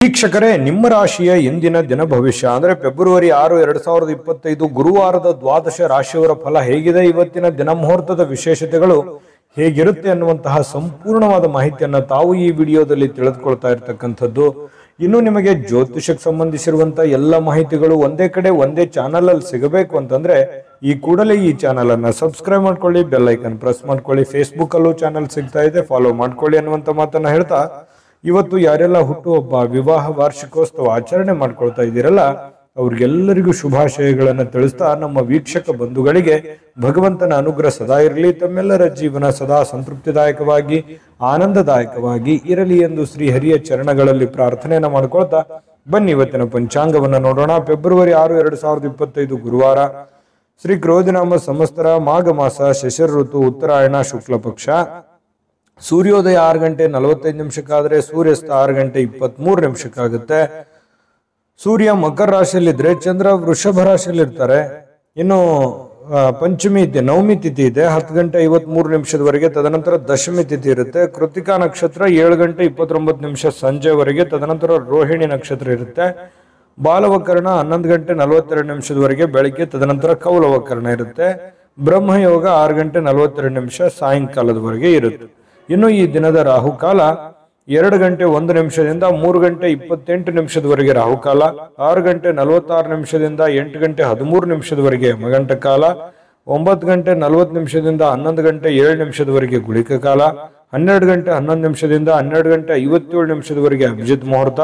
ವೀಕ್ಷಕರೇ, ನಿಮ್ಮ ರಾಶಿಯ ಇಂದಿನ ದಿನ ಭವಿಷ್ಯ ಅಂದ್ರೆ ಫೆಬ್ರವರಿ 6, 2025 ಗುರುವಾರದ ದ್ವಾದಶ ರಾಶಿಯವರ ಫಲ ಹೇಗಿದೆ, ಇವತ್ತಿನ ದಿನ ಮುಹೂರ್ತದ ವಿಶೇಷತೆಗಳು ಹೇಗಿರುತ್ತೆ ಅನ್ನುವಂತಹ ಸಂಪೂರ್ಣವಾದ ಮಾಹಿತಿಯನ್ನ ತಾವು ಈ ವಿಡಿಯೋದಲ್ಲಿ ತಿಳಿದುಕೊಳ್ತಾ ಇರತಕ್ಕಂಥದ್ದು. ಇನ್ನು ನಿಮಗೆ ಜ್ಯೋತಿಷಕ್ಕೆ ಸಂಬಂಧಿಸಿರುವಂತಹ ಎಲ್ಲ ಮಾಹಿತಿಗಳು ಒಂದೇ ಕಡೆ ಒಂದೇ ಚಾನಲ್ ಅಲ್ಲಿ ಸಿಗಬೇಕು ಅಂತಂದ್ರೆ ಈ ಕೂಡಲೇ ಈ ಚಾನಲ್ ಅನ್ನ ಸಬ್ಸ್ಕ್ರೈಬ್ ಮಾಡ್ಕೊಳ್ಳಿ, ಬೆಲ್ ಐಕನ್ ಪ್ರೆಸ್ ಮಾಡ್ಕೊಳ್ಳಿ. ಫೇಸ್ಬುಕ್ ಅಲ್ಲೂ ಚಾನಲ್ ಸಿಗ್ತಾ ಇದೆ, ಫಾಲೋ ಮಾಡ್ಕೊಳ್ಳಿ ಅನ್ನುವಂತ ಮಾತನ್ನ ಹೇಳ್ತಾ, ಇವತ್ತು ಯಾರೆಲ್ಲ ಹುಟ್ಟುಹಬ್ಬ, ವಿವಾಹ ವಾರ್ಷಿಕೋತ್ಸವ ಆಚರಣೆ ಮಾಡ್ಕೊಳ್ತಾ ಇದ್ದೀರಲ್ಲ ಅವ್ರಿಗೆಲ್ಲರಿಗೂ ಶುಭಾಶಯಗಳನ್ನು ತಿಳಿಸ್ತಾ, ನಮ್ಮ ವೀಕ್ಷಕ ಬಂಧುಗಳಿಗೆ ಭಗವಂತನ ಅನುಗ್ರಹ ಸದಾ ಇರಲಿ, ತಮ್ಮೆಲ್ಲರ ಜೀವನ ಸದಾ ಸಂತೃಪ್ತಿದಾಯಕವಾಗಿ ಆನಂದದಾಯಕವಾಗಿ ಇರಲಿ ಎಂದು ಶ್ರೀ ಹರಿಯ ಚರಣಗಳಲ್ಲಿ ಪ್ರಾರ್ಥನೆಯನ್ನ ಮಾಡ್ಕೊಳ್ತಾ ಬನ್ನಿ ಇವತ್ತಿನ ಪಂಚಾಂಗವನ್ನ ನೋಡೋಣ. ಫೆಬ್ರವರಿ 6, 2025 ಗುರುವಾರ, ಶ್ರೀ ಕ್ರೋಧಿನಾಮ ಸಂವತ್ಸರ, ಮಾಘ ಮಾಸ, ಶಶಿರ ಋತು, ಉತ್ತರಾಯಣ, ಶುಕ್ಲ ಪಕ್ಷ. ಸೂರ್ಯೋದಯ 6 ಗಂಟೆ 45 ನಿಮಿಷಕ್ಕಾದ್ರೆ ಸೂರ್ಯಾಸ್ತ 6 ಗಂಟೆ 23 ನಿಮಿಷಕ್ಕಾಗುತ್ತೆ. ಸೂರ್ಯ ಮಕರ ರಾಶಿಯಲ್ಲಿದ್ರೆ ಚಂದ್ರ ವೃಷಭ ರಾಶಿಯಲ್ಲಿ ಇರ್ತಾರೆ. ಇನ್ನು ಪಂಚಮಿ ಇದೆ, ನವಮಿ ತಿಥಿ ಇದೆ 10 ಗಂಟೆ 53 ನಿಮಿಷದವರೆಗೆ, ತದನಂತರ ದಶಮಿ ತಿಥಿ ಇರುತ್ತೆ. ಕೃತಿಕಾ ನಕ್ಷತ್ರ 7 ಗಂಟೆ 29 ನಿಮಿಷ ಸಂಜೆವರೆಗೆ, ತದನಂತರ ರೋಹಿಣಿ ನಕ್ಷತ್ರ ಇರುತ್ತೆ. ಬಾಲವಕರಣ 11 ಗಂಟೆ 42 ನಿಮಿಷದವರೆಗೆ ಬೆಳಿಗ್ಗೆ, ತದನಂತರ ಕೌಲವಕರಣ ಇರುತ್ತೆ. ಬ್ರಹ್ಮಯೋಗ 6 ಗಂಟೆ 42 ನಿಮಿಷ ಸಾಯಂಕಾಲದವರೆಗೆ ಇರುತ್ತೆ. ಇನ್ನು ಈ ದಿನದ ರಾಹುಕಾಲ 2 ಗಂಟೆ 1 ನಿಮಿಷದಿಂದ 3 ಗಂಟೆ 28 ನಿಮಿಷದವರೆಗೆ ರಾಹುಕಾಲ, 6 ಗಂಟೆ 46 ನಿಮಿಷದಿಂದ 8 ಗಂಟೆ 13 ನಿಮಿಷದವರೆಗೆ ಯಮಗಂಟ ಕಾಲ, 9 ಗಂಟೆ 40 ನಿಮಿಷದಿಂದ 11 ಗಂಟೆ 7 ನಿಮಿಷದವರೆಗೆ ಗುಳಿಕ ಕಾಲ, 12 ಗಂಟೆ 11 ನಿಮಿಷದಿಂದ 12 ಗಂಟೆ 57 ನಿಮಿಷದವರೆಗೆ ಅಭಿಜಿತ್ ಮುಹೂರ್ತ,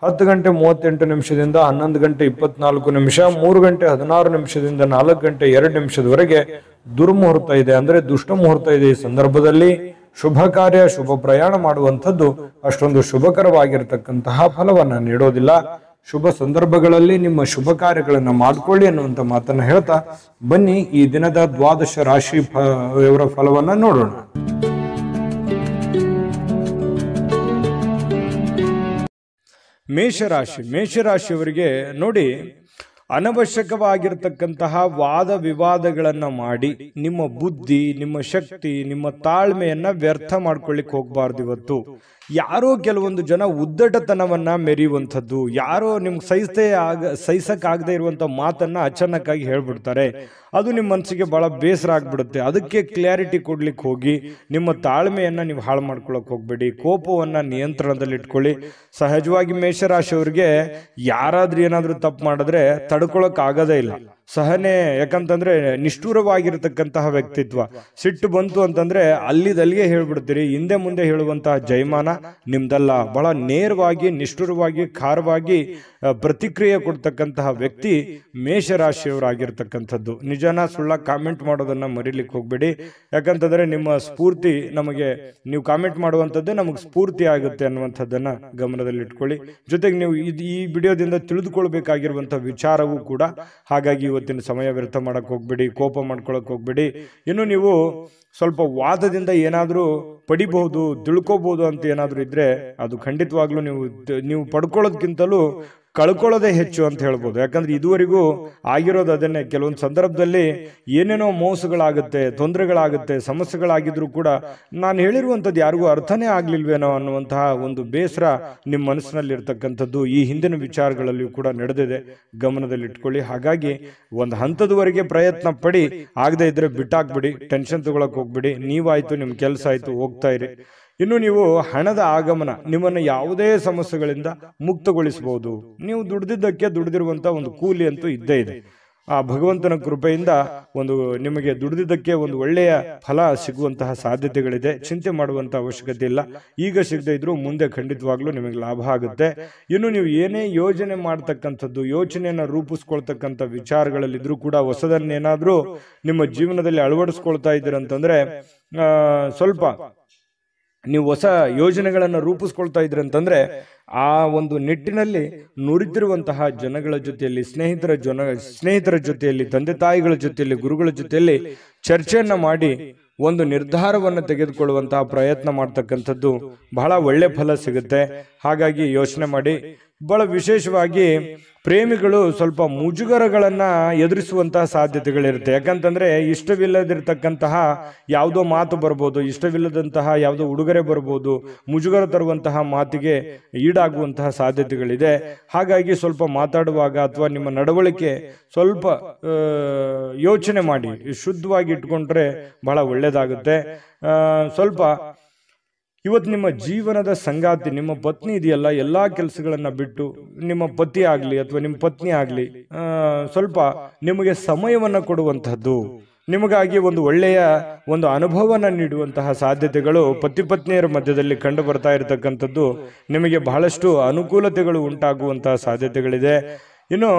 10 ಗಂಟೆ 38 ನಿಮಿಷದಿಂದ 11 ಗಂಟೆ 24 ನಿಮಿಷ, 3 ಗಂಟೆ 16 ನಿಮಿಷದಿಂದ 4 ಗಂಟೆ 2 ನಿಮಿಷದವರೆಗೆ ದುರ್ಮುಹೂರ್ತ ಇದೆ, ಅಂದ್ರೆ ದುಷ್ಟ ಮುಹೂರ್ತ ಇದೆ. ಈ ಸಂದರ್ಭದಲ್ಲಿ ಶುಭ ಕಾರ್ಯ, ಶುಭ ಪ್ರಯಾಣ ಮಾಡುವಂಥದ್ದು ಅಷ್ಟೊಂದು ಶುಭಕರವಾಗಿರತಕ್ಕಂತಹ ಫಲವನ್ನ ನೀಡೋದಿಲ್ಲ. ಶುಭ ಸಂದರ್ಭಗಳಲ್ಲಿ ನಿಮ್ಮ ಶುಭ ಕಾರ್ಯಗಳನ್ನ ಮಾಡ್ಕೊಳ್ಳಿ ಅನ್ನುವಂತ ಮಾತನ್ನ ಹೇಳ್ತಾ ಬನ್ನಿ ಈ ದಿನದ ದ್ವಾದಶ ರಾಶಿ ಇವರ ಫಲವನ್ನ ನೋಡೋಣ. ಮೇಷರಾಶಿ. ಮೇಷರಾಶಿಯವರಿಗೆ ನೋಡಿ, ಅನವಶ್ಯಕವಾಗಿರ್ತಕ್ಕಂತಹ ವಾದ ವಿವಾದಗಳನ್ನ ಮಾಡಿ ನಿಮ್ಮ ಬುದ್ಧಿ, ನಿಮ್ಮ ಶಕ್ತಿ, ನಿಮ್ಮ ತಾಳ್ಮೆಯನ್ನ ವ್ಯರ್ಥ ಮಾಡ್ಕೊಳ್ಳಿಕ್ ಹೋಗ್ಬಾರ್ದು. ಇವತ್ತು ಯಾರೋ ಕೆಲವೊಂದು ಜನ ಉದ್ದಟತನವನ್ನ ಮೆರೆಯುವಂಥದ್ದು, ಯಾರೋ ನಿಮ್ಗೆ ಸಹಿಸಕ್ಕಾಗದೆ ಇರುವಂತ ಮಾತನ್ನ ಅಚಾನಕ್ಕಾಗಿ ಹೇಳ್ಬಿಡ್ತಾರೆ. ಅದು ನಿಮ್ಮ ಮನಸ್ಸಿಗೆ ಬಹಳ ಬೇಸರ ಆಗ್ಬಿಡುತ್ತೆ. ಅದಕ್ಕೆ ಕ್ಲಾರಿಟಿ ಕೊಡ್ಲಿಕ್ಕೆ ಹೋಗಿ ನಿಮ್ಮ ತಾಳ್ಮೆಯನ್ನ ನೀವು ಹಾಳು ಮಾಡ್ಕೊಳಕ್ ಹೋಗ್ಬೇಡಿ. ಕೋಪವನ್ನ ನಿಯಂತ್ರಣದಲ್ಲಿ ಇಟ್ಕೊಳ್ಳಿ. ಸಹಜವಾಗಿ ಮೇಷರಾಶಿಯವರಿಗೆ ಯಾರಾದ್ರೂ ಏನಾದ್ರೂ ತಪ್ಪು ಮಾಡಿದ್ರೆ ತಡ್ಕೊಳಕ್ ಆಗೋದೇ ಇಲ್ಲ. ಸಹನೆ, ಯಾಕಂತಂದ್ರೆ ನಿಷ್ಠುರವಾಗಿರ್ತಕ್ಕಂತಹ ವ್ಯಕ್ತಿತ್ವ. ಸಿಟ್ಟು ಬಂತು ಅಂತಂದ್ರೆ ಅಲ್ಲಿದಲ್ಲಿಗೆ ಹೇಳ್ಬಿಡ್ತೀರಿ. ಹಿಂದೆ ಮುಂದೆ ಹೇಳುವಂತಹ ಜಯಮಾನ ನಿಮ್ದಲ್ಲ. ಬಹಳ ನೇರವಾಗಿ, ನಿಷ್ಠುರವಾಗಿ, ಖಾರವಾಗಿ ಪ್ರತಿಕ್ರಿಯೆ ಕೊಡ್ತಕ್ಕಂತಹ ವ್ಯಕ್ತಿ ಮೇಷರಾಶಿಯವರಾಗಿರ್ತಕ್ಕಂಥದ್ದು. ನಿಜನ ಸುಳ್ಳ ಕಾಮೆಂಟ್ ಮಾಡೋದನ್ನ ಮರಿಲಿಕ್ಕೆ ಹೋಗ್ಬೇಡಿ. ಯಾಕಂತಂದ್ರೆ ನಿಮ್ಮ ಸ್ಫೂರ್ತಿ ನಮಗೆ, ನೀವು ಕಾಮೆಂಟ್ ಮಾಡುವಂಥದ್ದೇ ನಮಗೆ ಸ್ಫೂರ್ತಿ ಆಗುತ್ತೆ ಅನ್ನುವಂಥದ್ದನ್ನ ಗಮನದಲ್ಲಿ ಇಟ್ಕೊಳ್ಳಿ. ಜೊತೆಗೆ ನೀವು ಈ ವಿಡಿಯೋದಿಂದ ತಿಳಿದುಕೊಳ್ಬೇಕಾಗಿರುವಂತಹ ವಿಚಾರವೂ ಕೂಡ. ಹಾಗಾಗಿ ಇವತ್ತಿನ ಸಮಯ ವ್ಯರ್ಥ ಮಾಡಕ್ ಹೋಗ್ಬೇಡಿ, ಕೋಪ ಮಾಡ್ಕೊಳಕ್ ಹೋಗ್ಬೇಡಿ. ಇನ್ನು ನೀವು ಸ್ವಲ್ಪ ವಾದದಿಂದ ಏನಾದ್ರೂ ಪಡಿಬಹುದು, ತಿಳ್ಕೋಬಹುದು ಅಂತ ಏನಾದ್ರೂ ಇದ್ರೆ ಅದು ಖಂಡಿತವಾಗ್ಲೂ ನೀವು ಪಡ್ಕೊಳ್ಳೋದಕ್ಕಿಂತಲೂ ಕಳ್ಕೊಳ್ಳೋದೇ ಹೆಚ್ಚು ಅಂತ ಹೇಳ್ಬೋದು. ಯಾಕಂದ್ರೆ ಇದುವರೆಗೂ ಆಗಿರೋದು ಅದನ್ನೇ. ಕೆಲವೊಂದು ಸಂದರ್ಭದಲ್ಲಿ ಏನೇನೋ ಮೋಸಗಳಾಗುತ್ತೆ, ತೊಂದರೆಗಳಾಗುತ್ತೆ, ಸಮಸ್ಯೆಗಳಾಗಿದ್ರು ಕೂಡ ನಾನು ಹೇಳಿರುವಂಥದ್ದು ಯಾರಿಗೂ ಅರ್ಥನೇ ಆಗ್ಲಿಲ್ವೇನೋ ಅನ್ನುವಂತಹ ಒಂದು ಬೇಸರ ನಿಮ್ಮ ಮನಸ್ಸಿನಲ್ಲಿ ಇರ್ತಕ್ಕಂಥದ್ದು ಈ ಹಿಂದಿನ ವಿಚಾರಗಳಲ್ಲಿಯೂ ಕೂಡ ನಡೆದಿದೆ. ಗಮನದಲ್ಲಿ ಇಟ್ಕೊಳ್ಳಿ. ಹಾಗಾಗಿ ಒಂದು ಹಂತದವರೆಗೆ ಪ್ರಯತ್ನ ಪಡಿ, ಆಗದೆ ಇದ್ರೆ ಬಿಟ್ಟಾಕ್ಬಿಡಿ, ಟೆನ್ಷನ್ ತಗೊಳಕ್ ಹೋಗ್ಬಿಡಿ. ನೀವಾಯ್ತು, ನಿಮ್ ಕೆಲಸ ಆಯ್ತು, ಹೋಗ್ತಾ ಇರಿ. ಇನ್ನು ನೀವು ಹಣದ ಆಗಮನ ನಿಮ್ಮನ್ನು ಯಾವುದೇ ಸಮಸ್ಯೆಗಳಿಂದ ಮುಕ್ತಗೊಳಿಸಬಹುದು. ನೀವು ದುಡಿದಿರುವಂತ ಒಂದು ಕೂಲಿ ಅಂತೂ ಇದ್ದೇ ಇದೆ. ಆ ಭಗವಂತನ ಕೃಪೆಯಿಂದ ನಿಮಗೆ ದುಡಿದಿದ್ದಕ್ಕೆ ಒಂದು ಒಳ್ಳೆಯ ಫಲ ಸಿಗುವಂತಹ ಸಾಧ್ಯತೆಗಳಿದೆ. ಚಿಂತೆ ಮಾಡುವಂತ ಅವಶ್ಯಕತೆ ಇಲ್ಲ. ಈಗ ಸಿಗದೆ ಇದ್ರೂ ಮುಂದೆ ಖಂಡಿತವಾಗ್ಲೂ ನಿಮಗೆ ಲಾಭ ಆಗುತ್ತೆ. ಇನ್ನು ನೀವು ಏನೇ ಯೋಜನೆ ಮಾಡ್ತಕ್ಕಂಥದ್ದು, ಯೋಚನೆಯನ್ನ ರೂಪಿಸ್ಕೊಳ್ತಕ್ಕಂಥ ವಿಚಾರಗಳಲ್ಲಿದ್ರೂ ಕೂಡ ಹೊಸದನ್ನೇನಾದ್ರೂ ನಿಮ್ಮ ಜೀವನದಲ್ಲಿ ಅಳವಡಿಸ್ಕೊಳ್ತಾ ಇದ್ದೀರಂತಂದ್ರೆ ಸ್ವಲ್ಪ ನೀವು ಹೊಸ ಯೋಜನೆಗಳನ್ನು ರೂಪಿಸ್ಕೊಳ್ತಾ ಇದ್ರಿ ಅಂತಂದ್ರೆ ಆ ಒಂದು ನಿಟ್ಟಿನಲ್ಲಿ ನುರಿತಿರುವಂತಹ ಜನಗಳ ಜೊತೆಯಲ್ಲಿ, ಸ್ನೇಹಿತರ ಜೊತೆಯಲ್ಲಿ, ತಂದೆ ತಾಯಿಗಳ ಜೊತೆಯಲ್ಲಿ, ಗುರುಗಳ ಜೊತೆಯಲ್ಲಿ ಚರ್ಚೆಯನ್ನ ಮಾಡಿ ಒಂದು ನಿರ್ಧಾರವನ್ನು ತೆಗೆದುಕೊಳ್ಳುವಂತಹ ಪ್ರಯತ್ನ ಮಾಡ್ತಕ್ಕಂಥದ್ದು ಬಹಳ ಒಳ್ಳೆ ಫಲ ಸಿಗುತ್ತೆ. ಹಾಗಾಗಿ ಯೋಚನೆ ಮಾಡಿ. ಬಹಳ ವಿಶೇಷವಾಗಿ ಪ್ರೇಮಿಗಳು ಸ್ವಲ್ಪ ಮುಜುಗರಗಳನ್ನ ಎದುರಿಸುವಂತಹ ಸಾಧ್ಯತೆಗಳಿರುತ್ತೆ. ಯಾಕಂತಂದ್ರೆ ಇಷ್ಟವಿಲ್ಲದಿರ್ತಕ್ಕಂತಹ ಯಾವುದೋ ಮಾತು ಬರ್ಬೋದು, ಇಷ್ಟವಿಲ್ಲದಂತಹ ಯಾವುದೋ ಉಡುಗೊರೆ ಬರ್ಬೋದು, ಮುಜುಗರ ತರುವಂತಹ ಮಾತಿಗೆ ಈಡಾಗುವಂತಹ ಸಾಧ್ಯತೆಗಳಿದೆ. ಹಾಗಾಗಿ ಸ್ವಲ್ಪ ಮಾತಾಡುವಾಗ ಅಥವಾ ನಿಮ್ಮ ನಡವಳಿಕೆ ಸ್ವಲ್ಪ ಯೋಚನೆ ಮಾಡಿ ಶುದ್ಧವಾಗಿ ಇಟ್ಕೊಂಡ್ರೆ ಬಹಳ ಒಳ್ಳೇದಾಗುತ್ತೆ. ಸ್ವಲ್ಪ ಇವತ್ತು ನಿಮ್ಮ ಜೀವನದ ಸಂಗಾತಿ ನಿಮ್ಮ ಪತ್ನಿ ಇದೆಯಲ್ಲ, ಎಲ್ಲಾ ಕೆಲಸಗಳನ್ನ ಬಿಟ್ಟು ನಿಮ್ಮ ಪತಿ ಆಗ್ಲಿ ಅಥವಾ ನಿಮ್ಮ ಪತ್ನಿ ಆಗ್ಲಿ ಸ್ವಲ್ಪ ನಿಮಗೆ ಸಮಯವನ್ನ ಕೊಡುವಂತಹದ್ದು, ನಿಮಗಾಗಿ ಒಂದು ಒಳ್ಳೆಯ ಒಂದು ಅನುಭವನ ನೀಡುವಂತಹ ಸಾಧ್ಯತೆಗಳು ಪತಿ ಪತ್ನಿಯರ ಮಧ್ಯದಲ್ಲಿ ಕಂಡು ಬರ್ತಾ ಇರತಕ್ಕಂಥದ್ದು ನಿಮಗೆ ಬಹಳಷ್ಟು ಅನುಕೂಲತೆಗಳು ಉಂಟಾಗುವಂತಹ ಸಾಧ್ಯತೆಗಳಿದೆ. ಇನ್ನು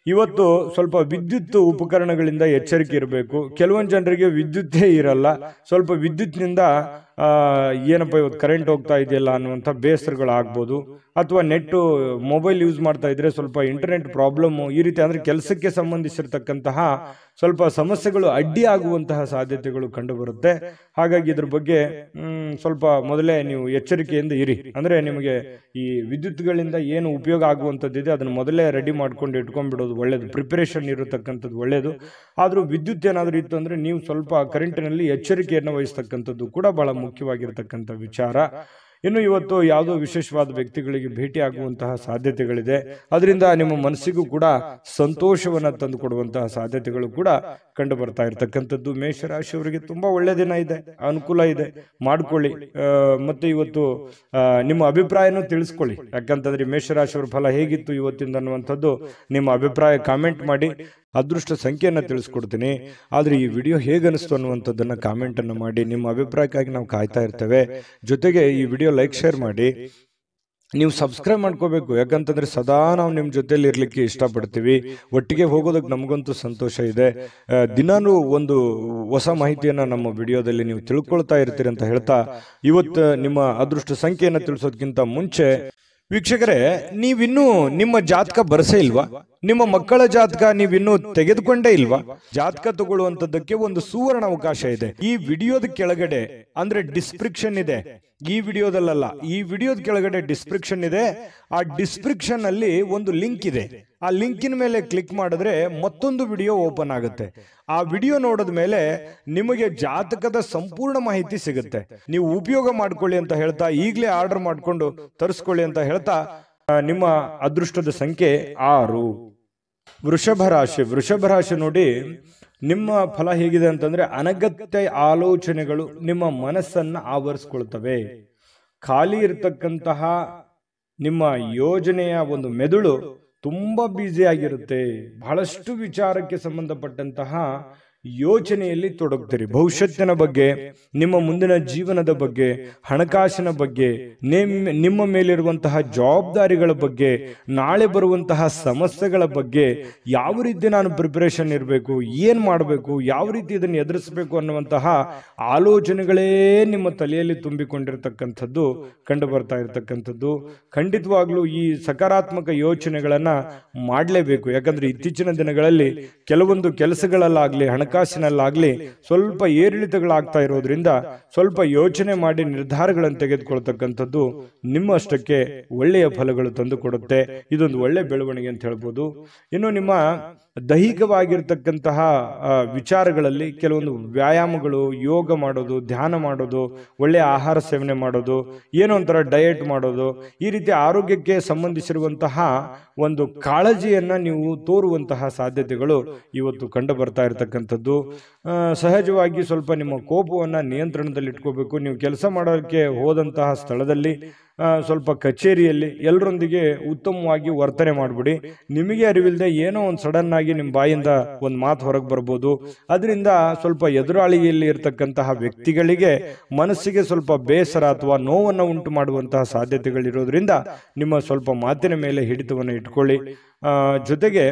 ಇವತ್ತು ಸ್ವಲ್ಪ ವಿದ್ಯುತ್ ಉಪಕರಣಗಳಿಂದ ಎಚ್ಚರಿಕೆ ಇರಬೇಕು. ಕೆಲವೊಂದು ಜನರಿಗೆ ವಿದ್ಯುತ್ತೇ ಇರಲ್ಲ, ಸ್ವಲ್ಪ ವಿದ್ಯುತ್ನಿಂದ ಏನಪ್ಪ ಇವತ್ತು ಕರೆಂಟ್ ಹೋಗ್ತಾ ಇದೆಯಲ್ಲ ಅನ್ನುವಂಥ ಬೇಸರಗಳಾಗ್ಬೋದು. ಅಥವಾ ನೆಟ್ಟು ಮೊಬೈಲ್ ಯೂಸ್ ಮಾಡ್ತಾ ಇದ್ರೆ ಸ್ವಲ್ಪ ಇಂಟರ್ನೆಟ್ ಪ್ರಾಬ್ಲಮ್ಮು, ಈ ರೀತಿ ಅಂದರೆ ಕೆಲಸಕ್ಕೆ ಸಂಬಂಧಿಸಿರ್ತಕ್ಕಂತಹ ಸ್ವಲ್ಪ ಸಮಸ್ಯೆಗಳು ಅಡ್ಡಿ ಆಗುವಂತಹ ಸಾಧ್ಯತೆಗಳು ಕಂಡು ಬರುತ್ತೆ. ಹಾಗಾಗಿ ಇದ್ರ ಬಗ್ಗೆ ಸ್ವಲ್ಪ ಮೊದಲೇ ನೀವು ಎಚ್ಚರಿಕೆಯಿಂದ ಇರಿ. ಅಂದರೆ ನಿಮಗೆ ಈ ವಿದ್ಯುತ್ಗಳಿಂದ ಏನು ಉಪಯೋಗ ಆಗುವಂಥದ್ದಿದೆ ಅದನ್ನು ಮೊದಲೇ ರೆಡಿ ಮಾಡ್ಕೊಂಡು ಇಟ್ಕೊಂಡ್ಬಿಡೋದು ಒಳ್ಳೇದು, ಪ್ರಿಪರೇಷನ್ ಇರತಕ್ಕಂಥದ್ದು ಒಳ್ಳೇದು. ಆದರೂ ವಿದ್ಯುತ್ ಏನಾದರೂ ಇತ್ತು ಅಂದರೆ ನೀವು ಸ್ವಲ್ಪ ಕರೆಂಟಿನಲ್ಲಿ ಎಚ್ಚರಿಕೆಯನ್ನು ವಹಿಸ್ತಕ್ಕಂಥದ್ದು ಕೂಡ ಬಹಳ ಮುಖ್ಯವಾಗಿರ್ತಕ್ಕಂಥ ವಿಚಾರ. ಇನ್ನು ಇವತ್ತು ಯಾವುದೋ ವಿಶೇಷವಾದ ವ್ಯಕ್ತಿಗಳಿಗೆ ಭೇಟಿ ಆಗುವಂತಹ ಸಾಧ್ಯತೆಗಳಿದೆ. ಅದರಿಂದ ನಿಮ್ಮ ಮನಸ್ಸಿಗೂ ಕೂಡ ಸಂತೋಷವನ್ನು ತಂದು ಕೊಡುವಂತಹ ಸಾಧ್ಯತೆಗಳು ಕೂಡ ಕಂಡು ಬರ್ತಾ ಇರತಕ್ಕಂಥದ್ದು. ಮೇಷರಾಶಿಯವರಿಗೆ ತುಂಬಾ ಒಳ್ಳೆ ದಿನ ಇದೆ, ಅನುಕೂಲ ಇದೆ, ಮಾಡ್ಕೊಳ್ಳಿ. ಮತ್ತೆ ಇವತ್ತು ನಿಮ್ಮ ಅಭಿಪ್ರಾಯನೂ ತಿಳಿಸ್ಕೊಳ್ಳಿ. ಯಾಕಂತಂದ್ರೆ ಮೇಷರಾಶಿಯವರ ಫಲ ಹೇಗಿತ್ತು ಇವತ್ತಿಂದ ಅನ್ನುವಂಥದ್ದು ನಿಮ್ಮ ಅಭಿಪ್ರಾಯ ಕಾಮೆಂಟ್ ಮಾಡಿ. ಅದೃಷ್ಟ ಸಂಖ್ಯೆಯನ್ನು ತಿಳಿಸ್ಕೊಡ್ತೀನಿ. ಆದರೆ ಈ ವಿಡಿಯೋ ಹೇಗನಿಸ್ತು ಅನ್ನುವಂಥದ್ದನ್ನು ಕಾಮೆಂಟನ್ನು ಮಾಡಿ. ನಿಮ್ಮ ಅಭಿಪ್ರಾಯಕ್ಕಾಗಿ ನಾವು ಕಾಯ್ತಾ ಇರ್ತೇವೆ. ಜೊತೆಗೆ ಈ ವಿಡಿಯೋ ಲೈಕ್ ಶೇರ್ ಮಾಡಿ. ನೀವು ಸಬ್ಸ್ಕ್ರೈಬ್ ಮಾಡ್ಕೋಬೇಕು. ಯಾಕಂತಂದ್ರೆ ಸದಾ ನಾವು ನಿಮ್ಮ ಜೊತೆಲಿ ಇರ್ಲಿಕ್ಕೆ ಇಷ್ಟಪಡ್ತೀವಿ. ಒಟ್ಟಿಗೆ ಹೋಗೋದಕ್ಕೆ ನಮಗಂತೂ ಸಂತೋಷ ಇದೆ. ದಿನಾನೂ ಒಂದು ಹೊಸ ಮಾಹಿತಿಯನ್ನು ನಮ್ಮ ವಿಡಿಯೋದಲ್ಲಿ ನೀವು ತಿಳ್ಕೊಳ್ತಾ ಇರ್ತೀರಿ ಅಂತ ಹೇಳ್ತಾ, ಇವತ್ತು ನಿಮ್ಮ ಅದೃಷ್ಟ ಸಂಖ್ಯೆಯನ್ನು ತಿಳಿಸೋದಕ್ಕಿಂತ ಮುಂಚೆ ವೀಕ್ಷಕರೇ, ನೀವಿನ್ನೂ ನಿಮ್ಮ ಜಾತಕ ಬರಸೇ ಇಲ್ವಾ? ನಿಮ್ಮ ಮಕ್ಕಳ ಜಾತಕ ನೀವಿನ್ನೂ ತೆಗೆದುಕೊಂಡೇ ಇಲ್ವಾ? ಜಾತಕ ತಗೊಳ್ಳುವಂತದ್ದಕ್ಕೆ ಒಂದು ಸುವರ್ಣ ಅವಕಾಶ ಇದೆ. ಈ ವಿಡಿಯೋದ ಕೆಳಗಡೆ ಅಂದ್ರೆ ಡಿಸ್ಕ್ರಿಪ್ಷನ್ ಇದೆ. ಈ ವಿಡಿಯೋದಲ್ಲ, ಈ ವಿಡಿಯೋದ ಕೆಳಗಡೆ ಡಿಸ್ಕ್ರಿಪ್ಷನ್ ಇದೆ. ಆ ಡಿಸ್ಕ್ರಿಪ್ಷನ್ ಅಲ್ಲಿ ಒಂದು ಲಿಂಕ್ ಇದೆ. ಆ ಲಿಂಕಿನ ಮೇಲೆ ಕ್ಲಿಕ್ ಮಾಡಿದ್ರೆ ಮತ್ತೊಂದು ವಿಡಿಯೋ ಓಪನ್ ಆಗುತ್ತೆ. ಆ ವಿಡಿಯೋ ನೋಡಿದ ಮೇಲೆ ನಿಮಗೆ ಜಾತಕದ ಸಂಪೂರ್ಣ ಮಾಹಿತಿ ಸಿಗುತ್ತೆ. ನೀವು ಉಪಯೋಗ ಮಾಡ್ಕೊಳ್ಳಿ ಅಂತ ಹೇಳ್ತಾ, ಈಗಲೇ ಆರ್ಡರ್ ಮಾಡ್ಕೊಂಡು ತರಿಸ್ಕೊಳ್ಳಿ ಅಂತ ಹೇಳ್ತಾ, ನಿಮ್ಮ ಅದೃಷ್ಟದ ಸಂಖ್ಯೆ 6. ವೃಷಭ ರಾಶಿ. ವೃಷಭ ರಾಶಿ ನೋಡಿ, ನಿಮ್ಮ ಫಲ ಹೇಗಿದೆ ಅಂತಂದ್ರೆ ಅನಗತ್ಯ ಆಲೋಚನೆಗಳು ನಿಮ್ಮ ಮನಸ್ಸನ್ನ ಆವರಿಸ್ಕೊಳ್ತವೆ. ಖಾಲಿ ಇರತಕ್ಕಂತಹ ನಿಮ್ಮ ಯೋಜನೆಯ ಒಂದು ಮೆದುಳು ತುಂಬಾ ಬ್ಯುಸಿ ಆಗಿರುತ್ತೆ. ಬಹಳಷ್ಟು ವಿಚಾರಕ್ಕೆ ಸಂಬಂಧಪಟ್ಟಂತಹ ಯೋಚನೆಯಲ್ಲಿ ತೊಡಗ್ತೀರಿ. ಭವಿಷ್ಯತ್ತಿನ ಬಗ್ಗೆ, ನಿಮ್ಮ ಮುಂದಿನ ಜೀವನದ ಬಗ್ಗೆ, ಹಣಕಾಸಿನ ಬಗ್ಗೆ, ನಿಮ್ಮ ಮೇಲಿರುವಂತಹ ಜವಾಬ್ದಾರಿಗಳ ಬಗ್ಗೆ, ನಾಳೆ ಬರುವಂತಹ ಸಮಸ್ಯೆಗಳ ಬಗ್ಗೆ, ಯಾವ ರೀತಿ ನಾನು ಪ್ರಿಪರೇಷನ್ ಇರಬೇಕು, ಏನ್ ಮಾಡಬೇಕು, ಯಾವ ರೀತಿ ಇದನ್ನು ಎದುರಿಸಬೇಕು ಅನ್ನುವಂತಹ ಆಲೋಚನೆಗಳೇ ನಿಮ್ಮ ತಲೆಯಲ್ಲಿ ತುಂಬಿಕೊಂಡಿರ್ತಕ್ಕಂಥದ್ದು ಕಂಡು ಬರ್ತಾ ಇರತಕ್ಕಂಥದ್ದು. ಖಂಡಿತವಾಗ್ಲೂ ಈ ಸಕಾರಾತ್ಮಕ ಯೋಚನೆಗಳನ್ನ ಮಾಡಲೇಬೇಕು. ಯಾಕಂದ್ರೆ ಇತ್ತೀಚಿನ ದಿನಗಳಲ್ಲಿ ಕೆಲವೊಂದು ಕೆಲಸಗಳಲ್ಲಾಗ್ಲಿ, ಹಣಕಾಸಿನಲ್ಲಾಗ್ಲಿ ಸ್ವಲ್ಪ ಏರಿಳಿತಗಳಾಗ್ತಾ ಇರೋದ್ರಿಂದ ಸ್ವಲ್ಪ ಯೋಚನೆ ಮಾಡಿ ನಿರ್ಧಾರಗಳನ್ನು ತೆಗೆದುಕೊಳ್ತಕ್ಕಂಥದ್ದು ನಿಮ್ಮಷ್ಟಕ್ಕೆ ಒಳ್ಳೆಯ ಫಲಗಳು ತಂದು ಕೊಡುತ್ತೆ. ಇದೊಂದು ಒಳ್ಳೆ ಬೆಳವಣಿಗೆ ಅಂತ ಹೇಳ್ಬೋದು. ಇನ್ನು ನಿಮ್ಮ ದೈಹಿಕವಾಗಿರ್ತಕ್ಕಂತಹ ವಿಚಾರಗಳಲ್ಲಿ ಕೆಲವೊಂದು ವ್ಯಾಯಾಮಗಳು, ಯೋಗ ಮಾಡೋದು, ಧ್ಯಾನ ಮಾಡೋದು, ಒಳ್ಳೆಯ ಆಹಾರ ಸೇವನೆ ಮಾಡೋದು, ಏನೋ ಒಂಥರ ಡಯಟ್ ಮಾಡೋದು, ಈ ರೀತಿ ಆರೋಗ್ಯಕ್ಕೆ ಸಂಬಂಧಿಸಿರುವಂತಹ ಒಂದು ಕಾಳಜಿಯನ್ನ ನೀವು ತೋರುವಂತಹ ಸಾಧ್ಯತೆಗಳು ಇವತ್ತು ಕಂಡು ಬರ್ತಾ ಇರತಕ್ಕಂಥದ್ದು. ಸಹಜವಾಗಿ ಸ್ವಲ್ಪ ನಿಮ್ಮ ಕೋಪವನ್ನ ನಿಯಂತ್ರಣದಲ್ಲಿ ಇಟ್ಕೋಬೇಕು. ನೀವು ಕೆಲಸ ಮಾಡೋಕ್ಕೆ ಹೋದಂತಹ ಸ್ಥಳದಲ್ಲಿ, ಸ್ವಲ್ಪ ಕಚೇರಿಯಲ್ಲಿ ಎಲ್ಲರೊಂದಿಗೆ ಉತ್ತಮವಾಗಿ ವರ್ತನೆ ಮಾಡ್ಬಿಡಿ. ನಿಮಗೆ ಅರಿವಿಲ್ಲದೆ ಏನೋ ಒಂದು ಸಡನ್ ಆಗಿ ನಿಮ್ಮ ಬಾಯಿಂದ ಒಂದು ಮಾತು ಹೊರಗೆ ಬರ್ಬೋದು. ಅದರಿಂದ ಸ್ವಲ್ಪ ಎದುರಾಳಿಯಲ್ಲಿ ಇರತಕ್ಕಂತಹ ವ್ಯಕ್ತಿಗಳಿಗೆ ಮನಸ್ಸಿಗೆ ಸ್ವಲ್ಪ ಬೇಸರ ಅಥವಾ ನೋವನ್ನು ಉಂಟು ಮಾಡುವಂತಹ ಸಾಧ್ಯತೆಗಳಿರೋದ್ರಿಂದ ನಿಮ್ಮ ಸ್ವಲ್ಪ ಮಾತಿನ ಮೇಲೆ ಹಿಡಿತವನ್ನು ಇಟ್ಕೊಳ್ಳಿ. ಜೊತೆಗೆ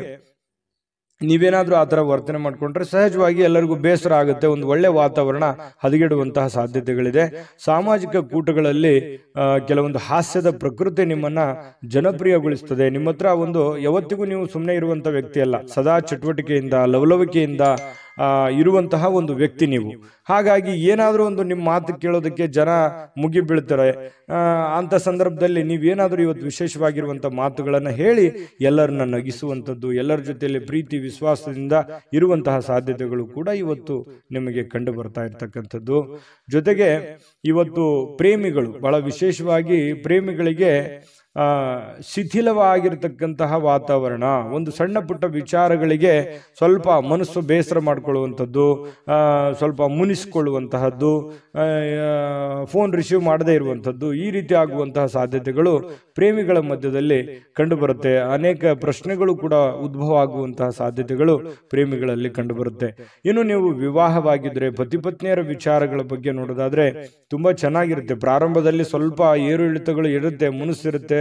ನೀವೇನಾದ್ರೂ ಆ ಥರ ವರ್ತನೆ ಮಾಡಿಕೊಂಡ್ರೆ ಸಹಜವಾಗಿ ಎಲ್ಲರಿಗೂ ಬೇಸರ ಆಗುತ್ತೆ. ಒಂದು ಒಳ್ಳೆ ವಾತಾವರಣ ಹದಗೆಡುವಂತಹ ಸಾಧ್ಯತೆಗಳಿದೆ. ಸಾಮಾಜಿಕ ಕೂಟಗಳಲ್ಲಿ ಕೆಲವೊಂದು ಹಾಸ್ಯದ ಪ್ರಕೃತಿ ನಿಮ್ಮನ್ನ ಜನಪ್ರಿಯಗೊಳಿಸ್ತದೆ. ನಿಮ್ಮ ಹತ್ರ ಒಂದು ಯಾವತ್ತಿಗೂ ನೀವು ಸುಮ್ಮನೆ ಇರುವಂತ ವ್ಯಕ್ತಿ ಅಲ್ಲ. ಸದಾ ಚಟುವಟಿಕೆಯಿಂದ, ಲವಲವಿಕೆಯಿಂದ ಇರುವಂತಹ ಒಂದು ವ್ಯಕ್ತಿ ನೀವು. ಹಾಗಾಗಿ ಏನಾದರೂ ಒಂದು ನಿಮ್ಮ ಮಾತು ಕೇಳೋದಕ್ಕೆ ಜನ ಮುಗಿ ಬೀಳ್ತಾರೆ. ಅಂತ ಸಂದರ್ಭದಲ್ಲಿ ನೀವೇನಾದರೂ ಇವತ್ತು ವಿಶೇಷವಾಗಿರುವಂಥ ಮಾತುಗಳನ್ನು ಹೇಳಿ ಎಲ್ಲರನ್ನ ನಗಿಸುವಂಥದ್ದು, ಎಲ್ಲರ ಜೊತೆಯಲ್ಲಿ ಪ್ರೀತಿ ವಿಶ್ವಾಸದಿಂದ ಇರುವಂತಹ ಸಾಧ್ಯತೆಗಳು ಕೂಡ ಇವತ್ತು ನಿಮಗೆ ಕಂಡು ಬರ್ತಾ ಇರ್ತಕ್ಕಂಥದ್ದು. ಜೊತೆಗೆ ಇವತ್ತು ಪ್ರೇಮಿಗಳು, ಬಹಳ ವಿಶೇಷವಾಗಿ ಪ್ರೇಮಿಗಳಿಗೆ ಶಿಥಿಲವಾಗಿರ್ತಕ್ಕಂತಹ ವಾತಾವರಣ, ಒಂದು ಸಣ್ಣ ಪುಟ್ಟ ವಿಚಾರಗಳಿಗೆ ಸ್ವಲ್ಪ ಮನಸ್ಸು ಬೇಸರ ಮಾಡಿಕೊಳ್ಳುವಂಥದ್ದು, ಸ್ವಲ್ಪ ಮುನಿಸಿಕೊಳ್ಳುವಂತಹದ್ದು, ಫೋನ್ ರಿಸೀವ್ ಮಾಡದೇ ಇರುವಂಥದ್ದು, ಈ ರೀತಿ ಆಗುವಂತಹ ಸಾಧ್ಯತೆಗಳು ಪ್ರೇಮಿಗಳ ಮಧ್ಯದಲ್ಲಿ ಕಂಡುಬರುತ್ತೆ. ಅನೇಕ ಪ್ರಶ್ನೆಗಳು ಕೂಡ ಉದ್ಭವ ಆಗುವಂತಹ ಸಾಧ್ಯತೆಗಳು ಪ್ರೇಮಿಗಳಲ್ಲಿ ಕಂಡುಬರುತ್ತೆ. ಇನ್ನು ನೀವು ವಿವಾಹವಾಗಿದ್ರೆ ಪತಿ ಪತ್ನಿಯರ ವಿಚಾರಗಳ ಬಗ್ಗೆ ನೋಡೋದಾದ್ರೆ ತುಂಬಾ ಚೆನ್ನಾಗಿರುತ್ತೆ. ಪ್ರಾರಂಭದಲ್ಲಿ ಸ್ವಲ್ಪ ಏರು ಇಳಿತಗಳು ಇರುತ್ತೆ, ಮುನಿಸಿರುತ್ತೆ,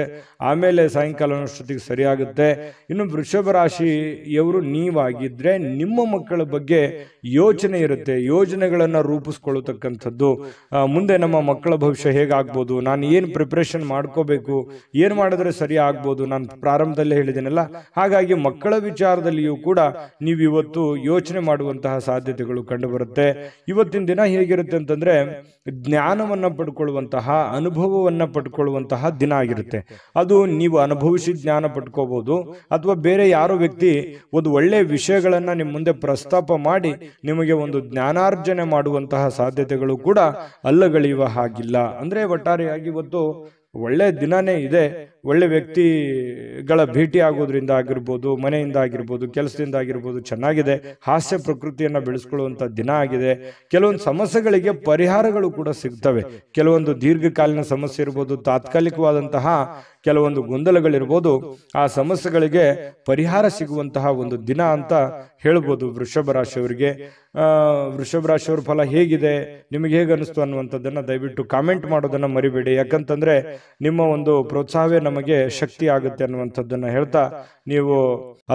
ಆಮೇಲೆ ಸಾಯಂಕಾಲನಷ್ಟೊತ್ತಿಗೆ ಸರಿಯಾಗುತ್ತೆ. ಇನ್ನು ವೃಷಭ ರಾಶಿಯವರು ನೀವಾಗಿದ್ರೆ ನಿಮ್ಮ ಮಕ್ಕಳ ಬಗ್ಗೆ ಯೋಚನೆ ಇರುತ್ತೆ, ಯೋಜನೆಗಳನ್ನ ರೂಪಿಸ್ಕೊಳ್ಳತಕ್ಕಂಥದ್ದು. ಮುಂದೆ ನಮ್ಮ ಮಕ್ಕಳ ಭವಿಷ್ಯ ಹೇಗಾಗ್ಬೋದು, ನಾನು ಏನು ಪ್ರಿಪ್ರೇಷನ್ ಮಾಡ್ಕೋಬೇಕು, ಏನು ಮಾಡಿದ್ರೆ ಸರಿ ಆಗ್ಬೋದು, ನಾನು ಪ್ರಾರಂಭದಲ್ಲೇ ಹೇಳಿದ್ದೇನಲ್ಲ. ಹಾಗಾಗಿ ಮಕ್ಕಳ ವಿಚಾರದಲ್ಲಿಯೂ ಕೂಡ ನೀವು ಇವತ್ತು ಯೋಚನೆ ಮಾಡುವಂತಹ ಸಾಧ್ಯತೆಗಳು ಕಂಡುಬರುತ್ತೆ. ಇವತ್ತಿನ ದಿನ ಹೇಗಿರುತ್ತೆ ಅಂತಂದ್ರೆ ಜ್ಞಾನವನ್ನ ಪಡ್ಕೊಳ್ಳುವಂತಹ, ಅನುಭವವನ್ನ ಪಡ್ಕೊಳ್ಳುವಂತಹ ದಿನ ಆಗಿರುತ್ತೆ. ಅದು ನೀವು ಅನುಭವಿಸಿ ಜ್ಞಾನ ಪಡ್ಕೋಬಹುದು, ಅಥವಾ ಬೇರೆ ಯಾರೋ ವ್ಯಕ್ತಿ ಒಂದು ಒಳ್ಳೆ ವಿಷಯಗಳನ್ನ ನಿಮ್ಮ ಮುಂದೆ ಪ್ರಸ್ತಾಪ ಮಾಡಿ ನಿಮಗೆ ಒಂದು ಜ್ಞಾನಾರ್ಜನೆ ಮಾಡುವಂತಹ ಸಾಧ್ಯತೆಗಳು ಕೂಡ ಅಲ್ಲಗಳೆಯುವ ಹಾಗಿಲ್ಲ. ಅಂದ್ರೆ ಒಟ್ಟಾರೆಯಾಗಿ ಇವತ್ತು ಒಳ್ಳೆ ದಿನನೇ ಇದೆ. ಒಳ್ಳೆ ವ್ಯಕ್ತಿಗಳ ಭೇಟಿ ಆಗೋದ್ರಿಂದ ಆಗಿರ್ಬೋದು, ಮನೆಯಿಂದ ಆಗಿರ್ಬೋದು, ಕೆಲಸದಿಂದ ಆಗಿರ್ಬೋದು ಚೆನ್ನಾಗಿದೆ. ಹಾಸ್ಯ ಪ್ರಕೃತಿಯನ್ನ ಬೆಳೆಸ್ಕೊಳ್ಳುವಂತ ದಿನ ಆಗಿದೆ. ಕೆಲವೊಂದು ಸಮಸ್ಯೆಗಳಿಗೆ ಪರಿಹಾರಗಳು ಕೂಡ ಸಿಗ್ತವೆ. ಕೆಲವೊಂದು ದೀರ್ಘಕಾಲೀನ ಸಮಸ್ಯೆ ಇರ್ಬೋದು, ತಾತ್ಕಾಲಿಕವಾದಂತಹ ಕೆಲವೊಂದು ಗೊಂದಲಗಳಿರ್ಬೋದು, ಆ ಸಮಸ್ಯೆಗಳಿಗೆ ಪರಿಹಾರ ಸಿಗುವಂತಹ ಒಂದು ದಿನ ಅಂತ ಹೇಳ್ಬೋದು ವೃಷಭ ರಾಶಿಯವರಿಗೆ. ವೃಷಭ ರಾಶಿಯವರ ಫಲ ಹೇಗಿದೆ, ನಿಮಗೆ ಹೇಗೆ ಅನಿಸ್ತು ಅನ್ನುವಂಥದ್ದನ್ನ ದಯವಿಟ್ಟು ಕಾಮೆಂಟ್ ಮಾಡೋದನ್ನ ಮರಿಬೇಡಿ. ಯಾಕಂತಂದ್ರೆ ನಿಮ್ಮ ಒಂದು ಪ್ರೋತ್ಸಾಹವೇ ನಮಗೆ ಶಕ್ತಿ ಆಗುತ್ತೆ ಅನ್ನುವಂಥದ್ದನ್ನ ಹೇಳ್ತಾ ನೀವು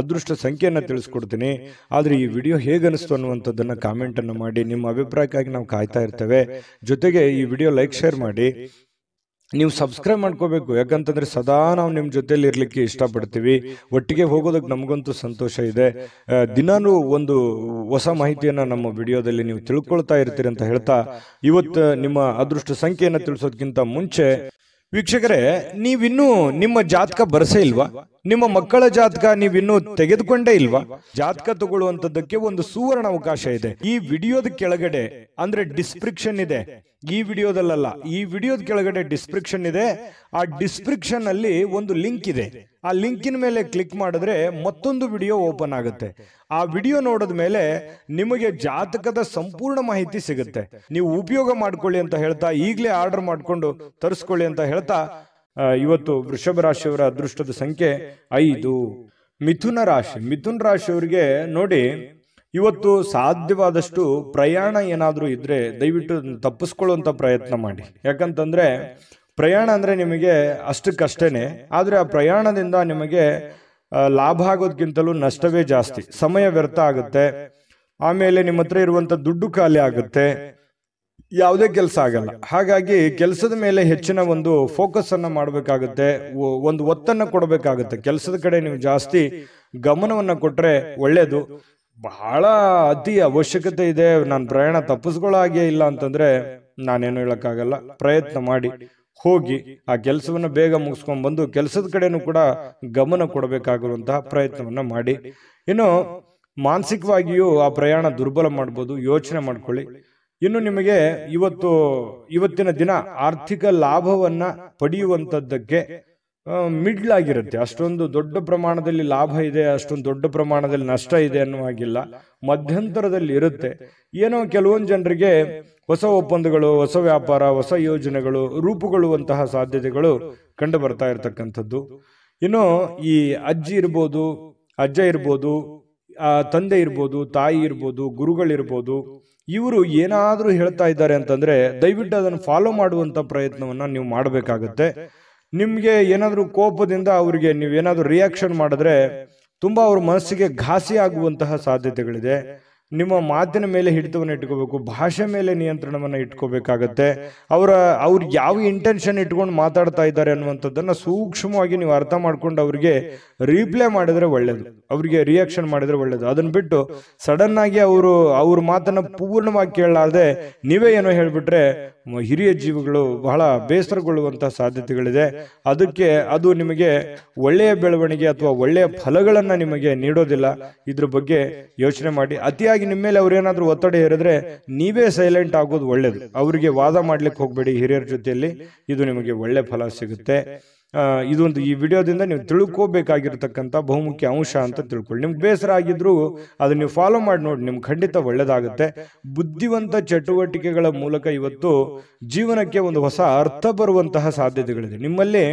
ಅದೃಷ್ಟ ಸಂಖ್ಯೆಯನ್ನ ತಿಳಿಸ್ಕೊಡ್ತೀನಿ. ಆದ್ರೆ ಈ ವಿಡಿಯೋ ಹೇಗೆ ಅನಿಸ್ತು ಅನ್ನುವಂಥದ್ದನ್ನ ಕಾಮೆಂಟ್ ಅನ್ನು ಮಾಡಿ. ನಿಮ್ಮ ಅಭಿಪ್ರಾಯಕ್ಕಾಗಿ ನಾವು ಕಾಯ್ತಾ ಇರ್ತೇವೆ. ಜೊತೆಗೆ ಈ ವಿಡಿಯೋ ಲೈಕ್ ಶೇರ್ ಮಾಡಿ. ನೀವು ಸಬ್ಸ್ಕ್ರೈಬ್ ಮಾಡ್ಕೋಬೇಕು, ಯಾಕಂತಂದ್ರೆ ಸದಾ ನಾವು ನಿಮ್ಮ ಜೊತೆಲಿ ಇರ್ಲಿಕ್ಕೆ ಇಷ್ಟಪಡ್ತೀವಿ. ಒಟ್ಟಿಗೆ ಹೋಗೋದಕ್ಕೆ ನಮಗಂತೂ ಸಂತೋಷ ಇದೆ. ದಿನಾನೂ ಒಂದು ಹೊಸ ಮಾಹಿತಿಯನ್ನ ನಮ್ಮ ವಿಡಿಯೋದಲ್ಲಿ ನೀವು ತಿಳ್ಕೊಳ್ತಾ ಇರ್ತೀರಿ ಅಂತ ಹೇಳ್ತಾ, ಇವತ್ತು ನಿಮ್ಮ ಅದೃಷ್ಟ ಸಂಖ್ಯೆಯನ್ನು ತಿಳಿಸೋದಕ್ಕಿಂತ ಮುಂಚೆ ವೀಕ್ಷಕರೇ, ನೀವಿನ್ನೂ ನಿಮ್ಮ ಜಾತಕ ಬರಸೇ ಇಲ್ವಾ? ನಿಮ್ಮ ಮಕ್ಕಳ ಜಾತಕ ನೀವಿನ್ನೂ ತೆಗೆದುಕೊಂಡೇ ಇಲ್ವಾ? ಜಾತಕ ತಗೊಳ್ಳುವಂತದ್ದಕ್ಕೆ ಒಂದು ಸುವರ್ಣ ಅವಕಾಶ ಇದೆ. ಈ ವಿಡಿಯೋದ ಕೆಳಗಡೆ ಅಂದ್ರೆ ಡಿಸ್ಕ್ರಿಪ್ಷನ್ ಇದೆ. ಈ ವಿಡಿಯೋದಲ್ಲ, ಈ ವಿಡಿಯೋದ ಕೆಳಗಡೆ ಡಿಸ್ಕ್ರಿಪ್ಷನ್ ಇದೆ. ಆ ಡಿಸ್ಕ್ರಿಪ್ಷನ್ ಅಲ್ಲಿ ಒಂದು ಲಿಂಕ್ ಇದೆ. ಆ ಲಿಂಕಿನ ಮೇಲೆ ಕ್ಲಿಕ್ ಮಾಡಿದ್ರೆ ಮತ್ತೊಂದು ವಿಡಿಯೋ ಓಪನ್ ಆಗುತ್ತೆ. ಆ ವಿಡಿಯೋ ನೋಡಿದ ಮೇಲೆ ನಿಮಗೆ ಜಾತಕದ ಸಂಪೂರ್ಣ ಮಾಹಿತಿ ಸಿಗುತ್ತೆ. ನೀವು ಉಪಯೋಗ ಮಾಡ್ಕೊಳ್ಳಿ ಅಂತ ಹೇಳ್ತಾ, ಈಗಲೇ ಆರ್ಡರ್ ಮಾಡ್ಕೊಂಡು ತರಿಸ್ಕೊಳ್ಳಿ ಅಂತ ಹೇಳ್ತಾ, ಇವತ್ತು ವೃಷಭ ರಾಶಿಯವರ ಅದೃಷ್ಟದ ಸಂಖ್ಯೆ 5. ಮಿಥುನ ರಾಶಿ. ಮಿಥುನ ರಾಶಿಯವರಿಗೆ ನೋಡಿ, ಇವತ್ತು ಸಾಧ್ಯವಾದಷ್ಟು ಪ್ರಯಾಣ ಏನಾದರೂ ಇದ್ರೆ ದಯವಿಟ್ಟು ತಪ್ಪಿಸ್ಕೊಳ್ಳುವಂತ ಪ್ರಯತ್ನ ಮಾಡಿ. ಯಾಕಂತಂದ್ರೆ ಪ್ರಯಾಣ ಅಂದ್ರೆ ನಿಮಗೆ ಅಷ್ಟಕ್ಕಷ್ಟೇನೆ, ಆದ್ರೆ ಆ ಪ್ರಯಾಣದಿಂದ ನಿಮಗೆ ಲಾಭ ಆಗೋದಕ್ಕಿಂತಲೂ ನಷ್ಟವೇ ಜಾಸ್ತಿ. ಸಮಯ ವ್ಯರ್ಥ ಆಗುತ್ತೆ, ಆಮೇಲೆ ನಿಮ್ಮ ಹತ್ರ ಇರುವಂತ ದುಡ್ಡು ಖಾಲಿ ಆಗುತ್ತೆ, ಯಾವುದೇ ಕೆಲಸ ಆಗಲ್ಲ. ಹಾಗಾಗಿ ಕೆಲಸದ ಮೇಲೆ ಹೆಚ್ಚಿನ ಒಂದು ಫೋಕಸ್ ಅನ್ನ ಮಾಡಬೇಕಾಗುತ್ತೆ, ಒಂದು ಒತ್ತನ್ನ ಕೊಡಬೇಕಾಗುತ್ತೆ. ಕೆಲಸದ ಕಡೆ ನೀವು ಜಾಸ್ತಿ ಗಮನವನ್ನ ಕೊಟ್ರೆ ಒಳ್ಳೇದು. ಬಹಳ ಅತಿ ಅವಶ್ಯಕತೆ ಇದೆ, ನಾನು ಪ್ರಯಾಣ ತಪ್ಪಿಸ್ಕೊಳ್ಳೋ ಹಾಗೆ ಇಲ್ಲ ಅಂತಂದ್ರೆ ನಾನೇನು ಹೇಳಕ್ಕಾಗಲ್ಲ. ಪ್ರಯತ್ನ ಮಾಡಿ ಹೋಗಿ ಆ ಕೆಲಸವನ್ನ ಬೇಗ ಮುಗಿಸ್ಕೊಂಡ್ ಬಂದು ಕೆಲಸದ ಕಡೆನೂ ಕೂಡ ಗಮನ ಕೊಡಬೇಕಾಗಿರುವಂತಹ ಪ್ರಯತ್ನವನ್ನ ಮಾಡಿ. ಇನ್ನು ಮಾನಸಿಕವಾಗಿಯೂ ಆ ಪ್ರಯಾಣ ದುರ್ಬಲ ಮಾಡ್ಬೋದು, ಯೋಚನೆ ಮಾಡ್ಕೊಳ್ಳಿ. ಇನ್ನು ನಿಮಗೆ ಇವತ್ತಿನ ದಿನ ಆರ್ಥಿಕ ಲಾಭವನ್ನ ಪಡೆಯುವಂತದ್ದಕ್ಕೆ ಮಿಡ್ಲ್ ಆಗಿರುತ್ತೆ. ಅಷ್ಟೊಂದು ದೊಡ್ಡ ಪ್ರಮಾಣದಲ್ಲಿ ಲಾಭ ಇದೆ, ಅಷ್ಟೊಂದು ದೊಡ್ಡ ಪ್ರಮಾಣದಲ್ಲಿ ನಷ್ಟ ಇದೆ ಅನ್ನುವಾಗಿಲ್ಲ, ಮಧ್ಯಂತರದಲ್ಲಿ ಇರುತ್ತೆ. ಏನೋ ಕೆಲವೊಂದು ಜನರಿಗೆ ಹೊಸ ಒಪ್ಪಂದಗಳು, ಹೊಸ ವ್ಯಾಪಾರ, ಹೊಸ ಯೋಜನೆಗಳು ರೂಪುಗೊಳ್ಳುವಂತಹ ಸಾಧ್ಯತೆಗಳು ಕಂಡು ಬರ್ತಾ ಇರತಕ್ಕಂಥದ್ದು. ಇನ್ನು ಈ ಅಜ್ಜಿ ಇರ್ಬೋದು, ಅಜ್ಜ ಇರ್ಬೋದು, ತಂದೆ ಇರ್ಬೋದು, ತಾಯಿ ಇರ್ಬೋದು, ಗುರುಗಳಿರ್ಬೋದು, ಇವರು ಏನಾದ್ರೂ ಹೇಳ್ತಾ ಇದ್ದಾರೆ ಅಂತಂದ್ರೆ ದಯವಿಟ್ಟು ಅದನ್ನು ಫಾಲೋ ಮಾಡುವಂತ ಪ್ರಯತ್ನವನ್ನ ನೀವು ಮಾಡಬೇಕಾಗುತ್ತೆ. ನಿಮ್ಗೆ ಏನಾದ್ರೂ ಕೋಪದಿಂದ ಅವ್ರಿಗೆ ನೀವೇನಾದ್ರೂ ರಿಯಾಕ್ಷನ್ ಮಾಡಿದ್ರೆ ತುಂಬಾ ಅವ್ರ ಮನಸ್ಸಿಗೆ ಘಾಸಿ ಆಗುವಂತಹ ಸಾಧ್ಯತೆಗಳಿದೆ. ನಿಮ್ಮ ಮಾತಿನ ಮೇಲೆ ಹಿಡಿತವನ್ನು ಇಟ್ಕೋಬೇಕು, ಭಾಷೆ ಮೇಲೆ ನಿಯಂತ್ರಣವನ್ನು ಇಟ್ಕೋಬೇಕಾಗತ್ತೆ. ಅವ್ರು ಯಾವ ಇಂಟೆನ್ಷನ್ ಇಟ್ಕೊಂಡು ಮಾತಾಡ್ತಾ ಇದ್ದಾರೆ ಅನ್ನುವಂಥದ್ದನ್ನ ಸೂಕ್ಷ್ಮವಾಗಿ ನೀವು ಅರ್ಥ ಮಾಡ್ಕೊಂಡು ಅವ್ರಿಗೆ ರೀಪ್ಲೈ ಮಾಡಿದ್ರೆ ಒಳ್ಳೇದು, ಅವ್ರಿಗೆ ರಿಯಾಕ್ಷನ್ ಮಾಡಿದ್ರೆ ಒಳ್ಳೇದು. ಅದನ್ನ ಬಿಟ್ಟು ಸಡನ್ ಆಗಿ ಅವ್ರ ಮಾತನ್ನ ಪೂರ್ಣವಾಗಿ ಕೇಳಲಾರದೆ ನೀವೇ ಏನೋ ಹೇಳ್ಬಿಟ್ರೆ ಹಿರಿಯ ಜೀವಿಗಳು ಬಹಳ ಬೇಸರಗೊಳ್ಳುವಂತಹ ಸಾಧ್ಯತೆಗಳಿದೆ. ಅದು ನಿಮಗೆ ಒಳ್ಳೆಯ ಬೆಳವಣಿಗೆ ಅಥವಾ ಒಳ್ಳೆಯ ಫಲಗಳನ್ನ ನಿಮಗೆ ನೀಡೋದಿಲ್ಲ. ಇದ್ರ ಬಗ್ಗೆ ಯೋಚನೆ ಮಾಡಿ. ಅತಿಯಾಗಿ ನಿಮ್ಮ ಮೇಲೆ ಅವ್ರೇನಾದ್ರೂ ಒತ್ತಡ ಹೇರಿದ್ರೆ ನೀವೇ ಸೈಲೆಂಟ್ ಆಗೋದು ಒಳ್ಳೇದು. ಅವರಿಗೆ ವಾದ ಮಾಡ್ಲಿಕ್ಕೆ ಹೋಗ್ಬೇಡಿ ಹಿರಿಯರ ಜೊತೆಯಲ್ಲಿ, ಇದು ನಿಮಗೆ ಒಳ್ಳೆ ಫಲ ಸಿಗುತ್ತೆ. ಇದೊಂದು ಈ ವಿಡಿಯೋದಿಂದ ನೀವು ತಿಳ್ಕೋಬೇಕಾಗಿರ್ತಕ್ಕಂಥ ಬಹುಮುಖ್ಯ ಅಂಶ ಅಂತ ತಿಳ್ಕೊಳ್ಳಿ. ನಿಮ್ಗೆ ಬೇಸರ ಆಗಿದ್ರು ಅದನ್ನ ನೀವು ಫಾಲೋ ಮಾಡಿ ನೋಡಿ, ನಿಮ್ಗೆ ಖಂಡಿತ ಒಳ್ಳೇದಾಗುತ್ತೆ. ಬುದ್ಧಿವಂತ ಚಟುವಟಿಕೆಗಳ ಮೂಲಕ ಇವತ್ತು ಜೀವನಕ್ಕೆ ಒಂದು ಹೊಸ ಅರ್ಥ ಬರುವಂತಹ ಸಾಧ್ಯತೆಗಳಿದೆ. ನಿಮ್ಮಲ್ಲಿ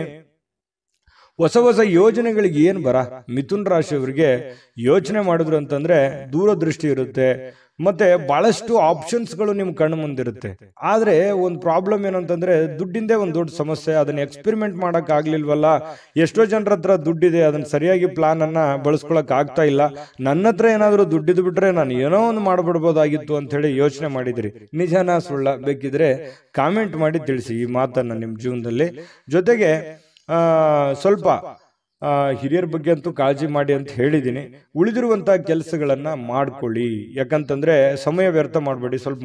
ಹೊಸ ಹೊಸ ಯೋಜನೆಗಳಿಗೆ ಏನ್ ಮಿಥುನ್ ರಾಶಿಯವರಿಗೆ ಯೋಚನೆ ಮಾಡಿದ್ರು ಅಂತಂದ್ರೆ ದೂರದೃಷ್ಟಿ ಇರುತ್ತೆ, ಮತ್ತೆ ಬಹಳಷ್ಟು ಆಪ್ಷನ್ಸ್ಗಳು ನಿಮ್ ಕಣ್ಣು ಮುಂದಿರುತ್ತೆ. ಆದ್ರೆ ಒಂದು ಪ್ರಾಬ್ಲಮ್ ಏನಂತಂದ್ರೆ ದುಡ್ಡಿಂದೇ ಒಂದು ದೊಡ್ಡ ಸಮಸ್ಯೆ. ಅದನ್ನ ಎಕ್ಸ್ಪೆರಿಮೆಂಟ್ ಮಾಡಕ್ ಆಗ್ಲಿಲ್ವಲ್ಲ, ಎಷ್ಟೋ ಜನರ ಹತ್ರ ದುಡ್ಡಿದೆ, ಅದನ್ನ ಸರಿಯಾಗಿ ಪ್ಲಾನ್ ಅನ್ನ ಬಳಸ್ಕೊಳಕ್ ಆಗ್ತಾ ಇಲ್ಲ. ನನ್ನ ಹತ್ರ ಏನಾದ್ರು ದುಡ್ಡಿದ್ದು ಬಿಟ್ರೆ ನಾನು ಏನೋ ಒಂದು ಮಾಡ್ಬಿಡ್ಬೋದಾಗಿತ್ತು ಅಂತ ಹೇಳಿ ಯೋಚನೆ ಮಾಡಿದಿರಿ. ನಿಜನಾ ಸುಳ್ಳ? ಬೇಕಿದ್ರೆ ಕಾಮೆಂಟ್ ಮಾಡಿ ತಿಳಿಸಿ ಈ ಮಾತನ್ನ ನಿಮ್ ಜೀವನದಲ್ಲಿ. ಜೊತೆಗೆ ಸ್ವಲ್ಪ ಹಿರಿಯರ ಬಗ್ಗೆ ಅಂತೂ ಕಾಳಜಿ ಮಾಡಿ ಅಂತ ಹೇಳಿದ್ದೀನಿ. ಉಳಿದಿರುವಂತಹ ಕೆಲಸಗಳನ್ನ ಮಾಡ್ಕೊಳ್ಳಿ, ಯಾಕಂತಂದ್ರೆ ಸಮಯ ವ್ಯರ್ಥ ಮಾಡಬೇಡಿ. ಸ್ವಲ್ಪ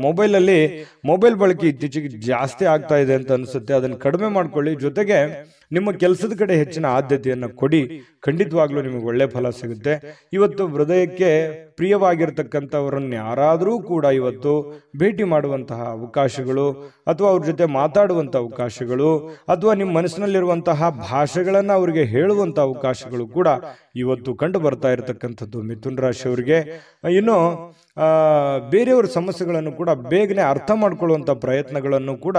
ಮೊಬೈಲ್ ಬಳಕೆ ಇತ್ತೀಚೆಗೆ ಜಾಸ್ತಿ ಆಗ್ತಾ ಇದೆ ಅಂತ ಅನ್ಸುತ್ತೆ, ಅದನ್ನ ಕಡಿಮೆ ಮಾಡ್ಕೊಳ್ಳಿ. ಜೊತೆಗೆ ನಿಮ್ಮ ಕೆಲಸದ ಕಡೆ ಹೆಚ್ಚಿನ ಆದ್ಯತೆಯನ್ನು ಕೊಡಿ, ಖಂಡಿತವಾಗ್ಲೂ ನಿಮಗೆ ಒಳ್ಳೆ ಫಲ ಸಿಗುತ್ತೆ. ಇವತ್ತು ಹೃದಯಕ್ಕೆ ಪ್ರಿಯವಾಗಿರ್ತಕ್ಕಂಥವರನ್ನ ಯಾರಾದರೂ ಕೂಡ ಇವತ್ತು ಭೇಟಿ ಮಾಡುವಂತಹ ಅವಕಾಶಗಳು, ಅಥವಾ ಅವ್ರ ಜೊತೆ ಮಾತಾಡುವಂತಹ ಅವಕಾಶಗಳು, ಅಥವಾ ನಿಮ್ಮ ಮನಸ್ಸಿನಲ್ಲಿರುವಂತಹ ಭಾಷೆಗಳನ್ನ ಅವರಿಗೆ ಹೇಳುವಂತಹ ಅವಕಾಶಗಳು ಕೂಡ ಇವತ್ತು ಕಂಡು ಬರ್ತಾ ಇರತಕ್ಕಂಥದ್ದು ಮಿಥುನ್ ರಾಶಿಯವರಿಗೆ. ಇನ್ನು ಬೇರೆಯವರ ಸಮಸ್ಯೆಗಳನ್ನು ಕೂಡ ಬೇಗನೆ ಅರ್ಥ ಮಾಡ್ಕೊಳ್ಳುವಂತ ಪ್ರಯತ್ನಗಳನ್ನು ಕೂಡ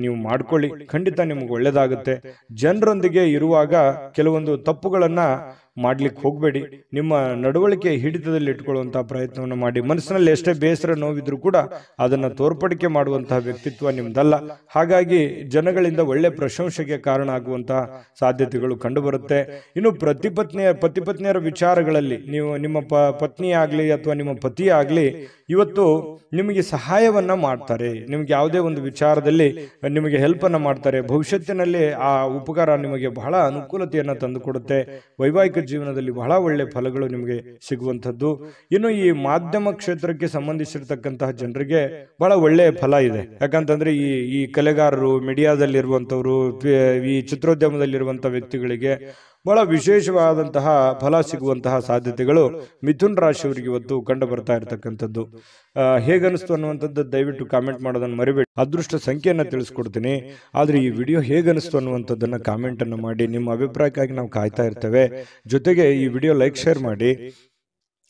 ನೀವು ಮಾಡ್ಕೊಳ್ಳಿ, ಖಂಡಿತ ನಿಮ್ಗೆ ಒಳ್ಳೇದಾಗುತ್ತೆ. ಜನರೊಂದಿಗೆ ಇರುವಾಗ ಕೆಲವೊಂದು ತಪ್ಪುಗಳನ್ನ ಮಾಡ್ಲಿಕ್ಕೆ ಹೋಗ್ಬೇಡಿ. ನಿಮ್ಮ ನಡವಳಿಕೆ ಹಿಡಿತದಲ್ಲಿ ಇಟ್ಕೊಳ್ಳುವಂತಹ ಪ್ರಯತ್ನವನ್ನು ಮಾಡಿ. ಮನಸ್ಸಿನಲ್ಲಿ ಎಷ್ಟೇ ಬೇಸರ ನೋವಿದ್ರು ಕೂಡ ಅದನ್ನ ತೋರ್ಪಡಿಕೆ ಮಾಡುವಂತಹ ವ್ಯಕ್ತಿತ್ವ ನಿಮ್ದಲ್ಲ. ಹಾಗಾಗಿ ಜನಗಳಿಂದ ಒಳ್ಳೆ ಪ್ರಶಂಸೆಗೆ ಕಾರಣ ಆಗುವಂತಹ ಸಾಧ್ಯತೆಗಳು ಕಂಡು ಬರುತ್ತೆ. ಇನ್ನು ಪತಿ ಪತ್ನಿಯರ ವಿಚಾರಗಳಲ್ಲಿ ನೀವು ನಿಮ್ಮ ಪತ್ನಿ ಆಗ್ಲಿ ಅಥವಾ ನಿಮ್ಮ ಪತಿ ಆಗ್ಲಿ ಇವತ್ತು ನಿಮಗೆ ಸಹಾಯವನ್ನ ಮಾಡ್ತಾರೆ. ನಿಮ್ಗೆ ಯಾವುದೇ ಒಂದು ವಿಚಾರದಲ್ಲಿ ನಿಮಗೆ ಹೆಲ್ಪ್ ಅನ್ನ ಮಾಡ್ತಾರೆ. ಭವಿಷ್ಯತ್ತಿನಲ್ಲಿ ಆ ಉಪಕಾರ ನಿಮಗೆ ಬಹಳ ಅನುಕೂಲತೆಯನ್ನ ತಂದುಕೊಡುತ್ತೆ. ವೈವಾಹಿಕ ಜೀವನದಲ್ಲಿ ಬಹಳ ಒಳ್ಳೆ ಫಲಗಳು ನಿಮಗೆ ಸಿಗುವಂಥದ್ದು. ಇನ್ನು ಈ ಮಾಧ್ಯಮ ಕ್ಷೇತ್ರಕ್ಕೆ ಸಂಬಂಧಿಸಿರ್ತಕ್ಕಂತಹ ಜನರಿಗೆ ಬಹಳ ಒಳ್ಳೆಯ ಫಲ ಇದೆ. ಯಾಕಂತಂದ್ರೆ ಈ ಕಲೆಗಾರರು, ಮೀಡಿಯಾದಲ್ಲಿರುವಂತವ್ರು, ಈ ಚಿತ್ರೋದ್ಯಮದಲ್ಲಿರುವಂತಹ ವ್ಯಕ್ತಿಗಳಿಗೆ ಬಹಳ ವಿಶೇಷವಾದಂತಹ ಫಲ ಸಿಗುವಂತಹ ಸಾಧ್ಯತೆಗಳು ಮಿಥುನ್ ರಾಶಿಯವರಿಗೆ ಇವತ್ತು ಕಂಡು ಬರ್ತಾ ಇರತಕ್ಕಂಥದ್ದು. ಹೇಗನಿಸ್ತು ಅನ್ನುವಂಥದ್ದು ದಯವಿಟ್ಟು ಕಾಮೆಂಟ್ ಮಾಡೋದನ್ನು ಮರಿಬೇಡಿ. ಅದೃಷ್ಟ ಸಂಖ್ಯೆಯನ್ನು ತಿಳಿಸ್ಕೊಡ್ತೀನಿ, ಆದ್ರೆ ಈ ವಿಡಿಯೋ ಹೇಗನಿಸ್ತು ಅನ್ನುವಂಥದ್ದನ್ನ ಕಾಮೆಂಟ್ ಅನ್ನು ಮಾಡಿ. ನಿಮ್ಮ ಅಭಿಪ್ರಾಯಕ್ಕಾಗಿ ನಾವು ಕಾಯ್ತಾ ಇರ್ತೇವೆ. ಜೊತೆಗೆ ಈ ವಿಡಿಯೋ ಲೈಕ್, ಶೇರ್ ಮಾಡಿ.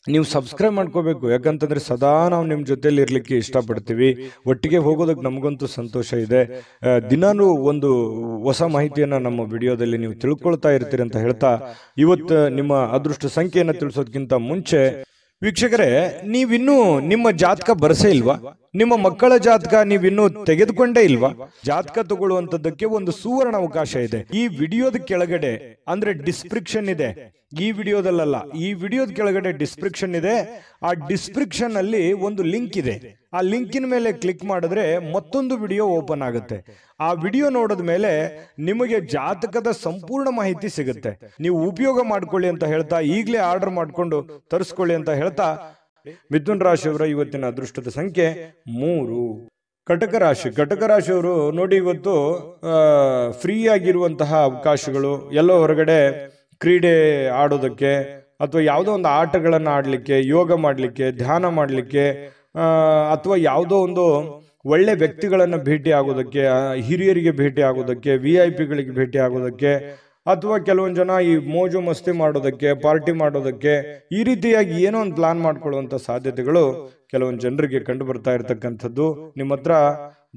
ನೀವು ಸಬ್ಸ್ಕ್ರೈಬ್ ಮಾಡ್ಕೋಬೇಕು, ಯಾಕಂತಂದ್ರೆ ಸದಾ ನಾವು ನಿಮ್ಮ ಜೊತೆಲಿ ಇರ್ಲಿಕ್ಕೆ ಇಷ್ಟಪಡ್ತೀವಿ. ಒಟ್ಟಿಗೆ ಹೋಗೋದಕ್ಕೆ ನಮಗಂತೂ ಸಂತೋಷ ಇದೆ. ದಿನಾನು ಒಂದು ಹೊಸ ಮಾಹಿತಿಯನ್ನ ನಮ್ಮ ವಿಡಿಯೋದಲ್ಲಿ ನೀವು ತಿಳ್ಕೊಳ್ತಾ ಇರ್ತೀರಿ ಅಂತ ಹೇಳ್ತಾ, ಇವತ್ತು ನಿಮ್ಮ ಅದೃಷ್ಟ ಸಂಖ್ಯೆಯನ್ನು ತಿಳಿಸೋದಕ್ಕಿಂತ ಮುಂಚೆ ವೀಕ್ಷಕರೇ, ನೀವಿನ್ನೂ ನಿಮ್ಮ ಜಾತಕ ಬರಸೇ ಇಲ್ವಾ? ನಿಮ್ಮ ಮಕ್ಕಳ ಜಾತಕ ನೀವಿನ್ನೂ ತೆಗೆದುಕೊಂಡೇ ಇಲ್ವಾ? ಜಾತಕ ತಗೊಳ್ಳುವಂತದ್ದಕ್ಕೆ ಒಂದು ಸುವರ್ಣ ಅವಕಾಶ ಇದೆ. ಈ ವಿಡಿಯೋದ ಕೆಳಗಡೆ ಅಂದ್ರೆ ಡಿಸ್ಕ್ರಿಪ್ಷನ್ ಇದೆ, ಈ ವಿಡಿಯೋದಲ್ಲ, ಈ ವಿಡಿಯೋದ ಕೆಳಗಡೆ ಡಿಸ್ಕ್ರಿಪ್ಷನ್ ಇದೆ. ಆ ಡಿಸ್ಕ್ರಿಪ್ಷನ್ ಅಲ್ಲಿ ಒಂದು ಲಿಂಕ್ ಇದೆ. ಆ ಲಿಂಕಿನ ಮೇಲೆ ಕ್ಲಿಕ್ ಮಾಡಿದ್ರೆ ಮತ್ತೊಂದು ವಿಡಿಯೋ ಓಪನ್ ಆಗುತ್ತೆ. ಆ ವಿಡಿಯೋ ನೋಡಿದ ಮೇಲೆ ನಿಮಗೆ ಜಾತಕದ ಸಂಪೂರ್ಣ ಮಾಹಿತಿ ಸಿಗುತ್ತೆ. ನೀವು ಉಪಯೋಗ ಮಾಡ್ಕೊಳ್ಳಿ ಅಂತ ಹೇಳ್ತಾ, ಈಗಲೇ ಆರ್ಡರ್ ಮಾಡ್ಕೊಂಡು ತರಿಸ್ಕೊಳ್ಳಿ ಅಂತ ಹೇಳ್ತಾ, ಮಿಥುನ್ ರಾಶಿಯವರ ಇವತ್ತಿನ ಅದೃಷ್ಟದ ಸಂಖ್ಯೆ 3. ಕಟಕ ರಾಶಿಯವರು ನೋಡಿ, ಇವತ್ತು ಫ್ರೀ ಆಗಿರುವಂತಹ ಅವಕಾಶಗಳು, ಎಲ್ಲೋ ಹೊರಗಡೆ ಕ್ರೀಡೆ ಆಡೋದಕ್ಕೆ ಅಥವಾ ಯಾವುದೋ ಒಂದು ಆಟಗಳನ್ನು ಆಡ್ಲಿಕ್ಕೆ, ಯೋಗ ಮಾಡ್ಲಿಕ್ಕೆ, ಧ್ಯಾನ ಮಾಡ್ಲಿಕ್ಕೆ, ಅಥವಾ ಯಾವುದೋ ಒಂದು ಒಳ್ಳೆ ವ್ಯಕ್ತಿಗಳನ್ನ ಭೇಟಿ ಆಗೋದಕ್ಕೆ, ಹಿರಿಯರಿಗೆ ಭೇಟಿ ಆಗೋದಕ್ಕೆ, VIP ಗಳಿಗೆ ಭೇಟಿ ಆಗೋದಕ್ಕೆ, ಅಥವಾ ಕೆಲವೊಂದು ಜನ ಈ ಮೋಜು ಮಸ್ತಿ ಮಾಡೋದಕ್ಕೆ, ಪಾರ್ಟಿ ಮಾಡೋದಕ್ಕೆ, ಈ ರೀತಿಯಾಗಿ ಏನೋ ಒಂದು ಪ್ಲಾನ್ ಮಾಡ್ಕೊಳ್ಳುವಂತ ಸಾಧ್ಯತೆಗಳು ಕೆಲವೊಂದು ಜನರಿಗೆ ಕಂಡು ಬರ್ತಾ ಇರತಕ್ಕಂಥದ್ದು. ನಿಮ್ಮ ಹತ್ರ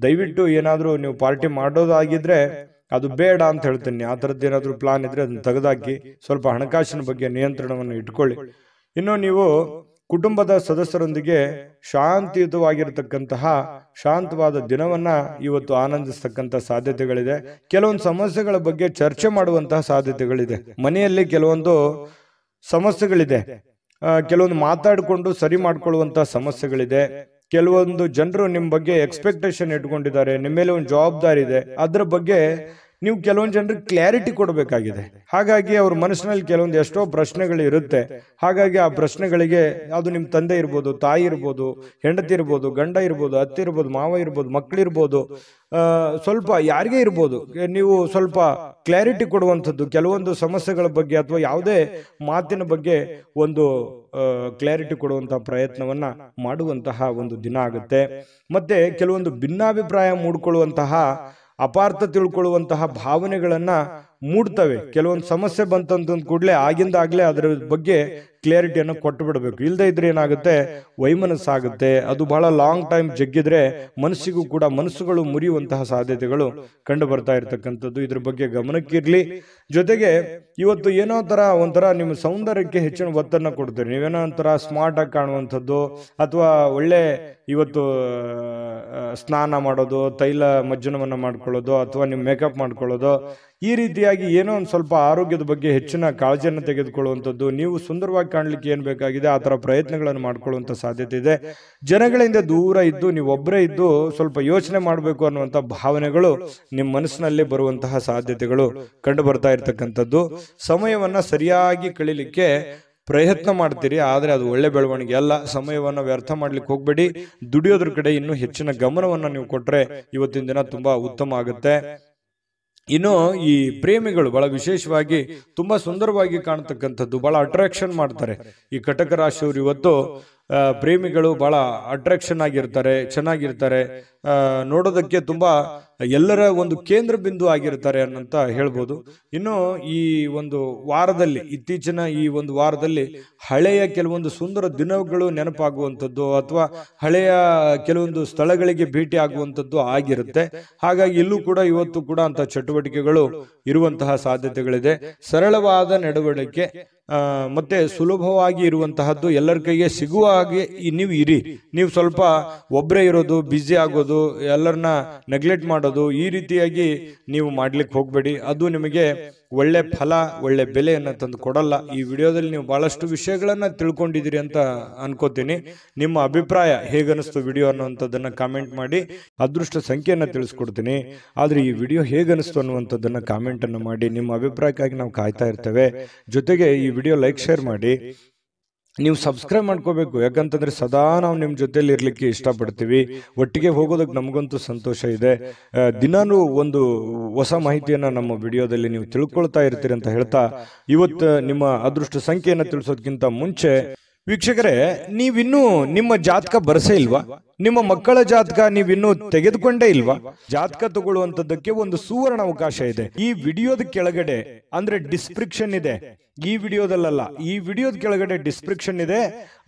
ದಯವಿಟ್ಟು ಏನಾದ್ರೂ ನೀವು ಪಾರ್ಟಿ ಮಾಡೋದಾಗಿದ್ರೆ ಅದು ಬೇಡ ಅಂತ ಹೇಳ್ತೀನಿ. ಆ ಥರದ್ದು ಏನಾದ್ರೂ ಪ್ಲಾನ್ ಇದ್ರೆ ಅದನ್ನ ತೆಗೆದಾಕಿ, ಸ್ವಲ್ಪ ಹಣಕಾಸಿನ ಬಗ್ಗೆ ನಿಯಂತ್ರಣವನ್ನು ಇಟ್ಕೊಳ್ಳಿ. ಇನ್ನು ನೀವು ಕುಟುಂಬದ ಸದಸ್ಯರೊಂದಿಗೆ ಶಾಂತಿಯುತವಾಗಿರತಕ್ಕಂತಹ ಶಾಂತವಾದ ದಿನವನ್ನ ಇವತ್ತು ಆನಂದಿಸ್ತಕ್ಕಂಥ ಸಾಧ್ಯತೆಗಳಿದೆ. ಕೆಲವೊಂದು ಸಮಸ್ಯೆಗಳ ಬಗ್ಗೆ ಚರ್ಚೆ ಮಾಡುವಂತಹ ಸಾಧ್ಯತೆಗಳಿದೆ. ಮನೆಯಲ್ಲಿ ಕೆಲವೊಂದು ಸಮಸ್ಯೆಗಳಿದೆ, ಕೆಲವೊಂದು ಮಾತಾಡಿಕೊಂಡು ಸರಿ ಮಾಡ್ಕೊಳ್ಳುವಂತ ಸಮಸ್ಯೆಗಳಿದೆ. ಕೆಲವೊಂದು ಜನರು ನಿಮ್ಮ ಬಗ್ಗೆ ಎಕ್ಸ್ಪೆಕ್ಟೇಷನ್ ಇಟ್ಕೊಂಡಿದ್ದಾರೆ, ನಿಮ್ಮ ಮೇಲೆ ಒಂದು ಜವಾಬ್ದಾರಿ ಇದೆ, ಅದ್ರ ಬಗ್ಗೆ ನೀವು ಕೆಲವೊಂದು ಜನರಿಗೆ ಕ್ಲಾರಿಟಿ ಕೊಡಬೇಕಾಗಿದೆ. ಹಾಗಾಗಿ ಅವ್ರ ಮನಸ್ಸಿನಲ್ಲಿ ಕೆಲವೊಂದು ಎಷ್ಟೋ ಪ್ರಶ್ನೆಗಳು ಇರುತ್ತೆ. ಹಾಗಾಗಿ ಆ ಪ್ರಶ್ನೆಗಳಿಗೆ, ಅದು ನಿಮ್ಮ ತಂದೆ ಇರ್ಬೋದು, ತಾಯಿ ಇರ್ಬೋದು, ಹೆಂಡತಿ ಇರ್ಬೋದು, ಗಂಡ ಇರ್ಬೋದು, ಅತ್ತೆ ಇರ್ಬೋದು, ಮಾವ ಇರ್ಬೋದು, ಮಕ್ಕಳಿರ್ಬೋದು, ಸ್ವಲ್ಪ ಯಾರಿಗೇ ಇರ್ಬೋದು, ನೀವು ಸ್ವಲ್ಪ ಕ್ಲಾರಿಟಿ ಕೊಡುವಂಥದ್ದು, ಕೆಲವೊಂದು ಸಮಸ್ಯೆಗಳ ಬಗ್ಗೆ ಅಥವಾ ಯಾವುದೇ ಮಾತಿನ ಬಗ್ಗೆ ಒಂದು ಕ್ಲಾರಿಟಿ ಕೊಡುವಂತಹ ಪ್ರಯತ್ನವನ್ನ ಮಾಡುವಂತಹ ಒಂದು ದಿನ ಆಗುತ್ತೆ. ಮತ್ತೆ ಕೆಲವೊಂದು ಭಿನ್ನಾಭಿಪ್ರಾಯ ಮೂಡ್ಕೊಳ್ಳುವಂತಹ, ಅಪಾರ್ಥ ತಿಳ್ಕೊಳ್ಳುವಂತಹ ಭಾವನೆಗಳನ್ನ ಮೂಡ್ತವೆ. ಕೆಲವೊಂದು ಸಮಸ್ಯೆ ಬಂತಂತ ಕೂಡಲೇ ಆಗಿಂದಾಗ್ಲೇ ಅದರ ಬಗ್ಗೆ ಕ್ಲಾರಿಟಿಯನ್ನು ಕೊಟ್ಟು ಬಿಡಬೇಕು. ಇಲ್ಲದೆ ಇದ್ರೆ ಏನಾಗುತ್ತೆ, ವೈಮನಸ್ಸಾಗುತ್ತೆ. ಅದು ಬಹಳ ಲಾಂಗ್ ಟೈಮ್ ಜಗ್ಗಿದ್ರೆ ಮನಸ್ಸಿಗೂ ಕೂಡ ಮನಸ್ಸುಗಳು ಮುರಿಯುವಂತಹ ಸಾಧ್ಯತೆಗಳು ಕಂಡು ಬರ್ತಾ ಇರತಕ್ಕಂಥದ್ದು. ಇದ್ರ ಬಗ್ಗೆ ಗಮನಕ್ಕಿರ್ಲಿ. ಜೊತೆಗೆ ಇವತ್ತು ಏನೋ ಒಂಥರ ನಿಮ್ಮ ಸೌಂದರ್ಯಕ್ಕೆ ಹೆಚ್ಚಿನ ಒತ್ತನ್ನು ಕೊಡ್ತೀರಿ. ನೀವೇನೋ ಒಂಥರ ಸ್ಮಾರ್ಟ್ ಆಗಿ ಕಾಣುವಂಥದ್ದು, ಅಥವಾ ಒಳ್ಳೆ ಇವತ್ತು ಸ್ನಾನ ಮಾಡೋದು, ತೈಲ ಮಜ್ಜನವನ್ನ ಮಾಡ್ಕೊಳ್ಳೋದು, ಅಥವಾ ನಿಮ್ಮ ಮೇಕಪ್ ಮಾಡ್ಕೊಳ್ಳೋದು, ಈ ರೀತಿಯಾಗಿ ಏನೋ ಒಂದು ಸ್ವಲ್ಪ ಆರೋಗ್ಯದ ಬಗ್ಗೆ ಹೆಚ್ಚಿನ ಕಾಳಜಿಯನ್ನು ತೆಗೆದುಕೊಳ್ಳುವಂಥದ್ದು, ನೀವು ಸುಂದರವಾಗಿ ಕಾಣಲಿಕ್ಕೆ ಏನು ಬೇಕಾಗಿದೆ ಆ ಥರ ಪ್ರಯತ್ನಗಳನ್ನು ಮಾಡ್ಕೊಳ್ಳುವಂಥ ಸಾಧ್ಯತೆ ಇದೆ. ಜನಗಳಿಂದ ದೂರ ಇದ್ದು ನೀವು ಒಬ್ಬರೇ ಇದ್ದು ಸ್ವಲ್ಪ ಯೋಚನೆ ಮಾಡಬೇಕು ಅನ್ನುವಂಥ ಭಾವನೆಗಳು ನಿಮ್ಮ ಮನಸ್ಸಿನಲ್ಲಿ ಬರುವಂತಹ ಸಾಧ್ಯತೆಗಳು ಕಂಡು ಬರ್ತಾ ಇರತಕ್ಕಂಥದ್ದು. ಸಮಯವನ್ನ ಸರಿಯಾಗಿ ಕಳೀಲಿಕ್ಕೆ ಪ್ರಯತ್ನ ಮಾಡ್ತೀರಿ, ಆದರೆ ಅದು ಒಳ್ಳೆ ಬೆಳವಣಿಗೆ ಅಲ್ಲ. ಸಮಯವನ್ನು ವ್ಯರ್ಥ ಮಾಡ್ಲಿಕ್ಕೆ ಹೋಗ್ಬೇಡಿ. ದುಡಿಯೋದ್ರ ಕಡೆ ಇನ್ನೂ ಹೆಚ್ಚಿನ ಗಮನವನ್ನು ನೀವು ಕೊಟ್ರೆ ಇವತ್ತಿನ ದಿನ ತುಂಬಾ ಉತ್ತಮ ಆಗುತ್ತೆ. ಇನ್ನು ಈ ಪ್ರೇಮಿಗಳು ಬಹಳ ವಿಶೇಷವಾಗಿ ತುಂಬಾ ಸುಂದರವಾಗಿ ಕಾಣತಕ್ಕಂಥದ್ದು, ಬಹಳ ಅಟ್ರಾಕ್ಷನ್ ಮಾಡ್ತಾರೆ ಈ ಕಟಕ ರಾಶಿಯವರು. ಇವತ್ತು ಪ್ರೇಮಿಗಳು ಬಹಳ ಅಟ್ರಾಕ್ಷನ್ ಆಗಿರ್ತಾರೆ, ಚೆನ್ನಾಗಿರ್ತಾರೆ, ನೋಡೋದಕ್ಕೆ ತುಂಬಾ ಎಲ್ಲರ ಒಂದು ಕೇಂದ್ರ ಬಿಂದು ಆಗಿರ್ತಾರೆ ಅನ್ನಂತ ಹೇಳ್ಬೋದು. ಇನ್ನು ಈ ಒಂದು ವಾರದಲ್ಲಿ, ಇತ್ತೀಚಿನ ಈ ಒಂದು ವಾರದಲ್ಲಿ ಹಳೆಯ ಕೆಲವೊಂದು ಸುಂದರ ದಿನಗಳು ನೆನಪಾಗುವಂಥದ್ದು ಅಥವಾ ಹಳೆಯ ಕೆಲವೊಂದು ಸ್ಥಳಗಳಿಗೆ ಭೇಟಿ ಆಗುವಂಥದ್ದು ಆಗಿರುತ್ತೆ. ಹಾಗಾಗಿ ಇಲ್ಲೂ ಕೂಡ ಇವತ್ತು ಕೂಡ ಅಂತ ಚಟುವಟಿಕೆಗಳು ಇರುವಂತಹ ಸಾಧ್ಯತೆಗಳಿದೆ. ಸರಳವಾದ ನಡವಳಿಕೆ ಮತ್ತೆ ಸುಲಭವಾಗಿ ಇರುವಂತಹದ್ದು, ಎಲ್ಲರ ಕೈಗೆ ಸಿಗುವ ಹಾಗೆ ನೀವು ಇರಿ. ನೀವು ಸ್ವಲ್ಪ ಒಬ್ಬರೇ ಇರೋದು, ಬ್ಯುಸಿ ಆಗೋದು, ಎಲ್ಲರನ್ನ ನೆಗ್ಲೆಕ್ಟ್ ಮಾಡೋದು, ಈ ರೀತಿಯಾಗಿ ನೀವು ಮಾಡ್ಲಿಕ್ಕೆ ಹೋಗ್ಬೇಡಿ. ಅದು ನಿಮಗೆ ಒಳ್ಳೆ ಫಲ, ಒಳ್ಳೆ ಬೆಲೆಯನ್ನು ತಂದು ಕೊಡಲ್ಲ. ಈ ವಿಡಿಯೋದಲ್ಲಿ ನೀವು ಬಹಳಷ್ಟು ವಿಷಯಗಳನ್ನ ತಿಳ್ಕೊಂಡಿದ್ದೀರಿ ಅಂತ ಅನ್ಕೋತೀನಿ. ನಿಮ್ಮ ಅಭಿಪ್ರಾಯ ಹೇಗನಿಸ್ತು ವಿಡಿಯೋ ಅನ್ನುವಂಥದ್ದನ್ನ ಕಾಮೆಂಟ್ ಮಾಡಿ. ಅದೃಷ್ಟ ಸಂಖ್ಯೆಯನ್ನ ತಿಳಿಸ್ಕೊಡ್ತೀನಿ, ಆದ್ರೆ ಈ ವಿಡಿಯೋ ಹೇಗನಿಸ್ತು ಅನ್ನುವಂಥದ್ದನ್ನ ಕಾಮೆಂಟ್ ಅನ್ನು ಮಾಡಿ. ನಿಮ್ಮ ಅಭಿಪ್ರಾಯಕ್ಕಾಗಿ ನಾವು ಕಾಯ್ತಾ ಇರ್ತೇವೆ. ಜೊತೆಗೆ ಈ ವಿಡಿಯೋ ಲೈಕ್, ಶೇರ್ ಮಾಡಿ. ನೀವು ಸಬ್ಸ್ಕ್ರೈಬ್ ಮಾಡ್ಕೋಬೇಕು, ಯಾಕಂತಂದ್ರೆ ಸದಾ ನಾವು ನಿಮ್ಮ ಜೊತೆಲಿ ಇರ್ಲಿಕ್ಕೆ ಇಷ್ಟಪಡ್ತೀವಿ. ಒಟ್ಟಿಗೆ ಹೋಗೋದಕ್ಕೆ ನಮಗಂತೂ ಸಂತೋಷ ಇದೆ. ದಿನಾನು ಒಂದು ಹೊಸ ಮಾಹಿತಿಯನ್ನ ನಮ್ಮ ವಿಡಿಯೋದಲ್ಲಿ ನೀವು ತಿಳ್ಕೊಳ್ತಾ ಇರ್ತೀರಿ ಅಂತ ಹೇಳ್ತಾ, ಇವತ್ತು ನಿಮ್ಮ ಅದೃಷ್ಟ ಸಂಖ್ಯೆಯನ್ನು ತಿಳಿಸೋದಕ್ಕಿಂತ ಮುಂಚೆ ವೀಕ್ಷಕರೇ, ನೀವಿನ್ನೂ ನಿಮ್ಮ ಜಾತಕ ಬರಸೇ ಇಲ್ವಾ? ನಿಮ್ಮ ಮಕ್ಕಳ ಜಾತಕ ನೀವಿನ್ನೂ ತೆಗೆದುಕೊಂಡೇ ಇಲ್ವಾ? ಜಾತಕ ತಗೊಳ್ಳುವಂತದ್ದಕ್ಕೆ ಒಂದು ಸುವರ್ಣ ಅವಕಾಶ ಇದೆ. ಈ ವಿಡಿಯೋದ ಕೆಳಗಡೆ ಅಂದ್ರೆ ಡಿಸ್ಕ್ರಿಪ್ಷನ್ ಇದೆ, ಈ ವಿಡಿಯೋದಲ್ಲ, ಈ ವಿಡಿಯೋದ ಕೆಳಗಡೆ ಡಿಸ್ಕ್ರಿಪ್ಷನ್ ಇದೆ.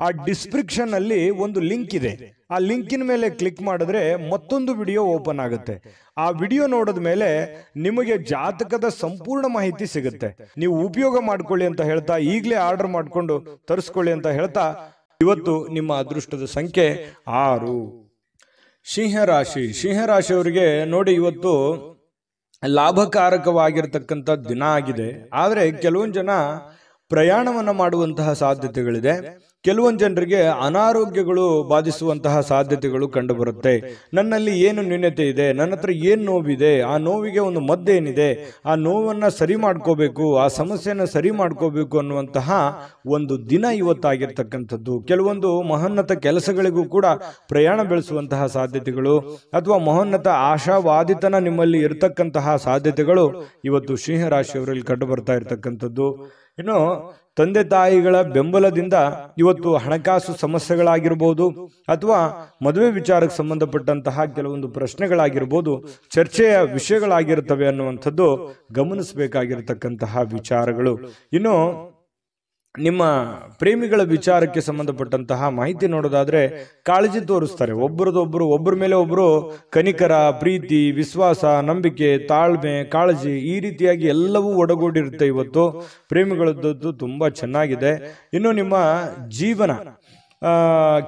ಆ ಡಿಸ್ಕ್ರಿಪ್ಷನ್ ಅಲ್ಲಿ ಒಂದು ಲಿಂಕ್ ಇದೆ. ಆ ಲಿಂಕಿನ ಮೇಲೆ ಕ್ಲಿಕ್ ಮಾಡಿದ್ರೆ ಮತ್ತೊಂದು ವಿಡಿಯೋ ಓಪನ್ ಆಗುತ್ತೆ. ಆ ವಿಡಿಯೋ ನೋಡಿದ ಮೇಲೆ ನಿಮಗೆ ಜಾತಕದ ಸಂಪೂರ್ಣ ಮಾಹಿತಿ ಸಿಗುತ್ತೆ. ನೀವು ಉಪಯೋಗ ಮಾಡ್ಕೊಳ್ಳಿ ಅಂತ ಹೇಳ್ತಾ, ಈಗಲೇ ಆರ್ಡರ್ ಮಾಡ್ಕೊಂಡು ತರಿಸ್ಕೊಳ್ಳಿ ಅಂತ ಹೇಳ್ತಾ, ಇವತ್ತು ನಿಮ್ಮ ಅದೃಷ್ಟದ ಸಂಖ್ಯೆ 6. ಸಿಂಹರಾಶಿ. ಸಿಂಹರಾಶಿಯವರಿಗೆ ನೋಡಿ, ಇವತ್ತು ಲಾಭಕಾರಕವಾಗಿರ್ತಕ್ಕಂಥ ದಿನ ಆಗಿದೆ. ಆದರೆ ಕೆಲವೊಂದು ಜನ ಪ್ರಯಾಣವನ್ನ ಮಾಡುವಂತಹ ಸಾಧ್ಯತೆಗಳಿದೆ. ಕೆಲವೊಂದು ಜನರಿಗೆ ಅನಾರೋಗ್ಯಗಳು ಬಾಧಿಸುವಂತಹ ಸಾಧ್ಯತೆಗಳು ಕಂಡು ಬರುತ್ತೆ. ನನ್ನಲ್ಲಿ ಏನು ನ್ಯೂನತೆ ಇದೆ, ನನ್ನ ಹತ್ರ ಏನು ನೋವಿದೆ, ಆ ನೋವಿಗೆ ಒಂದು ಮದ್ದೇನಿದೆ, ಆ ನೋವನ್ನ ಸರಿ ಮಾಡ್ಕೋಬೇಕು, ಆ ಸಮಸ್ಯೆನ ಸರಿ ಮಾಡ್ಕೋಬೇಕು ಅನ್ನುವಂತಹ ಒಂದು ದಿನ ಇವತ್ತಾಗಿರ್ತಕ್ಕಂಥದ್ದು. ಕೆಲವೊಂದು ಮಹೋನ್ನತ ಕೆಲಸಗಳಿಗೂ ಕೂಡ ಪ್ರಯಾಣ ಬೆಳೆಸುವಂತಹ ಸಾಧ್ಯತೆಗಳು ಅಥವಾ ಮಹೋನ್ನತ ಆಶಾವಾದಿತನ ನಿಮ್ಮಲ್ಲಿ ಇರತಕ್ಕಂತಹ ಸಾಧ್ಯತೆಗಳು ಇವತ್ತು ಸಿಂಹರಾಶಿಯವರಲ್ಲಿ ಕಂಡು ಬರ್ತಾ ಇರತಕ್ಕಂಥದ್ದು. ಇನ್ನು ತಂದೆ ತಾಯಿಗಳ ಬೆಂಬಲದಿಂದ ಇವತ್ತು ಹಣಕಾಸು ಸಮಸ್ಯೆಗಳಾಗಿರ್ಬೋದು ಅಥವಾ ಮದುವೆ ವಿಚಾರಕ್ಕೆ ಸಂಬಂಧಪಟ್ಟಂತಹ ಕೆಲವೊಂದು ಪ್ರಶ್ನೆಗಳಾಗಿರ್ಬೋದು, ಚರ್ಚೆಯ ವಿಷಯಗಳಾಗಿರ್ತವೆ ಅನ್ನುವಂಥದ್ದು ಗಮನಿಸಬೇಕಾಗಿರ್ತಕ್ಕಂತಹ ವಿಚಾರಗಳು. ಇನ್ನು ನಿಮ್ಮ ಪ್ರೇಮಿಗಳ ವಿಚಾರಕ್ಕೆ ಸಂಬಂಧಪಟ್ಟಂತಹ ಮಾಹಿತಿ ನೋಡೋದಾದ್ರೆ, ಕಾಳಜಿ ತೋರಿಸ್ತಾರೆ. ಒಬ್ಬರ ಮೇಲೆ ಒಬ್ಬರು ಕನಿಕರ, ಪ್ರೀತಿ, ವಿಶ್ವಾಸ, ನಂಬಿಕೆ, ತಾಳ್ಮೆ, ಕಾಳಜಿ, ಈ ರೀತಿಯಾಗಿ ಎಲ್ಲವೂ ಒಡಗೂಡಿರುತ್ತೆ. ಇವತ್ತು ಪ್ರೇಮಿಗಳದ್ದು ತುಂಬಾ ಚೆನ್ನಾಗಿದೆ. ಇನ್ನು ನಿಮ್ಮ ಜೀವನ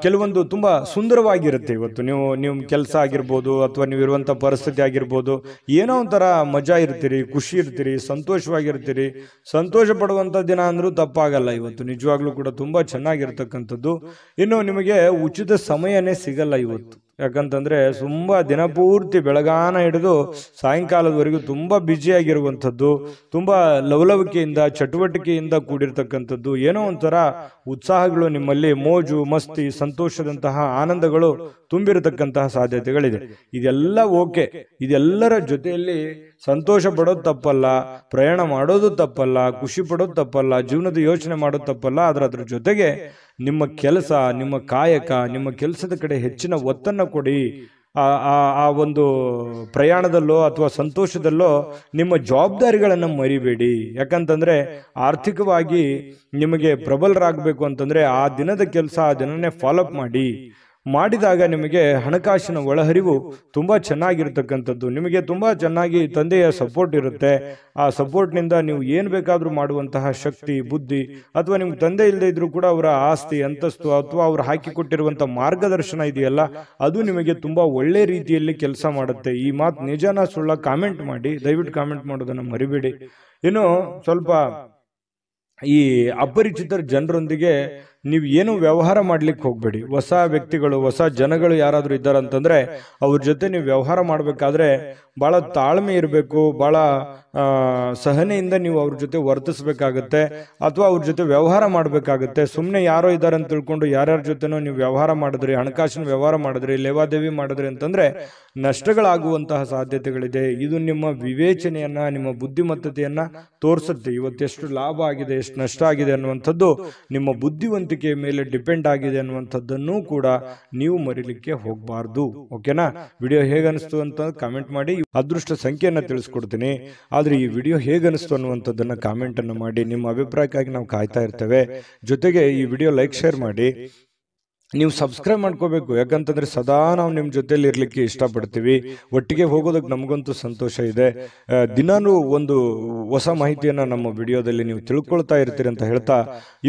ಕೆಲವೊಂದು ತುಂಬಾ ಸುಂದರವಾಗಿರುತ್ತೆ. ಇವತ್ತು ನೀವು ಕೆಲಸ ಆಗಿರ್ಬೋದು ಅಥವಾ ನೀವಿರುವಂಥ ಪರಿಸ್ಥಿತಿ ಆಗಿರ್ಬೋದು, ಏನೋ ಒಂಥರ ಮಜಾ ಇರ್ತೀರಿ, ಖುಷಿ ಇರ್ತೀರಿ, ಸಂತೋಷವಾಗಿರ್ತೀರಿ. ಸಂತೋಷ ಪಡುವಂಥ ದಿನ ಅಂದ್ರೂ ತಪ್ಪಾಗಲ್ಲ. ಇವತ್ತು ನಿಜವಾಗ್ಲೂ ಕೂಡ ತುಂಬಾ ಚೆನ್ನಾಗಿರ್ತಕ್ಕಂಥದ್ದು. ಇನ್ನು ನಿಮಗೆ ಉಚಿತ ಸಮಯನೇ ಸಿಗಲ್ಲ ಇವತ್ತು. ಯಾಕಂತಂದ್ರೆ ತುಂಬಾ ದಿನಪೂರ್ತಿ ಬೆಳಗಾನ ಹಿಡಿದು ಸಾಯಂಕಾಲದವರೆಗೂ ತುಂಬಾ ಬ್ಯುಸಿಯಾಗಿರುವಂಥದ್ದು, ತುಂಬಾ ಲವಲವಿಕೆಯಿಂದ ಚಟುವಟಿಕೆಯಿಂದ ಕೂಡಿರ್ತಕ್ಕಂಥದ್ದು, ಏನೋ ಒಂಥರ ಉತ್ಸಾಹಗಳು ನಿಮ್ಮಲ್ಲಿ, ಮೋಜು ಮಸ್ತಿ ಸಂತೋಷದಂತಹ ಆನಂದಗಳು ತುಂಬಿರತಕ್ಕಂತಹ ಸಾಧ್ಯತೆಗಳಿದೆ. ಇದೆಲ್ಲ ಓಕೆ, ಇದೆಲ್ಲರ ಜೊತೆಯಲ್ಲಿ ಸಂತೋಷ ಪಡೋದು ತಪ್ಪಲ್ಲ, ಪ್ರಯಾಣ ಮಾಡೋದು ತಪ್ಪಲ್ಲ, ಖುಷಿ ಪಡೋದು ತಪ್ಪಲ್ಲ, ಜೀವನದ ಯೋಚನೆ ಮಾಡೋದು ತಪ್ಪಲ್ಲ. ಅದ್ರ ಜೊತೆಗೆ ನಿಮ್ಮ ಕೆಲಸ, ನಿಮ್ಮ ಕಾಯಕ, ನಿಮ್ಮ ಕೆಲಸದ ಕಡೆ ಹೆಚ್ಚಿನ ಒತ್ತನ್ನು ಕೊಡಿ. ಆ ಒಂದು ಪ್ರಯಾಣದಲ್ಲೋ ಅಥವಾ ಸಂತೋಷದಲ್ಲೋ ನಿಮ್ಮ ಜವಾಬ್ದಾರಿಗಳನ್ನು ಮರಿಬೇಡಿ. ಯಾಕಂತಂದ್ರೆ ಆರ್ಥಿಕವಾಗಿ ನಿಮಗೆ ಪ್ರಬಲರಾಗಬೇಕು ಅಂತಂದ್ರೆ ಆ ದಿನದ ಕೆಲಸ ಆ ದಿನನೇ ಫಾಲೋಅಪ್ ಮಾಡಿದಾಗ ನಿಮಗೆ ಹಣಕಾಸಿನ ಒಳಹರಿವು ತುಂಬಾ ಚೆನ್ನಾಗಿರ್ತಕ್ಕಂಥದ್ದು. ನಿಮಗೆ ತುಂಬಾ ಚೆನ್ನಾಗಿ ತಂದೆಯ ಸಪೋರ್ಟ್ ಇರುತ್ತೆ. ಆ ಸಪೋರ್ಟ್ನಿಂದ ನೀವು ಏನು ಬೇಕಾದರೂ ಮಾಡುವಂತಹ ಶಕ್ತಿ, ಬುದ್ಧಿ, ಅಥವಾ ನಿಮ್ಗೆ ತಂದೆ ಇಲ್ಲದೆ ಇದ್ರೂ ಕೂಡ ಅವರ ಆಸ್ತಿ ಅಂತಸ್ತು ಅಥವಾ ಅವ್ರು ಹಾಕಿಕೊಟ್ಟಿರುವಂಥ ಮಾರ್ಗದರ್ಶನ ಇದೆಯಲ್ಲ, ಅದು ನಿಮಗೆ ತುಂಬಾ ಒಳ್ಳೆ ರೀತಿಯಲ್ಲಿ ಕೆಲಸ ಮಾಡುತ್ತೆ. ಈ ಮಾತು ನಿಜನ ಸುಳ್ಳ ಕಾಮೆಂಟ್ ಮಾಡಿ, ದಯವಿಟ್ಟು ಕಾಮೆಂಟ್ ಮಾಡೋದನ್ನು ಮರಿಬೇಡಿ. ಇನ್ನು ಸ್ವಲ್ಪ ಈ ಅಪರಿಚಿತರ ಜನರೊಂದಿಗೆ ನೀವು ಏನು ವ್ಯವಹಾರ ಮಾಡ್ಲಿಕ್ಕೆ ಹೋಗ್ಬೇಡಿ. ಹೊಸ ವ್ಯಕ್ತಿಗಳು, ಹೊಸ ಜನಗಳು ಯಾರಾದ್ರೂ ಇದ್ದಾರಂತಂದ್ರೆ ಅವ್ರ ಜೊತೆ ನೀವು ವ್ಯವಹಾರ ಮಾಡ್ಬೇಕಾದ್ರೆ ಬಹಳ ತಾಳ್ಮೆ ಇರಬೇಕು, ಬಹಳ ಸಹನೆಯಿಂದ ನೀವು ಅವ್ರ ಜೊತೆ ವರ್ತಿಸ್ಬೇಕಾಗತ್ತೆ ಅಥವಾ ಅವ್ರ ಜೊತೆ ವ್ಯವಹಾರ ಮಾಡ್ಬೇಕಾಗತ್ತೆ. ಸುಮ್ಮನೆ ಯಾರೋ ಇದ್ದಾರೆ ಅಂತ ತಿಳ್ಕೊಂಡು ಯಾರ್ಯಾರ ಜೊತೆನೋ ನೀವು ವ್ಯವಹಾರ ಮಾಡಿದ್ರಿ, ಹಣಕಾಸಿನ ವ್ಯವಹಾರ ಮಾಡಿದ್ರಿ, ಲೇವಾದೇವಿ ಮಾಡಿದ್ರಿ ಅಂತಂದ್ರೆ ನಷ್ಟಗಳಾಗುವಂತಹ ಸಾಧ್ಯತೆಗಳಿದೆ. ಇದು ನಿಮ್ಮ ವಿವೇಚನೆಯನ್ನ, ನಿಮ್ಮ ಬುದ್ಧಿಮತ್ತತೆಯನ್ನ ತೋರಿಸುತ್ತೆ. ಇವತ್ತೆಷ್ಟು ಲಾಭ ಆಗಿದೆ, ಎಷ್ಟು ನಷ್ಟ ಆಗಿದೆ ಅನ್ನುವಂಥದ್ದು ನಿಮ್ಮ ಬುದ್ಧಿವಂತಿಕೆಯ ಮೇಲೆ ಡಿಪೆಂಡ್ ಆಗಿದೆ ಅನ್ನುವಂಥದ್ದನ್ನು ಕೂಡ ನೀವು ಮರಿಲಿಕ್ಕೆ ಹೋಗಬಾರ್ದು. ಓಕೆನಾ? ವಿಡಿಯೋ ಹೇಗನಿಸ್ತು ಅಂತ ಕಾಮೆಂಟ್ ಮಾಡಿ. ಅದೃಷ್ಟ ಸಂಖ್ಯೆಯನ್ನ ತಿಳಿಸ್ಕೊಡ್ತೀನಿ, ಆದ್ರೆ ಈ ವಿಡಿಯೋ ಹೇಗನಿಸ್ತು ಅನ್ನುವಂಥದ್ದನ್ನ ಕಾಮೆಂಟ್ ಅನ್ನು ಮಾಡಿ. ನಿಮ್ಮ ಅಭಿಪ್ರಾಯಕ್ಕಾಗಿ ನಾವು ಕಾಯ್ತಾ ಇರ್ತೇವೆ. ಜೊತೆಗೆ ಈ ವಿಡಿಯೋ ಲೈಕ್, ಶೇರ್ ಮಾಡಿ. ನೀವು ಸಬ್ಸ್ಕ್ರೈಬ್ ಮಾಡ್ಕೋಬೇಕು. ಯಾಕಂತಂದ್ರೆ ಸದಾ ನಾವು ನಿಮ್ಮ ಜೊತೆಲಿ ಇರ್ಲಿಕ್ಕೆ ಇಷ್ಟಪಡ್ತೀವಿ. ಒಟ್ಟಿಗೆ ಹೋಗೋದಕ್ಕೆ ನಮಗಂತೂ ಸಂತೋಷ ಇದೆ. ದಿನಾನು ಒಂದು ಹೊಸ ಮಾಹಿತಿಯನ್ನ ನಮ್ಮ ವಿಡಿಯೋದಲ್ಲಿ ನೀವು ತಿಳ್ಕೊಳ್ತಾ ಇರ್ತೀರಿ ಅಂತ ಹೇಳ್ತಾ,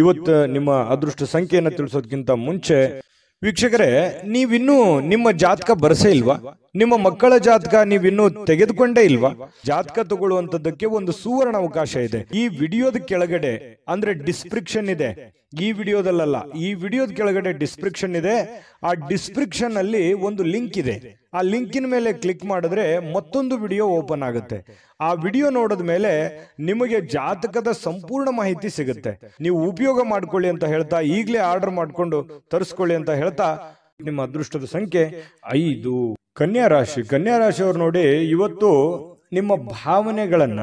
ಇವತ್ತು ನಿಮ್ಮ ಅದೃಷ್ಟ ಸಂಖ್ಯೆಯನ್ನ ತಿಳಿಸೋದಕ್ಕಿಂತ ಮುಂಚೆ ವೀಕ್ಷಕರೇ, ನೀವಿನ್ನೂ ನಿಮ್ಮ ಜಾತಕ ಬರಸೇ ಇಲ್ವಾ? ನಿಮ್ಮ ಮಕ್ಕಳ ಜಾತಕ ನೀವಿನ್ನೂ ತೆಗೆದುಕೊಂಡೇ ಇಲ್ವಾ? ಜಾತಕ ತಗೊಳ್ಳುವಂತದ್ದಕ್ಕೆ ಒಂದು ಸುವರ್ಣ ಅವಕಾಶ ಇದೆ. ಈ ವಿಡಿಯೋದ ಕೆಳಗಡೆ ಅಂದ್ರೆ ಡಿಸ್ಕ್ರಿಪ್ಷನ್ ಇದೆ, ಈ ವಿಡಿಯೋದಲ್ಲ, ಈ ವಿಡಿಯೋದ ಕೆಳಗಡೆ ಡಿಸ್ಕ್ರಿಪ್ಷನ್ ಇದೆ. ಆ ಡಿಸ್ಕ್ರಿಪ್ಷನ್ ಅಲ್ಲಿ ಒಂದು ಲಿಂಕ್ ಇದೆ. ಆ ಲಿಂಕಿನ ಮೇಲೆ ಕ್ಲಿಕ್ ಮಾಡಿದ್ರೆ ಮತ್ತೊಂದು ವಿಡಿಯೋ ಓಪನ್ ಆಗುತ್ತೆ. ಆ ವಿಡಿಯೋ ನೋಡಿದ ಮೇಲೆ ನಿಮಗೆ ಜಾತಕದ ಸಂಪೂರ್ಣ ಮಾಹಿತಿ ಸಿಗುತ್ತೆ. ನೀವು ಉಪಯೋಗ ಮಾಡ್ಕೊಳ್ಳಿ ಅಂತ ಹೇಳ್ತಾ, ಈಗಲೇ ಆರ್ಡರ್ ಮಾಡ್ಕೊಂಡು ತರಿಸ್ಕೊಳ್ಳಿ ಅಂತ ಹೇಳ್ತಾ, ನಿಮ್ಮ ಅದೃಷ್ಟದ ಸಂಖ್ಯೆ 5. ಕನ್ಯಾ ರಾಶಿ. ಕನ್ಯಾ ರಾಶಿಯವರು ನೋಡಿ, ಇವತ್ತು ನಿಮ್ಮ ಭಾವನೆಗಳನ್ನ,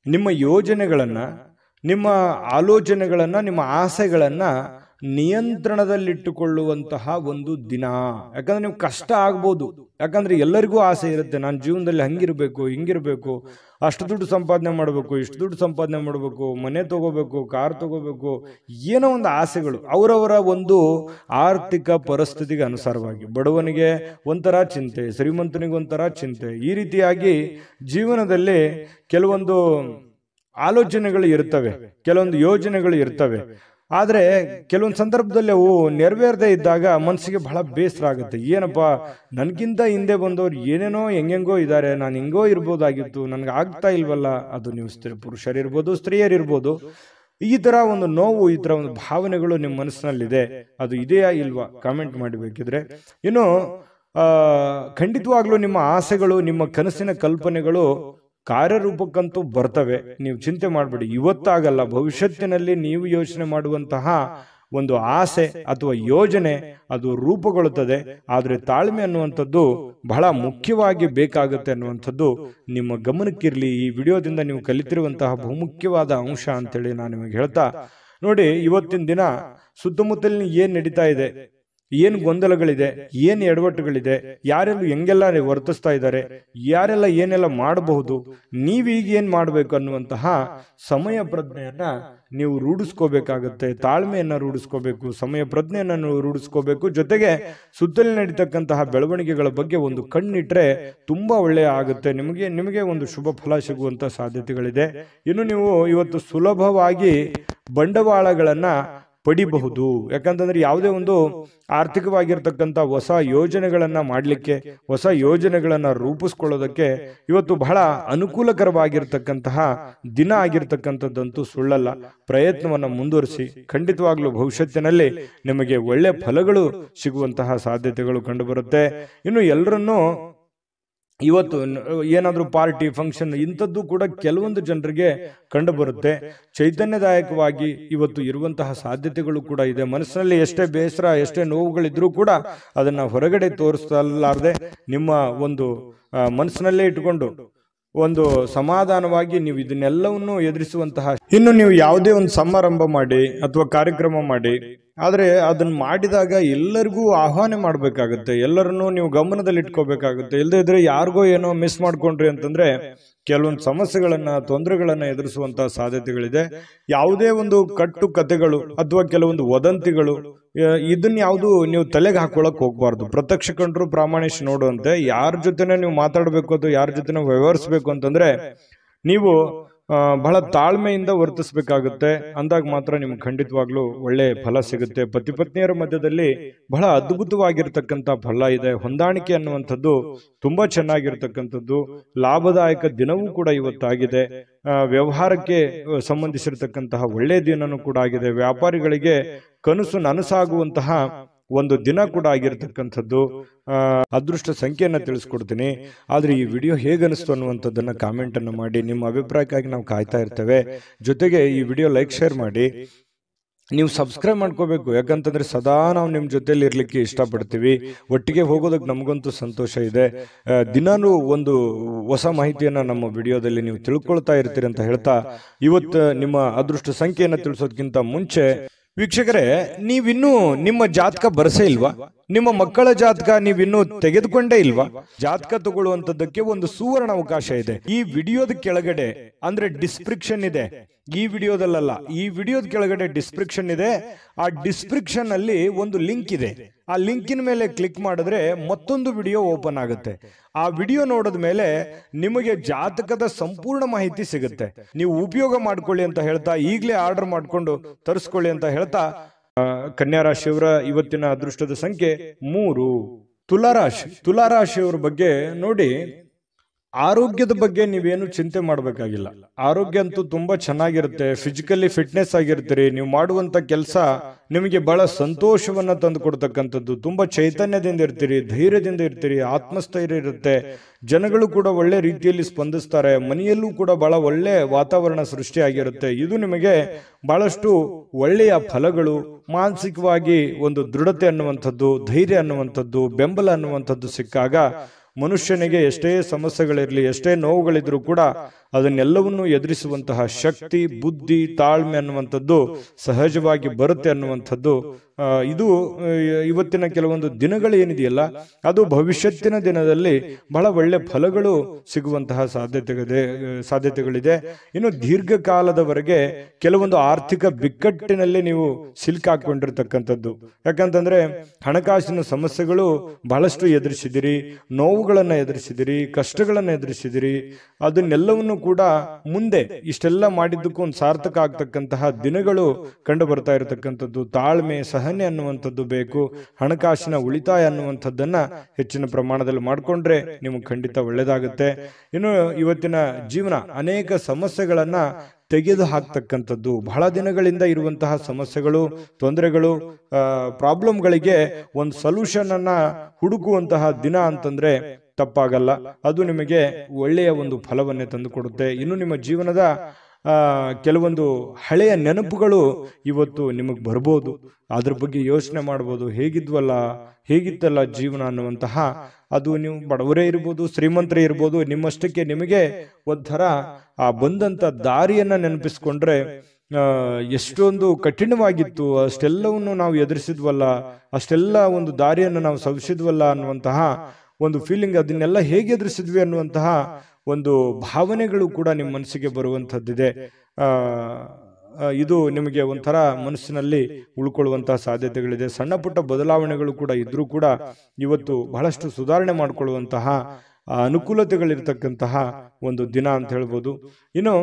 ನಿಮ್ಮ ಯೋಜನೆಗಳನ್ನ, ನಿಮ್ಮ ಆಲೋಚನೆಗಳನ್ನ, ನಿಮ್ಮ ಆಸೆಗಳನ್ನ ನಿಯಂತ್ರಣದಲ್ಲಿಟ್ಟುಕೊಳ್ಳುವಂತಹ ಒಂದು ದಿನ. ಯಾಕಂದ್ರೆ ನೀವು ಕಷ್ಟ ಆಗ್ಬೋದು. ಯಾಕಂದ್ರೆ ಎಲ್ಲರಿಗೂ ಆಸೆ ಇರುತ್ತೆ, ನಾನು ಜೀವನದಲ್ಲಿ ಹಂಗಿರ್ಬೇಕು, ಹಿಂಗಿರ್ಬೇಕು, ಅಷ್ಟು ದುಡ್ಡು ಸಂಪಾದನೆ ಮಾಡಬೇಕು, ಇಷ್ಟು ದುಡ್ಡು ಸಂಪಾದನೆ ಮಾಡಬೇಕು, ಮನೆ ತಗೋಬೇಕು, ಕಾರ್ ತಗೋಬೇಕು, ಏನೋ ಒಂದು ಆಸೆಗಳು. ಅವರವರ ಒಂದು ಆರ್ಥಿಕ ಪರಿಸ್ಥಿತಿಗೆ ಅನುಸಾರವಾಗಿ ಬಡವನಿಗೆ ಒಂಥರ ಚಿಂತೆ, ಶ್ರೀಮಂತನಿಗೆ ಒಂಥರ ಚಿಂತೆ. ಈ ರೀತಿಯಾಗಿ ಜೀವನದಲ್ಲಿ ಕೆಲವೊಂದು ಆಲೋಚನೆಗಳು ಇರ್ತವೆ, ಕೆಲವೊಂದು ಯೋಜನೆಗಳು ಇರ್ತವೆ. ಆದ್ರೆ ಕೆಲವೊಂದು ಸಂದರ್ಭದಲ್ಲಿ ಅವು ನೆರವೇರದೇ ಇದ್ದಾಗ ಮನಸ್ಸಿಗೆ ಬಹಳ ಬೇಸರ ಆಗುತ್ತೆ. ಏನಪ್ಪಾ, ನನ್ಗಿಂತ ಹಿಂದೆ ಬಂದವ್ರು ಏನೇನೋ ಹೆಂಗೆಂಗೋ ಇದ್ದಾರೆ, ನಾನು ಹಿಂಗೋ ಇರ್ಬೋದಾಗಿತ್ತು, ನನ್ಗೆ ಆಗ್ತಾ ಇಲ್ವಲ್ಲ. ಅದು ನೀವು ಪುರುಷರಿರ್ಬೋದು, ಸ್ತ್ರೀಯರಿರ್ಬೋದು. ಈ ತರ ಒಂದು ನೋವು, ಈ ತರ ಒಂದು ಭಾವನೆಗಳು ನಿಮ್ಮ ಮನಸ್ಸಿನಲ್ಲಿದೆ. ಅದು ಇದೆಯಾ ಇಲ್ವಾ ಕಾಮೆಂಟ್ ಮಾಡಬೇಕಿದ್ರೆ. ಇನ್ನು ಖಂಡಿತವಾಗ್ಲೂ ನಿಮ್ಮ ಆಸೆಗಳು, ನಿಮ್ಮ ಕನಸಿನ ಕಲ್ಪನೆಗಳು ಕಾರ್ಯರೂಪಕ್ಕಂತೂ ಬರ್ತವೆ. ನೀವು ಚಿಂತೆ ಮಾಡಬೇಡಿ. ಇವತ್ತಾಗಲ್ಲ, ಭವಿಷ್ಯತ್ತಿನಲ್ಲಿ ನೀವು ಯೋಚನೆ ಮಾಡುವಂತಹ ಒಂದು ಆಸೆ ಅಥವಾ ಯೋಜನೆ ಅದು ರೂಪುಗೊಳ್ಳುತ್ತದೆ. ಆದ್ರೆ ತಾಳ್ಮೆ ಅನ್ನುವಂಥದ್ದು ಬಹಳ ಮುಖ್ಯವಾಗಿ ಬೇಕಾಗುತ್ತೆ ಅನ್ನುವಂಥದ್ದು ನಿಮ್ಮ ಗಮನಕ್ಕಿರಲಿ. ಈ ವಿಡಿಯೋದಿಂದ ನೀವು ಕಲಿತಿರುವಂತಹ ಬಹುಮುಖ್ಯವಾದ ಅಂಶ ಅಂತೇಳಿ ನಾನು ನಿಮಗೆ ಹೇಳ್ತಾ, ನೋಡಿ, ಇವತ್ತಿನ ದಿನ ಸುತ್ತಮುತ್ತಲಿನ ಏನ್ ನಡೀತಾ ಇದೆ, ಏನ್ ಗೊಂದಲಗಳಿದೆ, ಏನ್ ಎಡವಟ್ಟುಗಳಿದೆ, ಯಾರೆಲ್ಲ ಹೆಂಗೆಲ್ಲ ವರ್ತಿಸ್ತಾ ಇದ್ದಾರೆ, ಯಾರೆಲ್ಲ ಏನೆಲ್ಲ ಮಾಡಬಹುದು, ನೀವೀಗ ಏನ್ ಮಾಡ್ಬೇಕು ಅನ್ನುವಂತಹ ಸಮಯ ಪ್ರಜ್ಞೆಯನ್ನ ನೀವು ರೂಢಿಸ್ಕೋಬೇಕಾಗತ್ತೆ. ತಾಳ್ಮೆಯನ್ನ ರೂಢಿಸ್ಕೋಬೇಕು, ಸಮಯ ಪ್ರಜ್ಞೆಯನ್ನ ರೂಢಿಸ್ಕೋಬೇಕು. ಜೊತೆಗೆ ಸುತ್ತಲೇ ನಡೀತಕ್ಕಂತಹ ಬೆಳವಣಿಗೆಗಳ ಬಗ್ಗೆ ಒಂದು ಕಣ್ಣಿಟ್ರೆ ತುಂಬಾ ಒಳ್ಳೆಯ ಆಗುತ್ತೆ. ನಿಮಗೆ ಒಂದು ಶುಭ ಫಲ ಸಿಗುವಂತ ಸಾಧ್ಯತೆಗಳಿದೆ. ಇನ್ನು ನೀವು ಇವತ್ತು ಸುಲಭವಾಗಿ ಬಂಡವಾಳಗಳನ್ನ ಪಡಿಬಹುದು. ಯಾಕಂತಂದ್ರೆ ಯಾವುದೇ ಒಂದು ಆರ್ಥಿಕವಾಗಿರ್ತಕ್ಕಂಥ ಹೊಸ ಯೋಜನೆಗಳನ್ನ ಮಾಡಲಿಕ್ಕೆ, ಹೊಸ ಯೋಜನೆಗಳನ್ನ ರೂಪಿಸ್ಕೊಳ್ಳೋದಕ್ಕೆ ಇವತ್ತು ಬಹಳ ಅನುಕೂಲಕರವಾಗಿರ್ತಕ್ಕಂತಹ ದಿನ ಆಗಿರ್ತಕ್ಕಂಥದ್ದಂತೂ ಸುಳ್ಳಲ್ಲ. ಪ್ರಯತ್ನವನ್ನ ಮುಂದುವರಿಸಿ, ಖಂಡಿತವಾಗ್ಲೂ ಭವಿಷ್ಯತ್ತಿನಲ್ಲಿ ನಿಮಗೆ ಒಳ್ಳೆ ಫಲಗಳು ಸಿಗುವಂತಹ ಸಾಧ್ಯತೆಗಳು ಕಂಡುಬರುತ್ತೆ. ಇನ್ನು ಎಲ್ಲರನ್ನೂ ಇವತ್ತು ಏನಾದ್ರೂ ಪಾರ್ಟಿ ಫಂಕ್ಷನ್ ಇಂಥದ್ದು ಕೂಡ ಕೆಲವೊಂದು ಜನರಿಗೆ ಕಂಡು ಬರುತ್ತೆ. ಚೈತನ್ಯದಾಯಕವಾಗಿ ಇವತ್ತು ಇರುವಂತಹ ಸಾಧ್ಯತೆಗಳು ಕೂಡ ಇದೆ. ಮನಸ್ಸಿನಲ್ಲಿ ಎಷ್ಟೇ ಬೇಸರ, ಎಷ್ಟೇ ನೋವುಗಳಿದ್ರೂ ಕೂಡ ಅದನ್ನ ಹೊರಗಡೆ ತೋರಿಸಲಾರದೆ ನಿಮ್ಮ ಒಂದು ಮನಸ್ಸಿನಲ್ಲೇ ಇಟ್ಟುಕೊಂಡು ಒಂದು ಸಮಾಧಾನವಾಗಿ ನೀವು ಇದನ್ನೆಲ್ಲವನ್ನು ಎದುರಿಸುವಂತಹ, ಇನ್ನು ನೀವು ಯಾವುದೇ ಒಂದು ಸಮಾರಂಭ ಮಾಡಿ ಅಥವಾ ಕಾರ್ಯಕ್ರಮ ಮಾಡಿ, ಆದ್ರೆ ಅದನ್ನ ಮಾಡಿದಾಗ ಎಲ್ಲರಿಗೂ ಆಹ್ವಾನ ಮಾಡ್ಬೇಕಾಗುತ್ತೆ, ಎಲ್ಲರನ್ನೂ ನೀವು ಗಮನದಲ್ಲಿ ಇಟ್ಕೋಬೇಕಾಗುತ್ತೆ. ಇಲ್ಲದೇ ಇದ್ರೆ ಯಾರಿಗೋ ಏನೋ ಮಿಸ್ ಮಾಡ್ಕೊಂಡ್ರಿ ಅಂತಂದ್ರೆ ಕೆಲವೊಂದು ಸಮಸ್ಯೆಗಳನ್ನ, ತೊಂದರೆಗಳನ್ನ ಎದುರಿಸುವಂತಹ ಸಾಧ್ಯತೆಗಳಿದೆ. ಯಾವುದೇ ಒಂದು ಕಟ್ಟು ಕಥೆಗಳು ಅಥವಾ ಕೆಲವೊಂದು ವದಂತಿಗಳು ಇದನ್ನ ಯಾವುದು ನೀವು ತಲೆಗೆ ಹಾಕೊಳಕ್ ಹೋಗ್ಬಾರ್ದು. ಪ್ರತ್ಯಕ್ಷ ಕಂಡ್ರು ಪ್ರಾಮಾಣಿಸಿ ನೋಡುವಂತೆ ಯಾರ ಜೊತೆನೆ ನೀವು ಮಾತಾಡಬೇಕು ಅಥವಾ ಯಾರ ಜೊತೆನೆ ವ್ಯವಹರಿಸಬೇಕು ಅಂತಂದ್ರೆ ನೀವು ಬಹಳ ತಾಳ್ಮೆಯಿಂದ ವರ್ತಿಸಬೇಕಾಗುತ್ತೆ. ಅಂದಾಗ ಮಾತ್ರ ನಿಮ್ಗೆ ಖಂಡಿತವಾಗ್ಲೂ ಒಳ್ಳೆ ಫಲ ಸಿಗುತ್ತೆ. ಪತಿ ಪತ್ನಿಯರ ಮಧ್ಯದಲ್ಲಿ ಬಹಳ ಅದ್ಭುತವಾಗಿರ್ತಕ್ಕಂಥ ಫಲ ಇದೆ. ಹೊಂದಾಣಿಕೆ ಅನ್ನುವಂಥದ್ದು ತುಂಬಾ ಚೆನ್ನಾಗಿರ್ತಕ್ಕಂಥದ್ದು. ಲಾಭದಾಯಕ ದಿನವೂ ಕೂಡ ಇವತ್ತಾಗಿದೆ. ವ್ಯವಹಾರಕ್ಕೆ ಸಂಬಂಧಿಸಿರ್ತಕ್ಕಂತಹ ಒಳ್ಳೆಯ ದಿನನೂ ಕೂಡ ಆಗಿದೆ. ವ್ಯಾಪಾರಿಗಳಿಗೆ ಕನಸು ನನಸಾಗುವಂತಹ ಒಂದು ದಿನ ಕೂಡ ಆಗಿರ್ತಕ್ಕಂಥದ್ದು. ಅದೃಷ್ಟ ಸಂಖ್ಯೆಯನ್ನ ತಿಳಿಸ್ಕೊಡ್ತೀನಿ. ಆದ್ರೆ ಈ ವಿಡಿಯೋ ಹೇಗನಿಸ್ತು ಅನ್ನುವಂಥದ್ದನ್ನ ಕಾಮೆಂಟ್ ಅನ್ನು ಮಾಡಿ. ನಿಮ್ಮ ಅಭಿಪ್ರಾಯಕ್ಕಾಗಿ ನಾವು ಕಾಯ್ತಾ ಇರ್ತೇವೆ. ಜೊತೆಗೆ ಈ ವಿಡಿಯೋ ಲೈಕ್, ಶೇರ್ ಮಾಡಿ. ನೀವು ಸಬ್ಸ್ಕ್ರೈಬ್ ಮಾಡ್ಕೋಬೇಕು. ಯಾಕಂತಂದ್ರೆ ಸದಾ ನಾವು ನಿಮ್ಮ ಜೊತೆಲಿ ಇರ್ಲಿಕ್ಕೆ ಇಷ್ಟಪಡ್ತೀವಿ. ಒಟ್ಟಿಗೆ ಹೋಗೋದಕ್ಕೆ ನಮಗಂತೂ ಸಂತೋಷ ಇದೆ. ದಿನಾನು ಒಂದು ಹೊಸ ಮಾಹಿತಿಯನ್ನ ನಮ್ಮ ವಿಡಿಯೋದಲ್ಲಿ ನೀವು ತಿಳ್ಕೊಳ್ತಾ ಇರ್ತೀರಿ ಅಂತ ಹೇಳ್ತಾ, ಇವತ್ತು ನಿಮ್ಮ ಅದೃಷ್ಟ ಸಂಖ್ಯೆಯನ್ನ ತಿಳಿಸೋದಕ್ಕಿಂತ ಮುಂಚೆ ವೀಕ್ಷಕರೇ, ನೀವಿನ್ನೂ ನಿಮ್ಮ ಜಾತಕ ಬರಸೇ ಇಲ್ವಾ? ನಿಮ್ಮ ಮಕ್ಕಳ ಜಾತಕ ನೀವಿನ್ನೂ ತೆಗೆದುಕೊಂಡೇ ಇಲ್ವಾ? ಜಾತಕ ತಗೊಳ್ಳುವಂತದ್ದಕ್ಕೆ ಒಂದು ಸುವರ್ಣ ಅವಕಾಶ ಇದೆ. ಈ ವಿಡಿಯೋದ ಕೆಳಗಡೆ ಅಂದ್ರೆ ಡಿಸ್ಕ್ರಿಪ್ಷನ್ ಇದೆ. ಈ ವಿಡಿಯೋದಲ್ಲ, ಈ ವಿಡಿಯೋದ ಕೆಳಗಡೆ ಡಿಸ್ಕ್ರಿಪ್ಷನ್ ಇದೆ. ಆ ಡಿಸ್ಕ್ರಿಪ್ಷನ್ ಅಲ್ಲಿ ಒಂದು ಲಿಂಕ್ ಇದೆ. ಆ ಲಿಂಕಿನ ಮೇಲೆ ಕ್ಲಿಕ್ ಮಾಡಿದ್ರೆ ಮತ್ತೊಂದು ವಿಡಿಯೋ ಓಪನ್ ಆಗುತ್ತೆ. ಆ ವಿಡಿಯೋ ನೋಡಿದ ಮೇಲೆ ನಿಮಗೆ ಜಾತಕದ ಸಂಪೂರ್ಣ ಮಾಹಿತಿ ಸಿಗುತ್ತೆ. ನೀವು ಉಪಯೋಗ ಮಾಡ್ಕೊಳ್ಳಿ ಅಂತ ಹೇಳ್ತಾ, ಈಗಲೇ ಆರ್ಡರ್ ಮಾಡ್ಕೊಂಡು ತರಿಸ್ಕೊಳ್ಳಿ ಅಂತ ಹೇಳ್ತಾ, ಕನ್ಯಾ ರಾಶಿಯವರ ಇವತ್ತಿನ ಅದೃಷ್ಟದ ಸಂಖ್ಯೆ 3. ತುಲಾರಾಶಿಯವರ ಬಗ್ಗೆ ನೋಡಿ, ಆರೋಗ್ಯದ ಬಗ್ಗೆ ನೀವೇನು ಚಿಂತೆ ಮಾಡಬೇಕಾಗಿಲ್ಲ. ಆರೋಗ್ಯ ಅಂತೂ ತುಂಬಾ ಚೆನ್ನಾಗಿರುತ್ತೆ. ಫಿಸಿಕಲಿ ಫಿಟ್ನೆಸ್ ಆಗಿರ್ತೀರಿ. ನೀವು ಮಾಡುವಂತ ಕೆಲಸ ನಿಮಗೆ ಬಹಳ ಸಂತೋಷವನ್ನ ತಂದು ಕೊಡ್ತಕ್ಕಂಥದ್ದು. ತುಂಬಾ ಚೈತನ್ಯದಿಂದ ಇರ್ತೀರಿ, ಧೈರ್ಯದಿಂದ ಇರ್ತೀರಿ, ಆತ್ಮಸ್ಥೈರ್ಯ ಇರುತ್ತೆ. ಜನಗಳು ಕೂಡ ಒಳ್ಳೆ ರೀತಿಯಲ್ಲಿ ಸ್ಪಂದಿಸ್ತಾರೆ. ಮನೆಯಲ್ಲೂ ಕೂಡ ಬಹಳ ಒಳ್ಳೆ ವಾತಾವರಣ ಸೃಷ್ಟಿಯಾಗಿರುತ್ತೆ. ಇದು ನಿಮಗೆ ಬಹಳಷ್ಟು ಒಳ್ಳೆಯ ಫಲಗಳು, ಮಾನಸಿಕವಾಗಿ ಒಂದು ದೃಢತೆ ಅನ್ನುವಂಥದ್ದು, ಧೈರ್ಯ ಅನ್ನುವಂಥದ್ದು, ಬೆಂಬಲ ಅನ್ನುವಂಥದ್ದು ಸಿಕ್ಕಾಗ ಮನುಷ್ಯನಿಗೆ ಎಷ್ಟೇ ಸಮಸ್ಯೆಗಳಿರಲಿ, ಎಷ್ಟೇ ನೋವುಗಳಿದ್ರೂ ಕೂಡ ಅದನ್ನೆಲ್ಲವನ್ನೂ ಎದುರಿಸುವಂತಹ ಶಕ್ತಿ, ಬುದ್ಧಿ, ತಾಳ್ಮೆ ಅನ್ನುವಂಥದ್ದು ಸಹಜವಾಗಿ ಬರುತ್ತೆ ಅನ್ನುವಂಥದ್ದು. ಇದು ಇವತ್ತಿನ ಕೆಲವೊಂದು ದಿನಗಳು ಏನಿದೆಯಲ್ಲ, ಅದು ಭವಿಷ್ಯತ್ತಿನ ದಿನದಲ್ಲಿ ಬಹಳ ಒಳ್ಳೆ ಫಲಗಳು ಸಿಗುವಂತಹ ಸಾಧ್ಯತೆಗಳಿದೆ. ಇನ್ನು ದೀರ್ಘಕಾಲದವರೆಗೆ ಕೆಲವೊಂದು ಆರ್ಥಿಕ ಬಿಕ್ಕಟ್ಟಿನಲ್ಲಿ ನೀವು ಸಿಲುಕಾಕೊಂಡಿರ್ತಕ್ಕಂಥದ್ದು. ಯಾಕಂತಂದ್ರೆ ಹಣಕಾಸಿನ ಸಮಸ್ಯೆಗಳು ಬಹಳಷ್ಟು ಎದುರಿಸಿದಿರಿ, ನೋವುಗಳನ್ನ ಎದುರಿಸಿದಿರಿ, ಕಷ್ಟಗಳನ್ನ ಎದುರಿಸಿದಿರಿ. ಅದನ್ನೆಲ್ಲವನ್ನು ಕೂಡ ಮುಂದೆ ಇಷ್ಟೆಲ್ಲ ಮಾಡಿದ್ದಕ್ಕೂ ಒಂದು ಸಾರ್ಥಕ ಆಗ್ತಕ್ಕಂತಹ ದಿನಗಳು ಕಂಡು ಬರ್ತಾ ಇರತಕ್ಕಂಥದ್ದು. ತಾಳ್ಮೆ, ಸಹನೆ ಅನ್ನುವಂಥದ್ದು ಬೇಕು. ಹಣಕಾಸಿನ ಉಳಿತಾಯ ಅನ್ನುವಂಥದ್ದನ್ನ ಹೆಚ್ಚಿನ ಪ್ರಮಾಣದಲ್ಲಿ ಮಾಡಿಕೊಂಡ್ರೆ ನಿಮಗೆ ಖಂಡಿತ ಒಳ್ಳೇದಾಗುತ್ತೆ. ಇನ್ನು ಇವತ್ತಿನ ಜೀವನ ಅನೇಕ ಸಮಸ್ಯೆಗಳನ್ನ ತೆಗೆದು ಹಾಕ್ತಕ್ಕಂಥದ್ದು. ಬಹಳ ದಿನಗಳಿಂದ ಇರುವಂತಹ ಸಮಸ್ಯೆಗಳು, ತೊಂದರೆಗಳು, ಪ್ರಾಬ್ಲಮ್ಗಳಿಗೆ ಒಂದು ಸೊಲ್ಯೂಷನ್ ಅನ್ನ ಹುಡುಕುವಂತಹ ದಿನ ಅಂತಂದ್ರೆ ತಪ್ಪಾಗಲ್ಲ. ಅದು ನಿಮಗೆ ಒಳ್ಳೆಯ ಒಂದು ಫಲವನ್ನೇ ತಂದು ಕೊಡುತ್ತೆ. ಇನ್ನು ನಿಮ್ಮ ಜೀವನದ ಕೆಲವೊಂದು ಹಳೆಯ ನೆನಪುಗಳು ಇವತ್ತು ನಿಮಗೆ ಬರ್ಬೋದು. ಅದ್ರ ಬಗ್ಗೆ ಯೋಚನೆ ಮಾಡ್ಬೋದು. ಹೇಗಿತ್ತಲ್ಲ ಜೀವನ ಅನ್ನುವಂತಹ, ಅದು ನೀವು ಬಡವರೇ ಇರ್ಬೋದು, ಶ್ರೀಮಂತರೇ ಇರ್ಬೋದು, ನಿಮ್ಮಷ್ಟಕ್ಕೆ ನಿಮಗೆ ಒಂಥರ ಆ ಬಂದಂತ ದಾರಿಯನ್ನ ನೆನಪಿಸ್ಕೊಂಡ್ರೆ ಎಷ್ಟೊಂದು ಕಠಿಣವಾಗಿತ್ತು, ಅಷ್ಟೆಲ್ಲವನ್ನು ನಾವು ಎದುರಿಸಿದ್ವಲ್ಲ, ಅಷ್ಟೆಲ್ಲ ಒಂದು ದಾರಿಯನ್ನು ನಾವು ಸವಿಸಿದ್ವಲ್ಲ ಅನ್ನುವಂತಹ ಒಂದು ಫೀಲಿಂಗ್, ಅದನ್ನೆಲ್ಲ ಹೇಗೆ ಎದುರಿಸಿದ್ವಿ ಅನ್ನುವಂತಹ ಒಂದು ಭಾವನೆಗಳು ಕೂಡ ನಿಮ್ಮ ಮನಸ್ಸಿಗೆ ಬರುವಂತದ್ದಿದೆ. ಇದು ನಿಮಗೆ ಒಂಥರ ಮನಸ್ಸಿನಲ್ಲಿ ಉಳ್ಕೊಳ್ಳುವಂತಹ ಸಾಧ್ಯತೆಗಳಿದೆ. ಸಣ್ಣ ಪುಟ್ಟ ಬದಲಾವಣೆಗಳು ಕೂಡ ಇದ್ರೂ ಕೂಡ ಇವತ್ತು ಬಹಳಷ್ಟು ಸುಧಾರಣೆ ಮಾಡಿಕೊಳ್ಳುವಂತಹ ಅನುಕೂಲತೆಗಳಿರ್ತಕ್ಕಂತಹ ಒಂದು ದಿನ ಅಂತ ಹೇಳ್ಬೋದು. ಇನ್ನು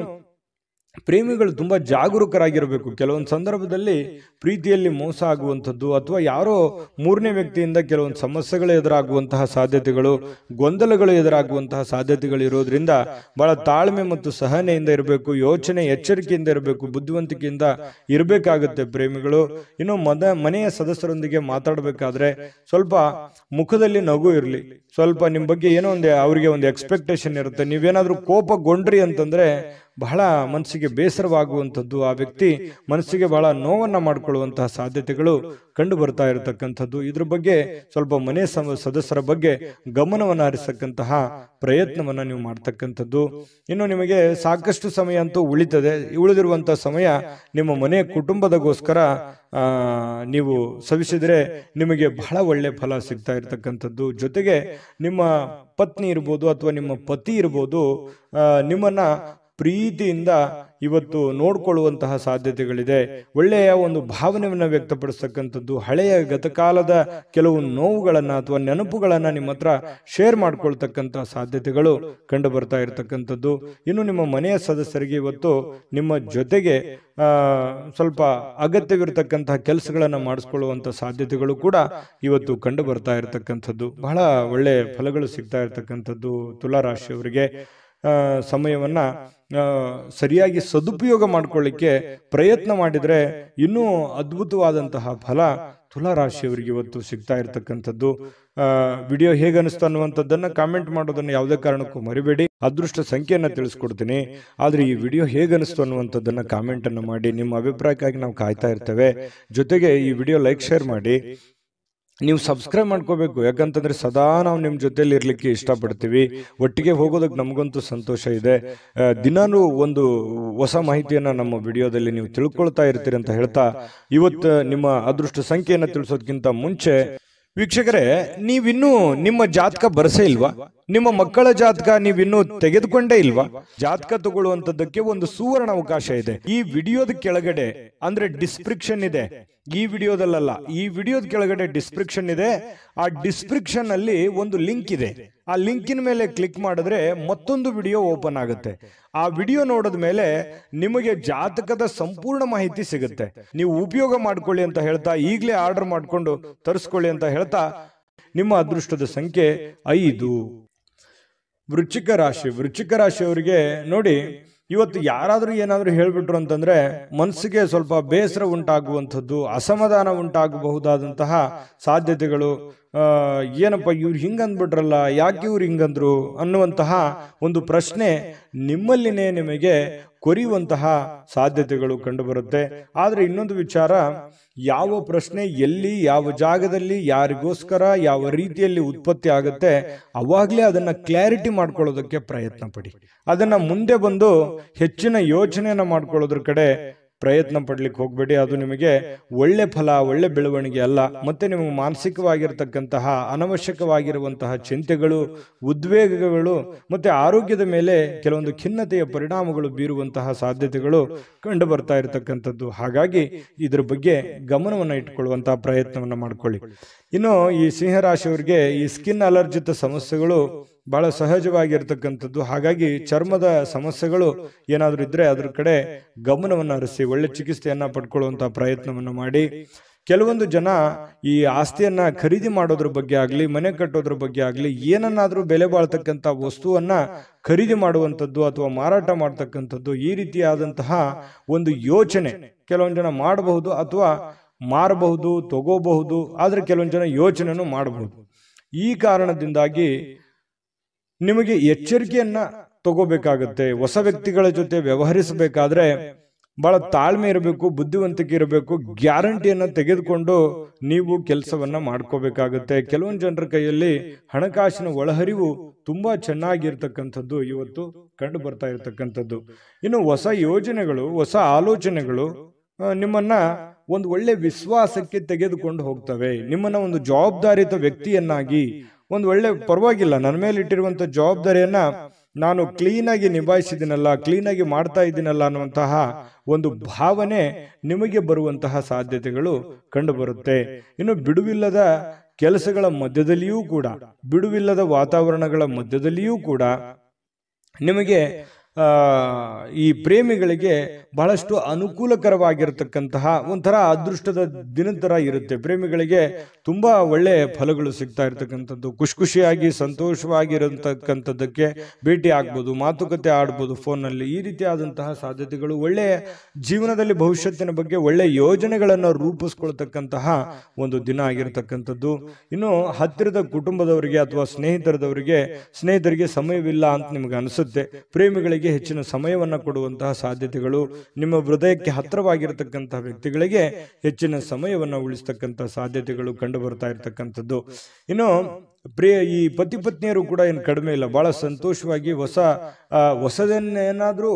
ಪ್ರೇಮಿಗಳು ತುಂಬಾ ಜಾಗರೂಕರಾಗಿರಬೇಕು. ಕೆಲವೊಂದು ಸಂದರ್ಭದಲ್ಲಿ ಪ್ರೀತಿಯಲ್ಲಿ ಮೋಸ ಆಗುವಂಥದ್ದು ಅಥವಾ ಯಾರೋ ಮೂರನೇ ವ್ಯಕ್ತಿಯಿಂದ ಕೆಲವೊಂದು ಸಮಸ್ಯೆಗಳು ಎದುರಾಗುವಂತಹ ಸಾಧ್ಯತೆಗಳು, ಗೊಂದಲಗಳು ಎದುರಾಗುವಂತಹ ಸಾಧ್ಯತೆಗಳು ಇರೋದ್ರಿಂದ ಬಹಳ ತಾಳ್ಮೆ ಮತ್ತು ಸಹನೆಯಿಂದ ಇರಬೇಕು, ಯೋಚನೆ ಎಚ್ಚರಿಕೆಯಿಂದ ಇರಬೇಕು, ಬುದ್ಧಿವಂತಿಕೆಯಿಂದ ಇರಬೇಕಾಗುತ್ತೆ ಪ್ರೇಮಿಗಳು. ಇನ್ನು ಮನೆಯ ಸದಸ್ಯರೊಂದಿಗೆ ಮಾತಾಡಬೇಕಾದ್ರೆ ಸ್ವಲ್ಪ ಮುಖದಲ್ಲಿ ನಗು ಇರಲಿ. ಸ್ವಲ್ಪ ನಿಮ್ಮ ಬಗ್ಗೆ ಏನೋ ಅವರಿಗೆ ಒಂದು ಎಕ್ಸ್ಪೆಕ್ಟೇಷನ್ ಇರುತ್ತೆ. ನೀವೇನಾದ್ರೂ ಕೋಪಗೊಂಡ್ರಿ ಅಂತಂದ್ರೆ ಬಹಳ ಮನಸ್ಸಿಗೆ ಬೇಸರವಾಗುವಂಥದ್ದು, ಆ ವ್ಯಕ್ತಿ ಮನಸ್ಸಿಗೆ ಬಹಳ ನೋವನ್ನ ಮಾಡಿಕೊಳ್ಳುವಂತಹ ಸಾಧ್ಯತೆಗಳು ಕಂಡು ಬರ್ತಾ ಇರತಕ್ಕಂಥದ್ದು. ಇದ್ರ ಬಗ್ಗೆ ಸ್ವಲ್ಪ ಮನೆ ಸದಸ್ಯರ ಬಗ್ಗೆ ಗಮನವನ್ನು ಹರಿಸಕ್ಕಂತಹ ಪ್ರಯತ್ನವನ್ನ ನೀವು ಮಾಡ್ತಕ್ಕಂಥದ್ದು. ಇನ್ನು ನಿಮಗೆ ಸಾಕಷ್ಟು ಸಮಯ ಅಂತೂ ಉಳಿತದೆ. ಉಳಿದಿರುವಂತಹ ಸಮಯ ನಿಮ್ಮ ಮನೆ ಕುಟುಂಬದಗೋಸ್ಕರ ನೀವು ಸವಿಸಿದ್ರೆ ನಿಮಗೆ ಬಹಳ ಒಳ್ಳೆ ಫಲ ಸಿಗ್ತಾ ಇರತಕ್ಕಂಥದ್ದು. ಜೊತೆಗೆ ನಿಮ್ಮ ಪತ್ನಿ ಇರ್ಬೋದು ಅಥವಾ ನಿಮ್ಮ ಪತಿ ಇರ್ಬೋದು, ನಿಮ್ಮನ್ನ ಪ್ರೀತಿಯಿಂದ ಇವತ್ತು ನೋಡ್ಕೊಳ್ಳುವಂತಹ ಸಾಧ್ಯತೆಗಳಿದೆ. ಒಳ್ಳೆಯ ಒಂದು ಭಾವನೆಯನ್ನ ವ್ಯಕ್ತಪಡಿಸ್ತಕ್ಕಂಥದ್ದು, ಹಳೆಯ ಗತಕಾಲದ ಕೆಲವು ನೋವುಗಳನ್ನ ಅಥವಾ ನೆನಪುಗಳನ್ನ ನಿಮ್ಮ ಹತ್ರ ಶೇರ್ ಮಾಡ್ಕೊಳ್ತಕ್ಕಂತಹ ಸಾಧ್ಯತೆಗಳು ಕಂಡು ಬರ್ತಾ ಇರತಕ್ಕಂಥದ್ದು. ಇನ್ನು ನಿಮ್ಮ ಮನೆಯ ಸದಸ್ಯರಿಗೆ ಇವತ್ತು ನಿಮ್ಮ ಜೊತೆಗೆ ಸ್ವಲ್ಪ ಅಗತ್ಯವಿರತಕ್ಕಂತಹ ಕೆಲಸಗಳನ್ನ ಮಾಡಿಸ್ಕೊಳ್ಳುವಂತ ಸಾಧ್ಯತೆಗಳು ಕೂಡ ಇವತ್ತು ಕಂಡು ಬರ್ತಾ ಇರತಕ್ಕಂಥದ್ದು. ಬಹಳ ಒಳ್ಳೆ ಫಲಗಳು ಸಿಗ್ತಾ ಇರತಕ್ಕಂಥದ್ದು ತುಲಾ ರಾಶಿಯವರಿಗೆ. ಸಮಯವನ್ನ ಸರಿಯಾಗಿ ಸದುಪಯೋಗ ಮಾಡ್ಕೊಳ್ಳಿಕ್ಕೆ ಪ್ರಯತ್ನ ಮಾಡಿದ್ರೆ ಇನ್ನೂ ಅದ್ಭುತವಾದಂತಹ ಫಲ ತುಲಾ ರಾಶಿಯವರಿಗೆ ಇವತ್ತು ಸಿಗ್ತಾ ಇರತಕ್ಕಂಥದ್ದು. ವಿಡಿಯೋ ಹೇಗೆ ಅನಿಸ್ತು ಅನ್ನುವಂಥದ್ದನ್ನ ಕಾಮೆಂಟ್ ಮಾಡೋದನ್ನ ಯಾವುದೇ ಕಾರಣಕ್ಕೂ ಮರಿಬೇಡಿ. ಅದೃಷ್ಟ ಸಂಖ್ಯೆಯನ್ನ ತಿಳಿಸ್ಕೊಡ್ತೀನಿ, ಆದ್ರೆ ಈ ವಿಡಿಯೋ ಹೇಗೆ ಅನಿಸ್ತು ಅನ್ನುವಂಥದ್ದನ್ನ ಕಾಮೆಂಟ್ ಅನ್ನು ಮಾಡಿ. ನಿಮ್ಮ ಅಭಿಪ್ರಾಯಕ್ಕಾಗಿ ನಾವು ಕಾಯ್ತಾ ಇರ್ತೇವೆ. ಜೊತೆಗೆ ಈ ವಿಡಿಯೋ ಲೈಕ್ ಶೇರ್ ಮಾಡಿ. ನೀವು ಸಬ್ಸ್ಕ್ರೈಬ್ ಮಾಡ್ಕೋಬೇಕು, ಯಾಕಂತಂದ್ರೆ ಸದಾ ನಾವು ನಿಮ್ಮ ಜೊತೆಲಿ ಇರ್ಲಿಕ್ಕೆ ಇಷ್ಟಪಡ್ತೀವಿ. ಒಟ್ಟಿಗೆ ಹೋಗೋದಕ್ಕೆ ನಮಗಂತೂ ಸಂತೋಷ ಇದೆ. ದಿನಾನು ಒಂದು ಹೊಸ ಮಾಹಿತಿಯನ್ನ ನಮ್ಮ ವಿಡಿಯೋದಲ್ಲಿ ನೀವು ತಿಳ್ಕೊಳ್ತಾ ಇರ್ತೀರಿ ಅಂತ ಹೇಳ್ತಾ, ಇವತ್ತು ನಿಮ್ಮ ಅದೃಷ್ಟ ಸಂಖ್ಯೆಯನ್ನ ತಿಳಿಸೋದಕ್ಕಿಂತ ಮುಂಚೆ ವೀಕ್ಷಕರೇ, ನೀವಿನ್ನೂ ನಿಮ್ಮ ಜಾತಕ ಬರಸೇ ಇಲ್ವಾ? ನಿಮ್ಮ ಮಕ್ಕಳ ಜಾತಕ ನೀವಿನ್ನೂ ತೆಗೆದುಕೊಂಡೇ ಇಲ್ವಾ? ಜಾತಕ ತಗೊಳ್ಳುವಂತದ್ದಕ್ಕೆ ಒಂದು ಸುವರ್ಣ ಅವಕಾಶ ಇದೆ. ಈ ವಿಡಿಯೋದ ಕೆಳಗಡೆ ಅಂದ್ರೆ ಡಿಸ್ಕ್ರಿಪ್ಷನ್ ಇದೆ, ಈ ವಿಡಿಯೋದಲ್ಲ, ಈ ವಿಡಿಯೋದ ಕೆಳಗಡೆ ಡಿಸ್ಕ್ರಿಪ್ಷನ್ ಇದೆ. ಆ ಡಿಸ್ಕ್ರಿಪ್ಷನ್ ಅಲ್ಲಿ ಒಂದು ಲಿಂಕ್ ಇದೆ. ಆ ಲಿಂಕಿನ ಮೇಲೆ ಕ್ಲಿಕ್ ಮಾಡಿದ್ರೆ ಮತ್ತೊಂದು ವಿಡಿಯೋ ಓಪನ್ ಆಗುತ್ತೆ. ಆ ವಿಡಿಯೋ ನೋಡಿದ ಮೇಲೆ ನಿಮಗೆ ಜಾತಕದ ಸಂಪೂರ್ಣ ಮಾಹಿತಿ ಸಿಗುತ್ತೆ. ನೀವು ಉಪಯೋಗ ಮಾಡ್ಕೊಳ್ಳಿ ಅಂತ ಹೇಳ್ತಾ, ಈಗಲೇ ಆರ್ಡರ್ ಮಾಡ್ಕೊಂಡು ತರಿಸ್ಕೊಳ್ಳಿ ಅಂತ ಹೇಳ್ತಾ, ನಿಮ್ಮ ಅದೃಷ್ಟದ ಸಂಖ್ಯೆ 5. ವೃಶ್ಚಿಕ ರಾಶಿ. ವೃಶ್ಚಿಕ ರಾಶಿಯವರಿಗೆ ನೋಡಿ, ಇವತ್ತು ಯಾರಾದ್ರೂ ಏನಾದ್ರೂ ಹೇಳ್ಬಿಟ್ರು ಅಂತಂದ್ರೆ ಮನಸ್ಸಿಗೆ ಸ್ವಲ್ಪ ಬೇಸರ ಉಂಟಾಗುವಂಥದ್ದು, ಅಸಮಾಧಾನ ಉಂಟಾಗಬಹುದಾದಂತಹ ಸಾಧ್ಯತೆಗಳು. ಏನಪ್ಪ ಇವ್ರು ಹಿಂಗಂದ್ಬಿಟ್ರಲ್ಲ, ಯಾಕೆ ಇವ್ರು ಹಿಂಗಂದ್ರು ಅನ್ನುವಂತಹ ಒಂದು ಪ್ರಶ್ನೆ ನಿಮ್ಮಲ್ಲಿನೇ ನಿಮಗೆ ಕೊರಿಯುವಂತಹ ಸಾಧ್ಯತೆಗಳು ಕಂಡುಬರುತ್ತೆ. ಆದ್ರೆ ಇನ್ನೊಂದು ವಿಚಾರ, ಯಾವ ಪ್ರಶ್ನೆ ಎಲ್ಲಿ, ಯಾವ ಜಾಗದಲ್ಲಿ, ಯಾರಿಗೋಸ್ಕರ, ಯಾವ ರೀತಿಯಲ್ಲಿ ಉತ್ಪತ್ತಿ ಆಗುತ್ತೆ, ಅವಾಗ್ಲೇ ಅದನ್ನ ಕ್ಲಾರಿಟಿ ಮಾಡ್ಕೊಳ್ಳೋದಕ್ಕೆ ಪ್ರಯತ್ನ ಪಡಿ. ಅದನ್ನ ಮುಂದೆ ಬಂದು ಹೆಚ್ಚಿನ ಯೋಚನೆಯನ್ನ ಮಾಡ್ಕೊಳ್ಳೋದ್ರ ಕಡೆ ಪ್ರಯತ್ನ ಪಡ್ಲಿಕ್ಕೆ ಹೋಗ್ಬೇಡಿ. ಅದು ನಿಮಗೆ ಒಳ್ಳೆ ಫಲ, ಒಳ್ಳೆ ಬೆಳವಣಿಗೆ ಅಲ್ಲ. ಮತ್ತೆ ನಿಮಗೆ ಮಾನಸಿಕವಾಗಿರ್ತಕ್ಕಂತಹ ಅನವಶ್ಯಕವಾಗಿರುವಂತಹ ಚಿಂತೆಗಳು, ಉದ್ವೇಗಗಳು ಮತ್ತೆ ಆರೋಗ್ಯದ ಮೇಲೆ ಕೆಲವೊಂದು ಖಿನ್ನತೆಯ ಪರಿಣಾಮಗಳು ಬೀರುವಂತಹ ಸಾಧ್ಯತೆಗಳು ಕಂಡು ಬರ್ತಾ ಇರತಕ್ಕಂಥದ್ದು. ಹಾಗಾಗಿ ಇದ್ರ ಬಗ್ಗೆ ಗಮನವನ್ನ ಇಟ್ಕೊಳ್ಳುವಂತಹ ಪ್ರಯತ್ನವನ್ನ ಮಾಡ್ಕೊಳ್ಳಿ. ಇನ್ನು ಈ ಸಿಂಹರಾಶಿಯವರಿಗೆ ಈ ಸ್ಕಿನ್ ಅಲರ್ಜಿತ ಸಮಸ್ಯೆಗಳು ಬಹಳ ಸಹಜವಾಗಿರ್ತಕ್ಕಂಥದ್ದು. ಹಾಗಾಗಿ ಚರ್ಮದ ಸಮಸ್ಯೆಗಳು ಏನಾದ್ರೂ ಇದ್ರೆ ಅದ್ರ ಕಡೆ ಗಮನವನ್ನು ಹರಿಸಿ ಒಳ್ಳೆ ಚಿಕಿತ್ಸೆಯನ್ನ ಪಡ್ಕೊಳ್ಳುವಂತಹ ಪ್ರಯತ್ನವನ್ನು ಮಾಡಿ. ಕೆಲವೊಂದು ಜನ ಈ ಆಸ್ತಿಯನ್ನ ಖರೀದಿ ಮಾಡೋದ್ರ ಬಗ್ಗೆ ಆಗ್ಲಿ, ಮನೆ ಕಟ್ಟೋದ್ರ ಬಗ್ಗೆ ಆಗ್ಲಿ, ಏನನ್ನಾದ್ರೂ ಬೆಲೆ ಬಾಳ್ತಕ್ಕಂಥ ವಸ್ತುವನ್ನ ಖರೀದಿ ಮಾಡುವಂಥದ್ದು ಅಥವಾ ಮಾರಾಟ ಮಾಡ್ತಕ್ಕಂಥದ್ದು, ಈ ರೀತಿಯಾದಂತಹ ಒಂದು ಯೋಚನೆ ಕೆಲವೊಂದು ಜನ ಮಾಡಬಹುದು ಅಥವಾ ಮಾರಬಹುದು, ತಗೋಬಹುದು. ಆದ್ರೆ ಕೆಲವೊಂದು ಜನ ಯೋಚನೆಯನ್ನು ಮಾಡಬಹುದು. ಈ ಕಾರಣದಿಂದಾಗಿ ನಿಮಗೆ ಎಚ್ಚರಿಕೆಯನ್ನ ತಗೋಬೇಕಾಗತ್ತೆ. ಹೊಸ ವ್ಯಕ್ತಿಗಳ ಜೊತೆ ವ್ಯವಹರಿಸಬೇಕಾದ್ರೆ ಬಹಳ ತಾಳ್ಮೆ ಇರಬೇಕು, ಬುದ್ಧಿವಂತಿಕೆ ಇರಬೇಕು. ಗ್ಯಾರಂಟಿಯನ್ನ ತೆಗೆದುಕೊಂಡು ನೀವು ಕೆಲಸವನ್ನ ಮಾಡ್ಕೋಬೇಕಾಗತ್ತೆ. ಕೆಲವೊಂದು ಜನರ ಕೈಯಲ್ಲಿ ಹಣಕಾಸಿನ ಒಳಹರಿವು ತುಂಬಾ ಚೆನ್ನಾಗಿರ್ತಕ್ಕಂಥದ್ದು ಇವತ್ತು ಕಂಡು ಬರ್ತಾ ಇರತಕ್ಕಂಥದ್ದು. ಇನ್ನು ಹೊಸ ಯೋಜನೆಗಳು, ಹೊಸ ಆಲೋಚನೆಗಳು ನಿಮ್ಮನ್ನ ಒಂದು ಒಳ್ಳೆ ವಿಶ್ವಾಸಕ್ಕೆ ತೆಗೆದುಕೊಂಡು ಹೋಗ್ತವೆ. ನಿಮ್ಮನ್ನ ಒಂದು ಜವಾಬ್ದಾರಿತ ವ್ಯಕ್ತಿಯನ್ನಾಗಿ, ಒಂದು ಒಳ್ಳೆ ಪರವಾಗಿಲ್ಲ, ನನ್ನ ಮೇಲೆ ಇಟ್ಟಿರುವಂತ ಜವಾಬ್ದಾರಿಯನ್ನ ನಾನು ಕ್ಲೀನ್ ಆಗಿ ನಿಭಾಯಿಸಿದ್ದೀನಲ್ಲ, ಕ್ಲೀನ್ ಆಗಿ ಮಾಡ್ತಾ ಇದ್ದೀನಲ್ಲ ಅನ್ನುವಂತಹ ಒಂದು ಭಾವನೆ ನಿಮಗೆ ಬರುವಂತಹ ಸಾಧ್ಯತೆಗಳು ಕಂಡು ಬರುತ್ತೆ. ಇನ್ನು ಬಿಡುವಿಲ್ಲದ ಕೆಲಸಗಳ ಮಧ್ಯದಲ್ಲಿಯೂ ಕೂಡ, ಬಿಡುವಿಲ್ಲದ ವಾತಾವರಣಗಳ ಮಧ್ಯದಲ್ಲಿಯೂ ಕೂಡ ನಿಮಗೆ ಈ ಪ್ರೇಮಿಗಳಿಗೆ ಬಹಳಷ್ಟು ಅನುಕೂಲಕರವಾಗಿರತಕ್ಕಂತಹ ಒಂಥರ ಅದೃಷ್ಟದ ದಿನದ ತರ ಇರುತ್ತೆ. ಪ್ರೇಮಿಗಳಿಗೆ ತುಂಬಾ ಒಳ್ಳೆ ಫಲಗಳು ಸಿಗ್ತಾ ಇರತಕ್ಕಂಥದ್ದು, ಖುಷಿಯಾಗಿ ಸಂತೋಷವಾಗಿರತಕ್ಕಂಥದ್ದಕ್ಕೆ ಭೇಟಿ ಆಗ್ಬೋದು, ಮಾತುಕತೆ ಆಡ್ಬೋದು ಫೋನ್ನಲ್ಲಿ. ಈ ರೀತಿಯಾದಂತಹ ಸಾಧ್ಯತೆಗಳು, ಒಳ್ಳೆಯ ಜೀವನದಲ್ಲಿ ಭವಿಷ್ಯತ್ತಿನ ಬಗ್ಗೆ ಒಳ್ಳೆ ಯೋಜನೆಗಳನ್ನು ರೂಪಿಸ್ಕೊಳ್ತಕ್ಕಂತಹ ಒಂದು ದಿನ ಆಗಿರತಕ್ಕಂಥದ್ದು. ಇನ್ನು ಹತ್ತಿರದ ಕುಟುಂಬದವರಿಗೆ ಅಥವಾ ಸ್ನೇಹಿತರಿಗೆ ಸಮಯವಿಲ್ಲ ಅಂತ ನಿಮ್ಗೆ ಅನಿಸುತ್ತೆ. ಪ್ರೇಮಿಗಳಿಗೆ ಹೆಚ್ಚಿನ ಸಮಯವನ್ನು ಕೊಡುವಂತಹ ಸಾಧ್ಯತೆಗಳು, ನಿಮ್ಮ ಹೃದಯಕ್ಕೆ ಹತ್ತಿರವಾಗಿರತಕ್ಕಂತಹ ವ್ಯಕ್ತಿಗಳಿಗೆ ಹೆಚ್ಚಿನ ಸಮಯವನ್ನು ಉಳಿಸ್ತಕ್ಕಂತಹ ಸಾಧ್ಯತೆಗಳು ಕಂಡು ಬರ್ತಾ ಇರತಕ್ಕಂಥದ್ದು. ಇನ್ನು ಈ ಪತಿ ಪತ್ನಿಯರು ಕೂಡ ಏನು ಕಡಿಮೆ ಇಲ್ಲ, ಬಹಳ ಸಂತೋಷವಾಗಿ ಹೊಸದೇನಾದ್ರೂ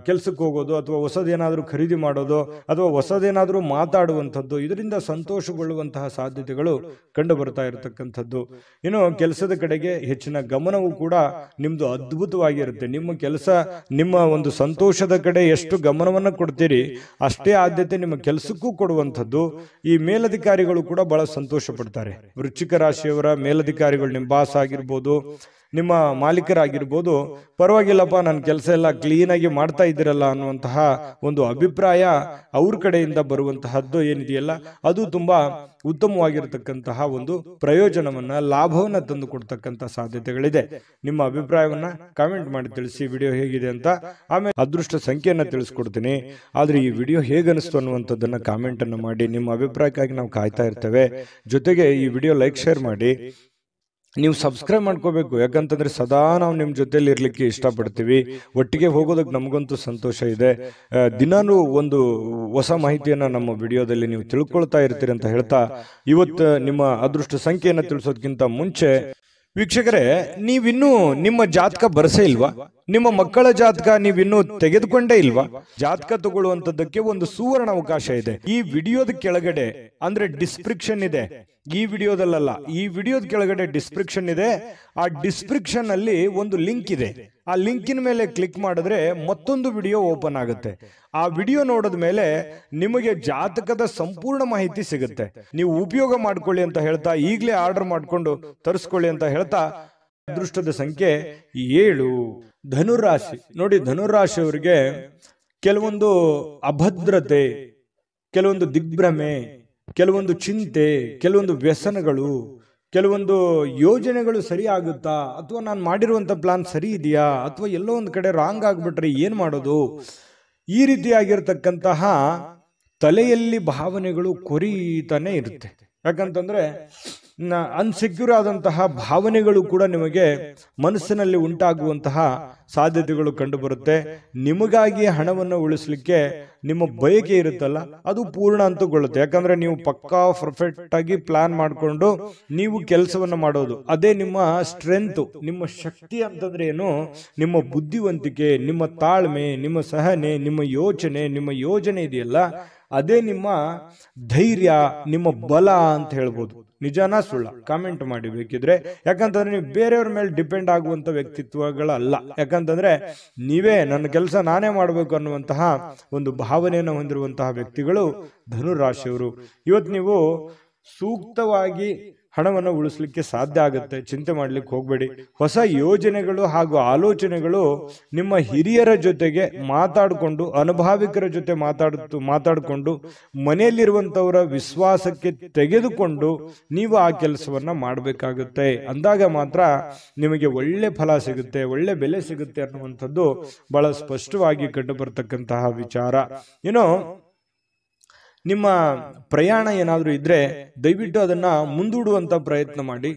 ಕೆಲಸಕ್ಕೆ ಹೋಗೋದು ಅಥವಾ ಹೊಸದೇನಾದ್ರೂ ಖರೀದಿ ಮಾಡೋದು ಅಥವಾ ಹೊಸದೇನಾದ್ರೂ ಮಾತಾಡುವಂಥದ್ದು, ಇದರಿಂದ ಸಂತೋಷಗೊಳ್ಳುವಂತಹ ಸಾಧ್ಯತೆಗಳು ಕಂಡು ಬರ್ತಾ ಇರತಕ್ಕಂಥದ್ದು. ಇನ್ನು ಕೆಲಸದ ಕಡೆಗೆ ಹೆಚ್ಚಿನ ಗಮನವೂ ಕೂಡ ನಿಮ್ದು ಅದ್ಭುತವಾಗಿರುತ್ತೆ. ನಿಮ್ಮ ಕೆಲಸ, ನಿಮ್ಮ ಒಂದು ಸಂತೋಷದ ಕಡೆ ಎಷ್ಟು ಗಮನವನ್ನು ಕೊಡ್ತೀರಿ ಅಷ್ಟೇ ಆದ್ಯತೆ ನಿಮ್ಮ ಕೆಲಸಕ್ಕೂ ಕೊಡುವಂಥದ್ದು. ಈ ಮೇಲಧಿಕಾರಿಗಳು ಕೂಡ ಬಹಳ ಸಂತೋಷ ಪಡ್ತಾರೆ. ವೃಶ್ಚಿಕ ರಾಶಿಯವರ ಮೇಲಧಿಕಾರಿಗಳು, ನಿಮ್ಮ ಬಾಸ್ ಆಗಿರ್ಬೋದು, ನಿಮ್ಮ ಮಾಲೀಕರಾಗಿರ್ಬೋದು, ಪರವಾಗಿಲ್ಲಪ್ಪ ನನ್ನ ಕೆಲಸ ಎಲ್ಲ ಕ್ಲೀನಾಗಿ ಮಾಡ್ತಾ ಇದ್ದೀರಲ್ಲ ಅನ್ನುವಂತಹ ಒಂದು ಅಭಿಪ್ರಾಯ ಅವ್ರ ಕಡೆಯಿಂದ ಬರುವಂತಹದ್ದು ಏನಿದೆಯಲ್ಲ, ಅದು ತುಂಬಾ ಉತ್ತಮವಾಗಿರತಕ್ಕಂತಹ ಒಂದು ಪ್ರಯೋಜನವನ್ನ, ಲಾಭವನ್ನ ತಂದು ಕೊಡ್ತಕ್ಕಂಥ ಸಾಧ್ಯತೆಗಳಿದೆ. ನಿಮ್ಮ ಅಭಿಪ್ರಾಯವನ್ನ ಕಾಮೆಂಟ್ ಮಾಡಿ ತಿಳಿಸಿ, ವಿಡಿಯೋ ಹೇಗಿದೆ ಅಂತ. ಆಮೇಲೆ ಅದೃಷ್ಟ ಸಂಖ್ಯೆಯನ್ನ ತಿಳಿಸ್ಕೊಡ್ತೀನಿ. ಆದ್ರೆ ಈ ವಿಡಿಯೋ ಹೇಗನಿಸ್ತು ಅನ್ನುವಂಥದ್ದನ್ನ ಕಾಮೆಂಟ್ ಅನ್ನು ಮಾಡಿ. ನಿಮ್ಮ ಅಭಿಪ್ರಾಯಕ್ಕಾಗಿ ನಾವು ಕಾಯ್ತಾ ಇರ್ತೇವೆ. ಜೊತೆಗೆ ಈ ವಿಡಿಯೋ ಲೈಕ್, ಶೇರ್ ಮಾಡಿ. ನೀವು ಸಬ್ಸ್ಕ್ರೈಬ್ ಮಾಡ್ಕೋಬೇಕು, ಯಾಕಂತಂದ್ರೆ ಸದಾ ನಾವು ನಿಮ್ಮ ಜೊತೆಲಿ ಇರ್ಲಿಕ್ಕೆ ಇಷ್ಟಪಡ್ತೀವಿ. ಒಟ್ಟಿಗೆ ಹೋಗೋದಕ್ಕೆ ನಮಗಂತೂ ಸಂತೋಷ ಇದೆ. ದಿನಾನು ಒಂದು ಹೊಸ ಮಾಹಿತಿಯನ್ನ ನಮ್ಮ ವಿಡಿಯೋದಲ್ಲಿ ನೀವು ತಿಳ್ಕೊಳ್ತಾ ಇರ್ತೀರಿ ಅಂತ ಹೇಳ್ತಾ, ಇವತ್ತು ನಿಮ್ಮ ಅದೃಷ್ಟ ಸಂಖ್ಯೆಯನ್ನು ತಿಳಿಸೋದಕ್ಕಿಂತ ಮುಂಚೆ ವೀಕ್ಷಕರೇ, ನೀವಿನ್ನೂ ನಿಮ್ಮ ಜಾತಕ ಬರಸೇ ಇಲ್ವಾ? ನಿಮ್ಮ ಮಕ್ಕಳ ಜಾತಕ ನೀವಿನ್ನೂ ತೆಗೆದುಕೊಂಡೇ ಇಲ್ವಾ? ಜಾತಕ ತಗೊಳ್ಳುವಂತದ್ದಕ್ಕೆ ಒಂದು ಸುವರ್ಣ ಅವಕಾಶ ಇದೆ. ಈ ವಿಡಿಯೋದ ಕೆಳಗಡೆ, ಅಂದ್ರೆ ಡಿಸ್ಕ್ರಿಪ್ಷನ್ ಇದೆ, ಈ ವಿಡಿಯೋದಲ್ಲ, ಈ ವಿಡಿಯೋದ ಕೆಳಗಡೆ ಡಿಸ್ಕ್ರಿಪ್ಷನ್ ಇದೆ. ಆ ಡಿಸ್ಕ್ರಿಪ್ಷನ್ ಅಲ್ಲಿ ಒಂದು ಲಿಂಕ್ ಇದೆ. ಆ ಲಿಂಕಿನ ಮೇಲೆ ಕ್ಲಿಕ್ ಮಾಡಿದ್ರೆ ಮತ್ತೊಂದು ವಿಡಿಯೋ ಓಪನ್ ಆಗುತ್ತೆ. ಆ ವಿಡಿಯೋ ನೋಡಿದ ಮೇಲೆ ನಿಮಗೆ ಜಾತಕದ ಸಂಪೂರ್ಣ ಮಾಹಿತಿ ಸಿಗುತ್ತೆ. ನೀವು ಉಪಯೋಗ ಮಾಡ್ಕೊಳ್ಳಿ ಅಂತ ಹೇಳ್ತಾ, ಈಗಲೇ ಆರ್ಡರ್ ಮಾಡ್ಕೊಂಡು ತರಿಸ್ಕೊಳ್ಳಿ ಅಂತ ಹೇಳ್ತಾ, ಅದೃಷ್ಟದ ಸಂಖ್ಯೆ 7. ಧನುರಾಶಿ ನೋಡಿ, ಧನುರಾಶಿಯವರಿಗೆ ಕೆಲವೊಂದು ಅಭದ್ರತೆ, ಕೆಲವೊಂದು ದಿಗ್ಭ್ರಮೆ, ಕೆಲವೊಂದು ಚಿಂತೆ, ಕೆಲವೊಂದು ವ್ಯಸನಗಳು, ಕೆಲವೊಂದು ಯೋಜನೆಗಳು ಸರಿ ಆಗುತ್ತಾ, ಅಥವಾ ನಾನು ಮಾಡಿರುವಂತ ಪ್ಲಾನ್ ಸರಿ ಇದೆಯಾ, ಅಥವಾ ಎಲ್ಲೋ ಒಂದು ಕಡೆ ರಾಂಗ್ ಆಗ್ಬಿಟ್ರೆ ಏನ್ ಮಾಡೋದು, ಈ ರೀತಿಯಾಗಿರ್ತಕ್ಕಂತಹ ತಲೆಯಲ್ಲಿ ಭಾವನೆಗಳು ಕೊರೀತಾನೆ ಇರುತ್ತೆ. ಯಾಕಂತಂದ್ರೆ ಅನ್ಸೆಕ್ಯೂರ್ ಆದಂತಹ ಭಾವನೆಗಳು ಕೂಡ ನಿಮಗೆ ಮನಸ್ಸಿನಲ್ಲಿ ಉಂಟಾಗುವಂತಹ ಸಾಧ್ಯತೆಗಳು ಕಂಡು ಬರುತ್ತೆ. ನಿಮಗಾಗಿ ಹಣವನ್ನು ಉಳಿಸ್ಲಿಕ್ಕೆ ನಿಮ್ಮ ಬಯಕೆ ಇರುತ್ತಲ್ಲ, ಅದು ಪೂರ್ಣ ಅಂತಗೊಳ್ಳುತ್ತೆ. ಯಾಕಂದ್ರೆ ನೀವು ಪಕ್ಕಾ ಪರ್ಫೆಕ್ಟ್ ಆಗಿ ಪ್ಲಾನ್ ಮಾಡಿಕೊಂಡು ನೀವು ಕೆಲಸವನ್ನ ಮಾಡೋದು, ಅದೇ ನಿಮ್ಮ ಸ್ಟ್ರೆಂತ್, ನಿಮ್ಮ ಶಕ್ತಿ ಅಂತಂದ್ರೆ ಏನು? ನಿಮ್ಮ ಬುದ್ಧಿವಂತಿಕೆ, ನಿಮ್ಮ ತಾಳ್ಮೆ, ನಿಮ್ಮ ಸಹನೆ, ನಿಮ್ಮ ಯೋಚನೆ ಇದೆಯಲ್ಲ, ಅದೇ ನಿಮ್ಮ ಧೈರ್ಯ, ನಿಮ್ಮ ಬಲ ಅಂತ ಹೇಳ್ಬೋದು. ನಿಜನಾ ಸುಳ್ಳ? ಕಾಮೆಂಟ್ ಮಾಡಿ ಬೇಕಿದ್ರೆ. ಯಾಕಂತಂದ್ರೆ ನೀವು ಬೇರೆಯವ್ರ ಮೇಲೆ ಡಿಪೆಂಡ್ ಆಗುವಂತ ವ್ಯಕ್ತಿತ್ವಗಳಲ್ಲ. ಯಾಕಂತಂದ್ರೆ ನೀವೇ ನನ್ನ ಕೆಲಸ ನಾನೇ ಮಾಡಬೇಕು ಅನ್ನುವಂತಹ ಒಂದು ಭಾವನೆಯನ್ನು ಹೊಂದಿರುವಂತಹ ವ್ಯಕ್ತಿಗಳು ಧನುರಾಶಿಯವರು. ಇವತ್ತು ನೀವು ಸೂಕ್ತವಾಗಿ ಹಣವನ್ನು ಉಳಿಸ್ಲಿಕ್ಕೆ ಸಾಧ್ಯ ಆಗುತ್ತೆ. ಚಿಂತೆ ಮಾಡ್ಲಿಕ್ಕೆ ಹೋಗ್ಬೇಡಿ. ಹೊಸ ಯೋಜನೆಗಳು ಹಾಗೂ ಆಲೋಚನೆಗಳು ನಿಮ್ಮ ಹಿರಿಯರ ಜೊತೆಗೆ ಮಾತಾಡಿಕೊಂಡು, ಅನುಭಾವಿಕರ ಜೊತೆ ಮಾತಾಡಿಕೊಂಡು, ಮನೆಯಲ್ಲಿರುವಂತವರ ವಿಶ್ವಾಸಕ್ಕೆ ತೆಗೆದುಕೊಂಡು ನೀವು ಆ ಕೆಲಸವನ್ನ ಮಾಡಬೇಕಾಗುತ್ತೆ. ಅಂದಾಗ ಮಾತ್ರ ನಿಮಗೆ ಒಳ್ಳೆ ಫಲ ಸಿಗುತ್ತೆ, ಒಳ್ಳೆ ಬೆಲೆ ಸಿಗುತ್ತೆ ಅನ್ನುವಂಥದ್ದು ಬಹಳ ಸ್ಪಷ್ಟವಾಗಿ ಕಂಡು ಬರ್ತಕ್ಕಂತಹ ವಿಚಾರ. ನಿಮ್ಮ ಪ್ರಯಾಣ ಏನಾದ್ರೂ ಇದ್ರೆ ದಯವಿಟ್ಟು ಅದನ್ನ ಮುಂದೂಡುವಂತ ಪ್ರಯತ್ನ ಮಾಡಿ.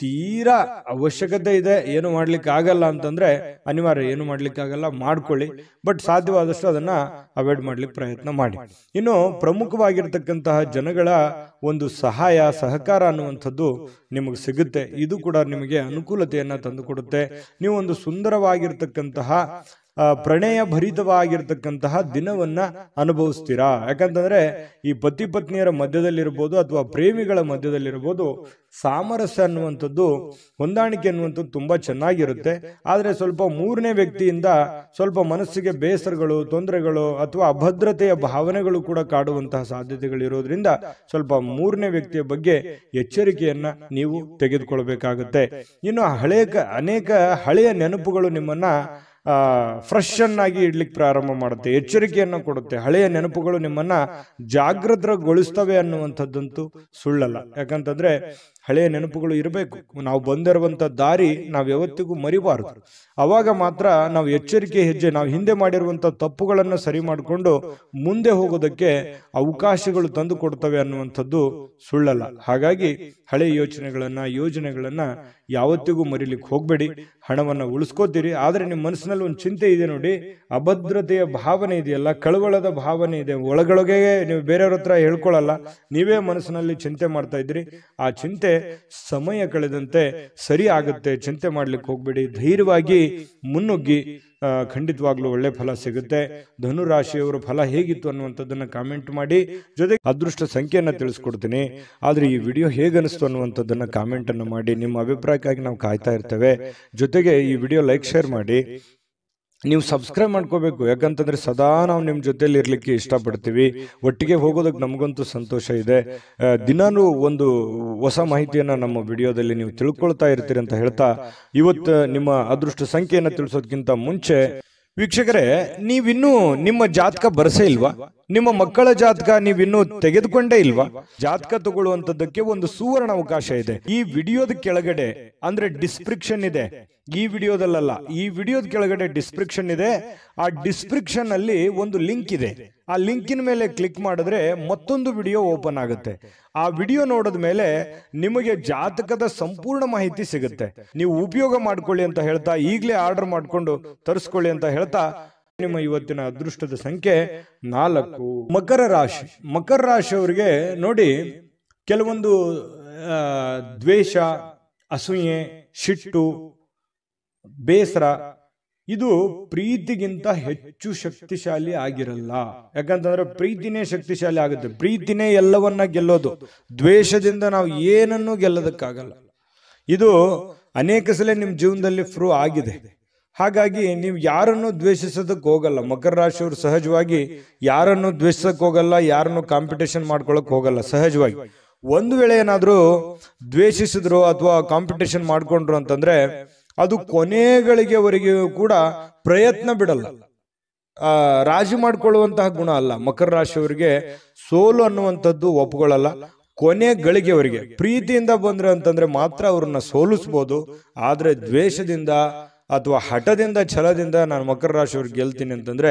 ತೀರಾ ಅವಶ್ಯಕತೆ ಇದೆ, ಏನು ಮಾಡ್ಲಿಕ್ಕೆ ಆಗಲ್ಲ ಅಂತಂದ್ರೆ ಅನಿವಾರ್ಯ, ಏನು ಮಾಡ್ಲಿಕ್ಕೆ ಆಗಲ್ಲ ಮಾಡ್ಕೊಳ್ಳಿ. ಬಟ್ ಸಾಧ್ಯವಾದಷ್ಟು ಅದನ್ನ ಅವಾಯ್ಡ್ ಮಾಡ್ಲಿಕ್ಕೆ ಪ್ರಯತ್ನ ಮಾಡಿ. ಇನ್ನು ಪ್ರಮುಖವಾಗಿರ್ತಕ್ಕಂತಹ ಜನಗಳ ಒಂದು ಸಹಕಾರ ಅನ್ನುವಂಥದ್ದು ನಿಮಗೆ ಸಿಗುತ್ತೆ. ಇದು ಕೂಡ ನಿಮಗೆ ಅನುಕೂಲತೆಯನ್ನ ತಂದುಕೊಡುತ್ತೆ. ನೀವು ಒಂದು ಸುಂದರವಾಗಿರ್ತಕ್ಕಂತಹ ಪ್ರಣಯ ಭರಿತವಾಗಿರ್ತಕ್ಕಂತಹ ದಿನವನ್ನ ಅನುಭವಿಸ್ತೀರಾ. ಯಾಕಂತಂದ್ರೆ ಈ ಪತಿ ಪತ್ನಿಯರ ಮಧ್ಯದಲ್ಲಿರ್ಬೋದು ಅಥವಾ ಪ್ರೇಮಿಗಳ ಮಧ್ಯದಲ್ಲಿರ್ಬೋದು, ಸಾಮರಸ್ಯ ಅನ್ನುವಂಥದ್ದು, ಹೊಂದಾಣಿಕೆ ಅನ್ನುವಂಥದ್ದು ತುಂಬಾ ಚೆನ್ನಾಗಿರುತ್ತೆ. ಆದ್ರೆ ಸ್ವಲ್ಪ ಮೂರನೇ ವ್ಯಕ್ತಿಯಿಂದ ಸ್ವಲ್ಪ ಮನಸ್ಸಿಗೆ ಬೇಸರಗಳು, ತೊಂದರೆಗಳು ಅಥವಾ ಅಭದ್ರತೆಯ ಭಾವನೆಗಳು ಕೂಡ ಕಾಡುವಂತಹ ಸಾಧ್ಯತೆಗಳಿರೋದ್ರಿಂದ ಸ್ವಲ್ಪ ಮೂರನೇ ವ್ಯಕ್ತಿಯ ಬಗ್ಗೆ ಎಚ್ಚರಿಕೆಯನ್ನ ನೀವು ತೆಗೆದುಕೊಳ್ಬೇಕಾಗುತ್ತೆ. ಇನ್ನು ಅನೇಕ ಹಳೆಯ ನೆನಪುಗಳು ನಿಮ್ಮನ್ನ ಫ್ರೆಶ್ ಅನ್ನಾಗಿ ಇಡ್ಲಿಕ್ಕೆ ಪ್ರಾರಂಭ ಮಾಡುತ್ತೆ, ಎಚ್ಚರಿಕೆಯನ್ನು ಕೊಡುತ್ತೆ. ಹಳೆಯ ನೆನಪುಗಳು ನಿಮ್ಮನ್ನ ಜಾಗೃತಗೊಳಿಸ್ತವೆ ಅನ್ನುವಂಥದ್ದಂತೂ ಸುಳ್ಳಲ್ಲ. ಯಾಕಂತಂದ್ರೆ ಹಳೆಯ ನೆನಪುಗಳು ಇರಬೇಕು. ನಾವು ಬಂದಿರುವಂತ ದಾರಿ ನಾವು ಯಾವತ್ತಿಗೂ ಮರಿಬಾರದು. ಅವಾಗ ಮಾತ್ರ ನಾವು ಎಚ್ಚರಿಕೆ ಹೆಜ್ಜೆ, ನಾವು ಹಿಂದೆ ಮಾಡಿರುವಂತ ತಪ್ಪುಗಳನ್ನು ಸರಿ ಮಾಡಿಕೊಂಡು ಮುಂದೆ ಹೋಗೋದಕ್ಕೆ ಅವಕಾಶಗಳು ತಂದು ಕೊಡ್ತವೆ ಅನ್ನುವಂಥದ್ದು ಸುಳ್ಳಲ್ಲ. ಹಾಗಾಗಿ ಹಳೆಯ ಯೋಜನೆಗಳನ್ನ ಯಾವತ್ತಿಗೂ ಮರಿಲಿಕ್ಕೆ ಹೋಗ್ಬೇಡಿ. ಹಣವನ್ನ ಉಳಿಸ್ಕೋತೀರಿ, ಆದ್ರೆ ನಿಮ್ಮ ಮನಸ್ಸಿನಲ್ಲಿ ಒಂದು ಚಿಂತೆ ಇದೆ ನೋಡಿ, ಅಭದ್ರತೆಯ ಭಾವನೆ ಇದೆಯಲ್ಲ, ಕಳವಳದ ಭಾವನೆ ಇದೆ. ಒಳಗೊಳಗೆ ನೀವು ಬೇರೆಯವ್ರ ಹತ್ರ ಹೇಳ್ಕೊಳ್ಳಲ್ಲ, ನೀವೇ ಮನಸ್ಸಿನಲ್ಲಿ ಚಿಂತೆ ಮಾಡ್ತಾ ಇದ್ರಿ. ಆ ಚಿಂತೆ ಸಮಯ ಕಳೆದಂತೆ ಸರಿ ಆಗುತ್ತೆ. ಚಿಂತೆ ಮಾಡ್ಲಿಕ್ಕೆ ಹೋಗ್ಬೇಡಿ, ಧೈರ್ಯವಾಗಿ ಮುನ್ನುಗ್ಗಿ. ಖಂಡಿತವಾಗ್ಲೂ ಒಳ್ಳೆ ಫಲ ಸಿಗುತ್ತೆ. ಧನುರಾಶಿಯವರ ಫಲ ಹೇಗಿತ್ತು ಅನ್ನುವಂಥದ್ದನ್ನ ಕಾಮೆಂಟ್ ಮಾಡಿ. ಜೊತೆಗೆ ಅದೃಷ್ಟ ಸಂಖ್ಯೆಯನ್ನ ತಿಳಿಸ್ಕೊಡ್ತೀನಿ. ಆದ್ರೆ ಈ ವಿಡಿಯೋ ಹೇಗನಿಸ್ತು ಅನ್ನುವಂಥದ್ದನ್ನ ಕಾಮೆಂಟ್ ಅನ್ನು ಮಾಡಿ. ನಿಮ್ಮ ಅಭಿಪ್ರಾಯಕ್ಕಾಗಿ ನಾವು ಕಾಯ್ತಾ ಇರ್ತೇವೆ. ಜೊತೆಗೆ ಈ ವಿಡಿಯೋ ಲೈಕ್, ಶೇರ್ ಮಾಡಿ. ನೀವು ಸಬ್ಸ್ಕ್ರೈಬ್ ಮಾಡ್ಕೋಬೇಕು. ಯಾಕಂತಂದ್ರೆ ಸದಾ ನಾವು ನಿಮ್ಮ ಜೊತೆಲಿ ಇರ್ಲಿಕ್ಕೆ ಇಷ್ಟಪಡ್ತೀವಿ. ಒಟ್ಟಿಗೆ ಹೋಗೋದಕ್ಕೆ ನಮಗಂತೂ ಸಂತೋಷ ಇದೆ. ದಿನಾನು ಒಂದು ಹೊಸ ಮಾಹಿತಿಯನ್ನ ನಮ್ಮ ವಿಡಿಯೋದಲ್ಲಿ ನೀವು ತಿಳ್ಕೊಳ್ತಾ ಇರ್ತೀರಿ ಅಂತ ಹೇಳ್ತಾ, ಇವತ್ತು ನಿಮ್ಮ ಅದೃಷ್ಟ ಸಂಖ್ಯೆಯನ್ನು ತಿಳಿಸೋದಕ್ಕಿಂತ ಮುಂಚೆ ವೀಕ್ಷಕರೇ, ನೀವಿನ್ನೂ ನಿಮ್ಮ ಜಾತಕ ಬರಸೇ ಇಲ್ವಾ? ನಿಮ್ಮ ಮಕ್ಕಳ ಜಾತಕ ನೀವಿನ್ನೂ ತೆಗೆದುಕೊಂಡೇ ಇಲ್ವಾ? ಜಾತಕ ತಗೊಳ್ಳುವಂತದ್ದಕ್ಕೆ ಒಂದು ಸುವರ್ಣ ಅವಕಾಶ ಇದೆ. ಈ ವಿಡಿಯೋದ ಕೆಳಗಡೆ ಅಂದ್ರೆ ಡಿಸ್ಕ್ರಿಪ್ಷನ್ ಇದೆ. ಈ ವಿಡಿಯೋದಲ್ಲ, ಈ ವಿಡಿಯೋದ ಕೆಳಗಡೆ ಡಿಸ್ಕ್ರಿಪ್ಷನ್ ಇದೆ. ಆ ಡಿಸ್ಕ್ರಿಪ್ಷನ್ ಅಲ್ಲಿ ಒಂದು ಲಿಂಕ್ ಇದೆ. ಆ ಲಿಂಕಿನ ಮೇಲೆ ಕ್ಲಿಕ್ ಮಾಡಿದ್ರೆ ಮತ್ತೊಂದು ವಿಡಿಯೋ ಓಪನ್ ಆಗುತ್ತೆ. ಆ ವಿಡಿಯೋ ನೋಡಿದ ಮೇಲೆ ನಿಮಗೆ ಜಾತಕದ ಸಂಪೂರ್ಣ ಮಾಹಿತಿ ಸಿಗುತ್ತೆ. ನೀವು ಉಪಯೋಗ ಮಾಡ್ಕೊಳ್ಳಿ ಅಂತ ಹೇಳ್ತಾ, ಈಗಲೇ ಆರ್ಡರ್ ಮಾಡ್ಕೊಂಡು ತರಿಸ್ಕೊಳ್ಳಿ ಅಂತ ಹೇಳ್ತಾ, ನಿಮ್ಮ ಇವತ್ತಿನ ಅದೃಷ್ಟದ ಸಂಖ್ಯೆ 4. ಮಕರ ರಾಶಿ. ಮಕರ ರಾಶಿಯವರಿಗೆ ನೋಡಿ, ಕೆಲವೊಂದು ದ್ವೇಷ, ಅಸೂಯೆ, ಸಿಟ್ಟು, ಬೇಸರ ಇದು ಪ್ರೀತಿಗಿಂತ ಹೆಚ್ಚು ಶಕ್ತಿಶಾಲಿ ಆಗಿರಲ್ಲ. ಯಾಕಂತಂದ್ರೆ ಪ್ರೀತಿನೇ ಶಕ್ತಿಶಾಲಿ ಆಗುತ್ತೆ. ಪ್ರೀತಿನೇ ಎಲ್ಲವನ್ನ ಗೆಲ್ಲೋದು. ದ್ವೇಷದಿಂದ ನಾವು ಏನನ್ನೂ ಗೆಲ್ಲೋದಕ್ಕಾಗಲ್ಲ. ಇದು ಅನೇಕ ಸಲ ನಿಮ್ಮ ಜೀವನದಲ್ಲಿ ಪ್ರೂವ್ ಆಗಿದೆ. ಹಾಗಾಗಿ ನೀವು ಯಾರನ್ನು ದ್ವೇಷಿಸೋದಕ್ಕೆ ಹೋಗಲ್ಲ. ಮಕರ ರಾಶಿಯವರು ಸಹಜವಾಗಿ ಯಾರನ್ನು ದ್ವೇಷಿಸಕ್ ಹೋಗಲ್ಲ, ಯಾರನ್ನು ಕಾಂಪಿಟೇಷನ್ ಮಾಡ್ಕೊಳಕ್ ಹೋಗಲ್ಲ. ಸಹಜವಾಗಿ ಒಂದು ವೇಳೆ ಏನಾದ್ರೂ ದ್ವೇಷಿಸಿದ್ರು ಅಥವಾ ಕಾಂಪಿಟೇಷನ್ ಮಾಡ್ಕೊಂಡ್ರು ಅಂತಂದ್ರೆ ಅದು ಕೊನೆಗಳಿಗೆವರೆಗೂ ಕೂಡ ಪ್ರಯತ್ನ ಬಿಡಲ್ಲ. ರಾಜಿ ಮಾಡ್ಕೊಳ್ಳುವಂತಹ ಗುಣ ಅಲ್ಲ. ಮಕರ ರಾಶಿಯವರಿಗೆ ಸೋಲು ಅನ್ನುವಂಥದ್ದು ಒಪ್ಕೊಳ್ಳಲ್ಲ. ಕೊನೆಗಳಿಗೆವರೆಗೆ ಪ್ರೀತಿಯಿಂದ ಬಂದ್ರೆ ಅಂತಂದ್ರೆ ಮಾತ್ರ ಅವ್ರನ್ನ ಸೋಲಿಸ್ಬೋದು. ಆದ್ರೆ ದ್ವೇಷದಿಂದ ಅಥವಾ ಹಠದಿಂದ, ಛಲದಿಂದ ನಾನು ಮಕರ ರಾಶಿಯವ್ರಿಗೆ ಗೆಲ್ತೀನಿ ಅಂತಂದ್ರೆ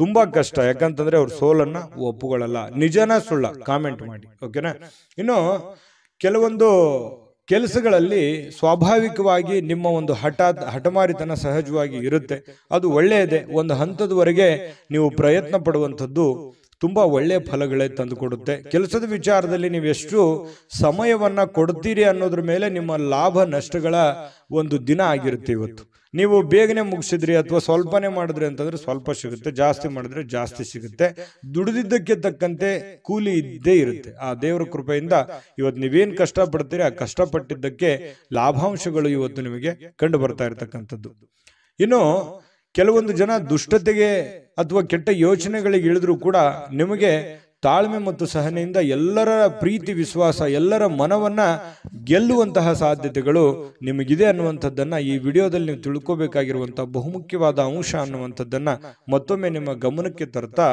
ತುಂಬಾ ಕಷ್ಟ. ಯಾಕಂತಂದ್ರೆ ಅವ್ರ ಸೋಲನ್ನ ಒಪ್ಕೊಳ್ಳಲ್ಲ. ನಿಜನಾ ಸುಳ್ಳ ಕಾಮೆಂಟ್ ಮಾಡಿ, ಓಕೆನಾ? ಇನ್ನು ಕೆಲವೊಂದು ಕೆಲಸಗಳಲ್ಲಿ ಸ್ವಾಭಾವಿಕವಾಗಿ ನಿಮ್ಮ ಒಂದು ಹಠಮಾರಿತನ ಸಹಜವಾಗಿ ಇರುತ್ತೆ. ಅದು ಒಳ್ಳೆಯದೇ. ಒಂದು ಹಂತದವರೆಗೆ ನೀವು ಪ್ರಯತ್ನ ಪಡುವಂಥದ್ದು ತುಂಬಾ ಒಳ್ಳೆಯ ಫಲಗಳೇ ತಂದು ಕೊಡುತ್ತೆ. ಕೆಲಸದ ವಿಚಾರದಲ್ಲಿ ನೀವು ಎಷ್ಟು ಸಮಯವನ್ನ ಕೊಡ್ತೀರಿ ಅನ್ನೋದ್ರ ಮೇಲೆ ನಿಮ್ಮ ಲಾಭ ನಷ್ಟಗಳ ಒಂದು ದಿನ ಆಗಿರುತ್ತೆ ಇವತ್ತು. ನೀವು ಬೇಗನೆ ಮುಗಿಸಿದ್ರಿ ಅಥವಾ ಸ್ವಲ್ಪನೇ ಮಾಡಿದ್ರಿ ಅಂತಂದ್ರೆ ಸ್ವಲ್ಪ ಸಿಗುತ್ತೆ, ಜಾಸ್ತಿ ಮಾಡಿದ್ರೆ ಜಾಸ್ತಿ ಸಿಗುತ್ತೆ. ದುಡಿದಿದ್ದಕ್ಕೆ ತಕ್ಕಂತೆ ಕೂಲಿ ಇದ್ದೇ ಇರುತ್ತೆ. ಆ ದೇವರ ಕೃಪೆಯಿಂದ ಇವತ್ತು ನೀವೇನ್ ಕಷ್ಟಪಡ್ತೀರಿ, ಆ ಕಷ್ಟಪಟ್ಟಿದ್ದಕ್ಕೆ ಲಾಭಾಂಶಗಳು ಇವತ್ತು ನಿಮಗೆ ಕಂಡು ಬರ್ತಾ ಇರತಕ್ಕಂಥದ್ದು. ಇನ್ನು ಕೆಲವೊಂದು ಜನ ದುಷ್ಟತೆಗೆ ಅಥವಾ ಕೆಟ್ಟ ಯೋಚನೆಗಳಿಗೆ ಇಳಿದ್ರು ಕೂಡ ನಿಮಗೆ ತಾಳ್ಮೆ ಮತ್ತು ಸಹನೆಯಿಂದ ಎಲ್ಲರ ಪ್ರೀತಿ, ವಿಶ್ವಾಸ, ಎಲ್ಲರ ಮನವನ್ನ ಗೆಲ್ಲುವಂತಹ ಸಾಧ್ಯತೆಗಳು ನಿಮಗಿದೆ ಅನ್ನುವಂಥದ್ದನ್ನ ಈ ವಿಡಿಯೋದಲ್ಲಿ ನೀವು ತಿಳ್ಕೋಬೇಕಾಗಿರುವಂತಹ ಬಹುಮುಖ್ಯವಾದ ಅಂಶ ಅನ್ನುವಂಥದ್ದನ್ನ ಮತ್ತೊಮ್ಮೆ ನಿಮ್ಮ ಗಮನಕ್ಕೆ ತರ್ತಾ,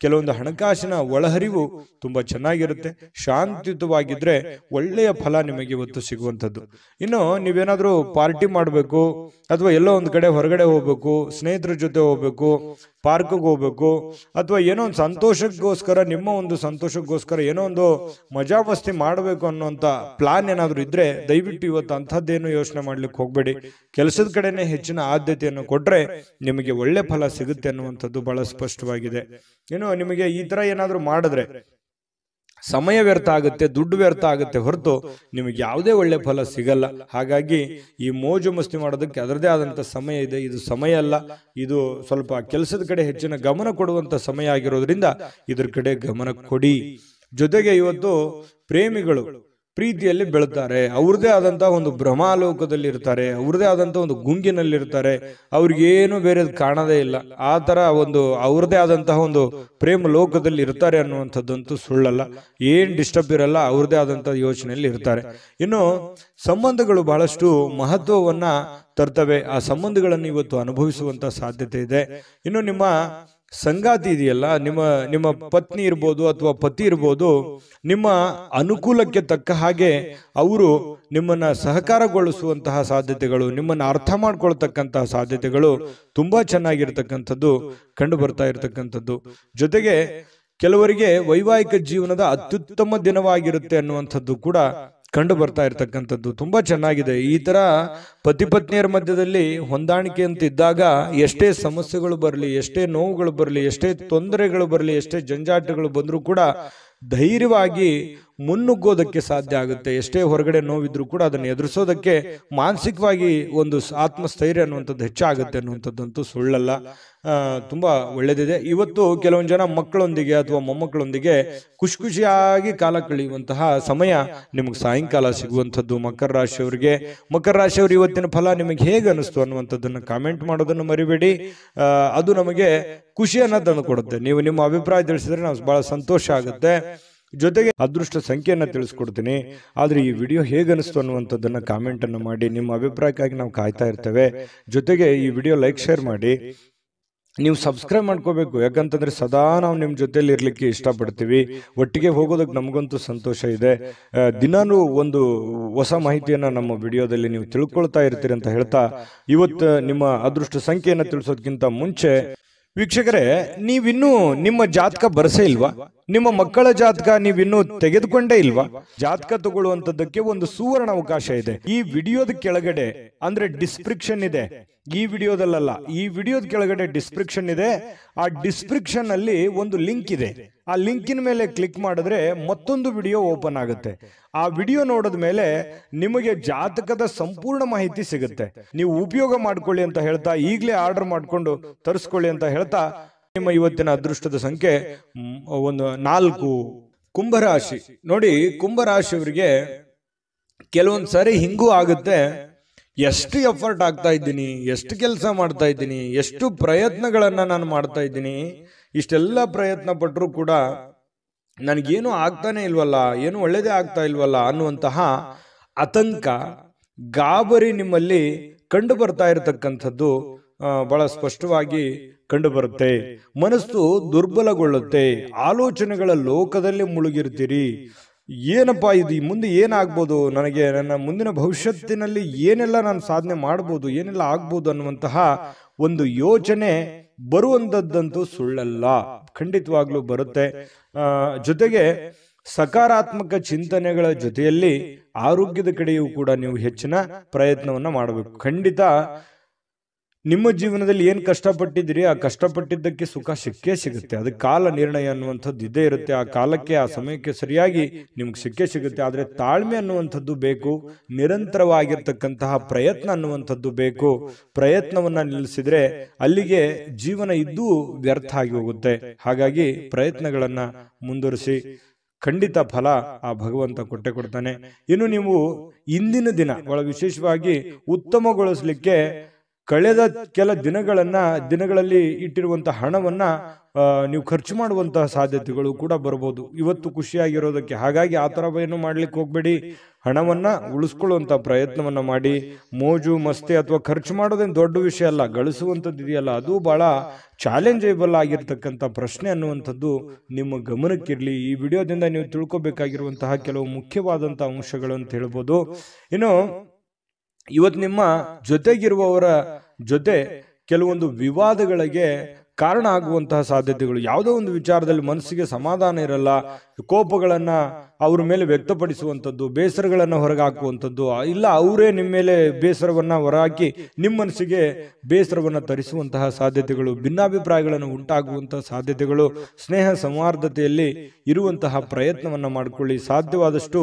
ಕೆಲವೊಂದು ಹಣಕಾಸಿನ ಒಳಹರಿವು ತುಂಬಾ ಚೆನ್ನಾಗಿರುತ್ತೆ. ಶಾಂತಿಯುತವಾಗಿದ್ರೆ ಒಳ್ಳೆಯ ಫಲ ನಿಮಗೆ ಇವತ್ತು ಸಿಗುವಂಥದ್ದು. ಇನ್ನು ನೀವೇನಾದ್ರೂ ಪಾರ್ಟಿ ಮಾಡಬೇಕು ಅಥವಾ ಎಲ್ಲೋ ಒಂದು ಕಡೆ ಹೊರಗಡೆ ಹೋಗ್ಬೇಕು, ಸ್ನೇಹಿತರ ಜೊತೆ ಹೋಗ್ಬೇಕು, ಪಾರ್ಕ್ಗೆ ಹೋಗ್ಬೇಕು, ಅಥವಾ ಏನೋ ಒಂದು ಸಂತೋಷಕ್ಕೋಸ್ಕರ, ನಿಮ್ಮ ಒಂದು ಸಂತೋಷಕ್ಕೋಸ್ಕರ ಏನೋ ಒಂದು ಮಜಾ ಮಸ್ತಿ ಮಾಡಬೇಕು ಅನ್ನೋಂಥ ಪ್ಲಾನ್ ಏನಾದ್ರು ಇದ್ರೆ ದಯವಿಟ್ಟು ಇವತ್ತು ಅಂಥದ್ದೇನು ಯೋಚನೆ ಮಾಡ್ಲಿಕ್ಕೆ ಹೋಗ್ಬೇಡಿ. ಕೆಲಸದ ಕಡೆನೆ ಹೆಚ್ಚಿನ ಆದ್ಯತೆಯನ್ನು ಕೊಟ್ರೆ ನಿಮಗೆ ಒಳ್ಳೆ ಫಲ ಸಿಗುತ್ತೆ ಅನ್ನುವಂಥದ್ದು ಬಹಳ ಸ್ಪಷ್ಟವಾಗಿದೆ. ಇನ್ನು ನಿಮಗೆ ಈ ತರ ಏನಾದ್ರು ಮಾಡಿದ್ರೆ ಸಮಯ ವ್ಯರ್ಥ ಆಗುತ್ತೆ, ದುಡ್ಡು ವ್ಯರ್ಥ ಆಗುತ್ತೆ ಹೊರತು ನಿಮಗೆ ಯಾವುದೇ ಒಳ್ಳೆ ಫಲ ಸಿಗಲ್ಲ. ಹಾಗಾಗಿ ಈ ಮೋಜು ಮಸ್ತಿ ಮಾಡೋದಕ್ಕೆ ಅದರದೇ ಆದಂತ ಸಮಯ ಇದೆ. ಇದು ಸಮಯ ಅಲ್ಲ, ಇದು ಸ್ವಲ್ಪ ಕೆಲಸದ ಕಡೆ ಹೆಚ್ಚಿನ ಗಮನ ಕೊಡುವಂತ ಸಮಯ ಆಗಿರೋದ್ರಿಂದ ಇದ್ರ ಕಡೆ ಗಮನ ಕೊಡಿ. ಜೊತೆಗೆ ಇವತ್ತು ಪ್ರೇಮಿಗಳು ಪ್ರೀತಿಯಲ್ಲಿ ಬೆಳುತ್ತಾರೆ, ಅವ್ರದೇ ಆದಂತಹ ಒಂದು ಭ್ರಮಾಲೋಕದಲ್ಲಿ ಇರ್ತಾರೆ, ಅವ್ರದೇ ಆದಂತಹ ಒಂದು ಗುಂಗಿನಲ್ಲಿ ಇರ್ತಾರೆ, ಅವ್ರಿಗೇನು ಬೇರೆ ಕಾಣದೇ ಇಲ್ಲ. ಆ ತರ ಒಂದು ಅವ್ರದೇ ಆದಂತಹ ಒಂದು ಪ್ರೇಮ ಲೋಕದಲ್ಲಿ ಇರ್ತಾರೆ ಅನ್ನುವಂಥದ್ದಂತೂ ಸುಳ್ಳಲ್ಲ. ಏನ್ ಡಿಸ್ಟರ್ಬ್ ಇರಲ್ಲ, ಅವ್ರದೇ ಆದಂತಹ ಯೋಚನೆಯಲ್ಲಿ ಇರ್ತಾರೆ. ಇನ್ನು ಸಂಬಂಧಗಳು ಬಹಳಷ್ಟು ಮಹತ್ವವನ್ನ ತರ್ತವೆ. ಆ ಸಂಬಂಧಗಳನ್ನು ಇವತ್ತು ಅನುಭವಿಸುವಂತ ಸಾಧ್ಯತೆ ಇದೆ. ಇನ್ನು ನಿಮ್ಮ ಸಂಗಾತಿ ಇದೆಯಲ್ಲ, ನಿಮ್ಮ ಪತ್ನಿ ಇರ್ಬೋದು ಅಥವಾ ಪತಿ ಇರ್ಬೋದು, ನಿಮ್ಮ ಅನುಕೂಲಕ್ಕೆ ತಕ್ಕ ಹಾಗೆ ಅವರು ನಿಮ್ಮನ್ನ ಸಹಕಾರಗೊಳಿಸುವಂತಹ ಸಾಧ್ಯತೆಗಳು, ನಿಮ್ಮನ್ನ ಅರ್ಥ ಮಾಡ್ಕೊಳ್ತಕ್ಕಂತಹ ಸಾಧ್ಯತೆಗಳು ತುಂಬಾ ಚೆನ್ನಾಗಿರ್ತಕ್ಕಂಥದ್ದು ಕಂಡು ಬರ್ತಾ ಇರತಕ್ಕಂಥದ್ದು. ಜೊತೆಗೆ ಕೆಲವರಿಗೆ ವೈವಾಹಿಕ ಜೀವನದ ಅತ್ಯುತ್ತಮ ದಿನವಾಗಿರುತ್ತೆ ಅನ್ನುವಂಥದ್ದು ಕೂಡ ಕಂಡು ಬರ್ತಾ ಇರ್ತಕ್ಕಂಥದ್ದು ತುಂಬಾ ಚೆನ್ನಾಗಿದೆ. ಈ ತರ ಪತಿ ಪತ್ನಿಯರ ಮಧ್ಯದಲ್ಲಿ ಹೊಂದಾಣಿಕೆ ಅಂತ ಇದ್ದಾಗ ಎಷ್ಟೇ ಸಮಸ್ಯೆಗಳು ಬರಲಿ, ಎಷ್ಟೇ ನೋವುಗಳು ಬರಲಿ, ಎಷ್ಟೇ ತೊಂದರೆಗಳು ಬರಲಿ, ಎಷ್ಟೇ ಜಂಜಾಟಗಳು ಬಂದರೂ ಕೂಡ ಧೈರ್ಯವಾಗಿ ಮುನ್ನುಗ್ಗೋದಕ್ಕೆ ಸಾಧ್ಯ ಆಗುತ್ತೆ. ಎಷ್ಟೇ ಹೊರಗಡೆ ನೋವಿದ್ರು ಕೂಡ ಅದನ್ನು ಎದುರಿಸೋದಕ್ಕೆ ಮಾನಸಿಕವಾಗಿ ಒಂದು ಆತ್ಮಸ್ಥೈರ್ಯ ಅನ್ನುವಂಥದ್ದು ಹೆಚ್ಚಾಗುತ್ತೆ ಅನ್ನುವಂಥದ್ದಂತೂ ಸುಳ್ಳಲ್ಲ. ತುಂಬಾ ಒಳ್ಳೇದಿದೆ. ಇವತ್ತು ಕೆಲವೊಂದು ಜನ ಮಕ್ಕಳೊಂದಿಗೆ ಅಥವಾ ಮೊಮ್ಮಕ್ಕಳೊಂದಿಗೆ ಖುಷಿಯಾಗಿ ಕಾಲ ಕಳೆಯುವಂತಹ ಸಮಯ ನಿಮಗೆ ಸಾಯಂಕಾಲ ಸಿಗುವಂಥದ್ದು. ಮಕರ ರಾಶಿಯವರಿಗೆ ಇವತ್ತಿನ ಫಲ ನಿಮಗೆ ಹೇಗೆ ಅನಿಸ್ತು ಅನ್ನುವಂಥದ್ದನ್ನು ಕಾಮೆಂಟ್ ಮಾಡೋದನ್ನು ಮರಿಬೇಡಿ. ಅದು ನಮಗೆ ಖುಷಿಯನ್ನ ತಂದು ಕೊಡುತ್ತೆ. ನೀವು ನಿಮ್ಮ ಅಭಿಪ್ರಾಯ ತಿಳಿಸಿದ್ರೆ ನಾವು ಬಹಳ ಸಂತೋಷ ಆಗುತ್ತೆ. ಜೊತೆಗೆ ಅದೃಷ್ಟ ಸಂಖ್ಯೆಯನ್ನ ತಿಳಿಸ್ಕೊಡ್ತೀನಿ. ಆದ್ರೆ ಈ ವಿಡಿಯೋ ಹೇಗೆ ಅನಿಸ್ತು ಅನ್ನುವಂಥದ್ದನ್ನ ಕಾಮೆಂಟ್ ಅನ್ನು ಮಾಡಿ. ನಿಮ್ಮ ಅಭಿಪ್ರಾಯಕ್ಕಾಗಿ ನಾವು ಕಾಯ್ತಾ ಇರ್ತೇವೆ. ಜೊತೆಗೆ ಈ ವಿಡಿಯೋ ಲೈಕ್ ಶೇರ್ ಮಾಡಿ. ನೀವು ಸಬ್ಸ್ಕ್ರೈಬ್ ಮಾಡ್ಕೋಬೇಕು, ಯಾಕಂತಂದ್ರೆ ಸದಾ ನಾವು ನಿಮ್ಮ ಜೊತೆಲಿ ಇರ್ಲಿಕ್ಕೆ ಇಷ್ಟಪಡ್ತೀವಿ. ಒಟ್ಟಿಗೆ ಹೋಗೋದಕ್ಕೆ ನಮಗಂತೂ ಸಂತೋಷ ಇದೆ. ದಿನಾನು ಒಂದು ಹೊಸ ಮಾಹಿತಿಯನ್ನ ನಮ್ಮ ವಿಡಿಯೋದಲ್ಲಿ ನೀವು ತಿಳ್ಕೊಳ್ತಾ ಇರ್ತೀರಿ ಅಂತ ಹೇಳ್ತಾ, ಇವತ್ತು ನಿಮ್ಮ ಅದೃಷ್ಟ ಸಂಖ್ಯೆಯನ್ನ ತಿಳಿಸೋದಕ್ಕಿಂತ ಮುಂಚೆ ವೀಕ್ಷಕರೇ, ನೀವಿನ್ನೂ ನಿಮ್ಮ ಜಾತಕ ಬರಸೇ ಇಲ್ವಾ? ನಿಮ್ಮ ಮಕ್ಕಳ ಜಾತಕ ನೀವಿನ್ನೂ ತೆಗೆದುಕೊಂಡೇ ಇಲ್ವಾ? ಜಾತಕ ತಗೊಳ್ಳುವಂತದ್ದಕ್ಕೆ ಒಂದು ಸುವರ್ಣ ಅವಕಾಶ ಇದೆ. ಈ ವಿಡಿಯೋದ ಕೆಳಗಡೆ ಅಂದ್ರೆ ಡಿಸ್ಕ್ರಿಪ್ಷನ್ ಇದೆ. ಈ ವಿಡಿಯೋದಲ್ಲ, ಈ ವಿಡಿಯೋದ ಕೆಳಗಡೆ ಡಿಸ್ಕ್ರಿಪ್ಷನ್ ಇದೆ. ಆ ಡಿಸ್ಕ್ರಿಪ್ಷನ್ ಅಲ್ಲಿ ಒಂದು ಲಿಂಕ್ ಇದೆ. ಆ ಲಿಂಕಿನ ಮೇಲೆ ಕ್ಲಿಕ್ ಮಾಡಿದ್ರೆ ಮತ್ತೊಂದು ವಿಡಿಯೋ ಓಪನ್ ಆಗುತ್ತೆ. ಆ ವಿಡಿಯೋ ನೋಡಿದ ಮೇಲೆ ನಿಮಗೆ ಜಾತಕದ ಸಂಪೂರ್ಣ ಮಾಹಿತಿ ಸಿಗುತ್ತೆ. ನೀವು ಉಪಯೋಗ ಮಾಡ್ಕೊಳ್ಳಿ ಅಂತ ಹೇಳ್ತಾ, ಈಗಲೇ ಆರ್ಡರ್ ಮಾಡ್ಕೊಂಡು ತರಿಸ್ಕೊಳ್ಳಿ ಅಂತ ಹೇಳ್ತಾ, ನಿಮ್ಮ ಇವತ್ತಿನ ಅದೃಷ್ಟದ ಸಂಖ್ಯೆ 4. ಕುಂಭರಾಶಿ. ನೋಡಿ, ಕುಂಭರಾಶಿಯವರಿಗೆ ಕೆಲವೊಂದು ಸಾರಿ ಹಿಂಗೂ ಆಗುತ್ತೆ. ಎಷ್ಟು ಎಫರ್ಟ್ ಆಗ್ತಾ ಇದ್ದೀನಿ, ಎಷ್ಟು ಕೆಲಸ ಮಾಡ್ತಾ ಇದ್ದೀನಿ, ಎಷ್ಟು ಪ್ರಯತ್ನಗಳನ್ನ ನಾನು ಮಾಡ್ತಾ ಇದ್ದೀನಿ, ಇಷ್ಟೆಲ್ಲ ಪ್ರಯತ್ನ ಪಟ್ಟರೂ ಕೂಡ ನನಗೇನು ಆಗ್ತಾನೆ ಇಲ್ವಲ್ಲ, ಏನು ಒಳ್ಳೇದೇ ಆಗ್ತಾ ಇಲ್ವಲ್ಲ ಅನ್ನುವಂತಹ ಆತಂಕ, ಗಾಬರಿ ನಿಮ್ಮಲ್ಲಿ ಕಂಡು ಬರ್ತಾ ಇರತಕ್ಕಂಥದ್ದು ಬಹಳ ಸ್ಪಷ್ಟವಾಗಿ ಕಂಡು ಬರುತ್ತೆ. ಮನಸ್ಸು ದುರ್ಬಲಗೊಳ್ಳುತ್ತೆ. ಆಲೋಚನೆಗಳ ಲೋಕದಲ್ಲಿ ಮುಳುಗಿರ್ತೀರಿ. ಏನಪ್ಪಾ ಇದು, ಮುಂದೆ ಏನಾಗ್ಬೋದು, ನನಗೆ ನನ್ನ ಮುಂದಿನ ಭವಿಷ್ಯತ್ತಿನಲ್ಲಿ ಏನೆಲ್ಲ ನಾನು ಸಾಧನೆ ಮಾಡ್ಬೋದು, ಏನೆಲ್ಲ ಆಗ್ಬೋದು ಅನ್ನುವಂತಹ ಒಂದು ಯೋಚನೆ ಬರುವಂತದ್ದಂತೂ ಸುಳ್ಳಲ್ಲ, ಖಂಡಿತವಾಗ್ಲೂ ಬರುತ್ತೆ. ಜೊತೆಗೆ ಸಕಾರಾತ್ಮಕ ಚಿಂತನೆಗಳ ಜೊತೆಯಲ್ಲಿ ಆರೋಗ್ಯದ ಕಡೆಯೂ ಕೂಡ ನೀವು ಹೆಚ್ಚಿನ ಪ್ರಯತ್ನವನ್ನ ಮಾಡಬೇಕು. ಖಂಡಿತ ನಿಮ್ಮ ಜೀವನದಲ್ಲಿ ಏನ್ ಕಷ್ಟಪಟ್ಟಿದ್ದೀರಿ, ಆ ಕಷ್ಟಪಟ್ಟಿದ್ದಕ್ಕೆ ಸುಖ ಸಿಕ್ಕೇ ಸಿಗುತ್ತೆ. ಅದಕ್ಕೆ ಕಾಲ ನಿರ್ಣಯ ಅನ್ನುವಂಥದ್ದು ಇದ್ದೇ ಇರುತ್ತೆ. ಆ ಕಾಲಕ್ಕೆ, ಆ ಸಮಯಕ್ಕೆ ಸರಿಯಾಗಿ ನಿಮ್ಗೆ ಸಿಕ್ಕೇ ಸಿಗುತ್ತೆ. ಆದ್ರೆ ತಾಳ್ಮೆ ಅನ್ನುವಂಥದ್ದು ಬೇಕು, ನಿರಂತರವಾಗಿರ್ತಕ್ಕಂತಹ ಪ್ರಯತ್ನ ಅನ್ನುವಂಥದ್ದು ಬೇಕು. ಪ್ರಯತ್ನವನ್ನ ನಿಲ್ಲಿಸಿದ್ರೆ ಅಲ್ಲಿಗೆ ಜೀವನ ಇದ್ದೂ ವ್ಯರ್ಥ ಆಗಿ ಹೋಗುತ್ತೆ. ಹಾಗಾಗಿ ಪ್ರಯತ್ನಗಳನ್ನ ಮುಂದುವರಿಸಿ, ಖಂಡಿತ ಫಲ ಆ ಭಗವಂತ ಕೊಟ್ಟೆ ಕೊಡ್ತಾನೆ. ಇನ್ನು ನೀವು ಇಂದಿನ ದಿನ ಬಹಳ ವಿಶೇಷವಾಗಿ ಉತ್ತಮಗೊಳಿಸ್ಲಿಕ್ಕೆ ಕಳೆದ ಕೆಲ ದಿನಗಳಲ್ಲಿ ಇಟ್ಟಿರುವಂತಹ ಹಣವನ್ನ ನೀವು ಖರ್ಚು ಮಾಡುವಂತಹ ಸಾಧ್ಯತೆಗಳು ಕೂಡ ಬರಬಹುದು. ಇವತ್ತು ಖುಷಿಯಾಗಿರೋದಕ್ಕೆ, ಹಾಗಾಗಿ ಆ ತರ ಏನು ಮಾಡ್ಲಿಕ್ಕೆ ಹೋಗ್ಬೇಡಿ. ಹಣವನ್ನ ಉಳಿಸ್ಕೊಳ್ಳುವಂತ ಪ್ರಯತ್ನವನ್ನ ಮಾಡಿ. ಮೋಜು ಮಸ್ತಿ ಅಥವಾ ಖರ್ಚು ಮಾಡೋದೇನು ದೊಡ್ಡ ವಿಷಯ ಅಲ್ಲ, ಗಳಿಸುವಂಥದ್ದು ಇದೆಯಲ್ಲ ಅದು ಬಹಳ ಚಾಲೆಂಜೇಬಲ್ ಆಗಿರ್ತಕ್ಕಂಥ ಪ್ರಶ್ನೆ ಅನ್ನುವಂಥದ್ದು ನಿಮ್ಮ ಗಮನಕ್ಕಿರ್ಲಿ. ಈ ವಿಡಿಯೋದಿಂದ ನೀವು ತಿಳ್ಕೊಬೇಕಾಗಿರುವಂತಹ ಕೆಲವು ಮುಖ್ಯವಾದಂತಹ ಅಂಶಗಳು ಅಂತ ಹೇಳ್ಬೋದು. ಇನ್ನು ಇವತ್ತು ನಿಮ್ಮ ಜೊತೆಗಿರುವವರ ಜೊತೆ ಕೆಲವೊಂದು ವಿವಾದಗಳಿಗೆ ಕಾರಣ ಆಗುವಂತಹ ಸಾಧ್ಯತೆಗಳು, ಯಾವುದೋ ಒಂದು ವಿಚಾರದಲ್ಲಿ ಮನಸ್ಸಿಗೆ ಸಮಾಧಾನ ಇರಲ್ಲ, ಕೋಪಗಳನ್ನ ಅವ್ರ ಮೇಲೆ ವ್ಯಕ್ತಪಡಿಸುವಂಥದ್ದು, ಬೇಸರಗಳನ್ನ ಹೊರಗಾಕುವಂಥದ್ದು, ಇಲ್ಲ ಅವರೇ ನಿಮ್ಮ ಮೇಲೆ ಬೇಸರವನ್ನ ಹೊರಹಾಕಿ ನಿಮ್ಮ ಮನಸ್ಸಿಗೆ ಬೇಸರವನ್ನ ತರಿಸುವಂತಹ ಸಾಧ್ಯತೆಗಳು, ಭಿನ್ನಾಭಿಪ್ರಾಯಗಳನ್ನು ಉಂಟಾಗುವಂತಹ ಸಾಧ್ಯತೆಗಳು. ಸ್ನೇಹ ಸೌಹಾರ್ದತೆಯಲ್ಲಿ ಇರುವಂತಹ ಪ್ರಯತ್ನವನ್ನ ಮಾಡ್ಕೊಳ್ಳಿ. ಸಾಧ್ಯವಾದಷ್ಟು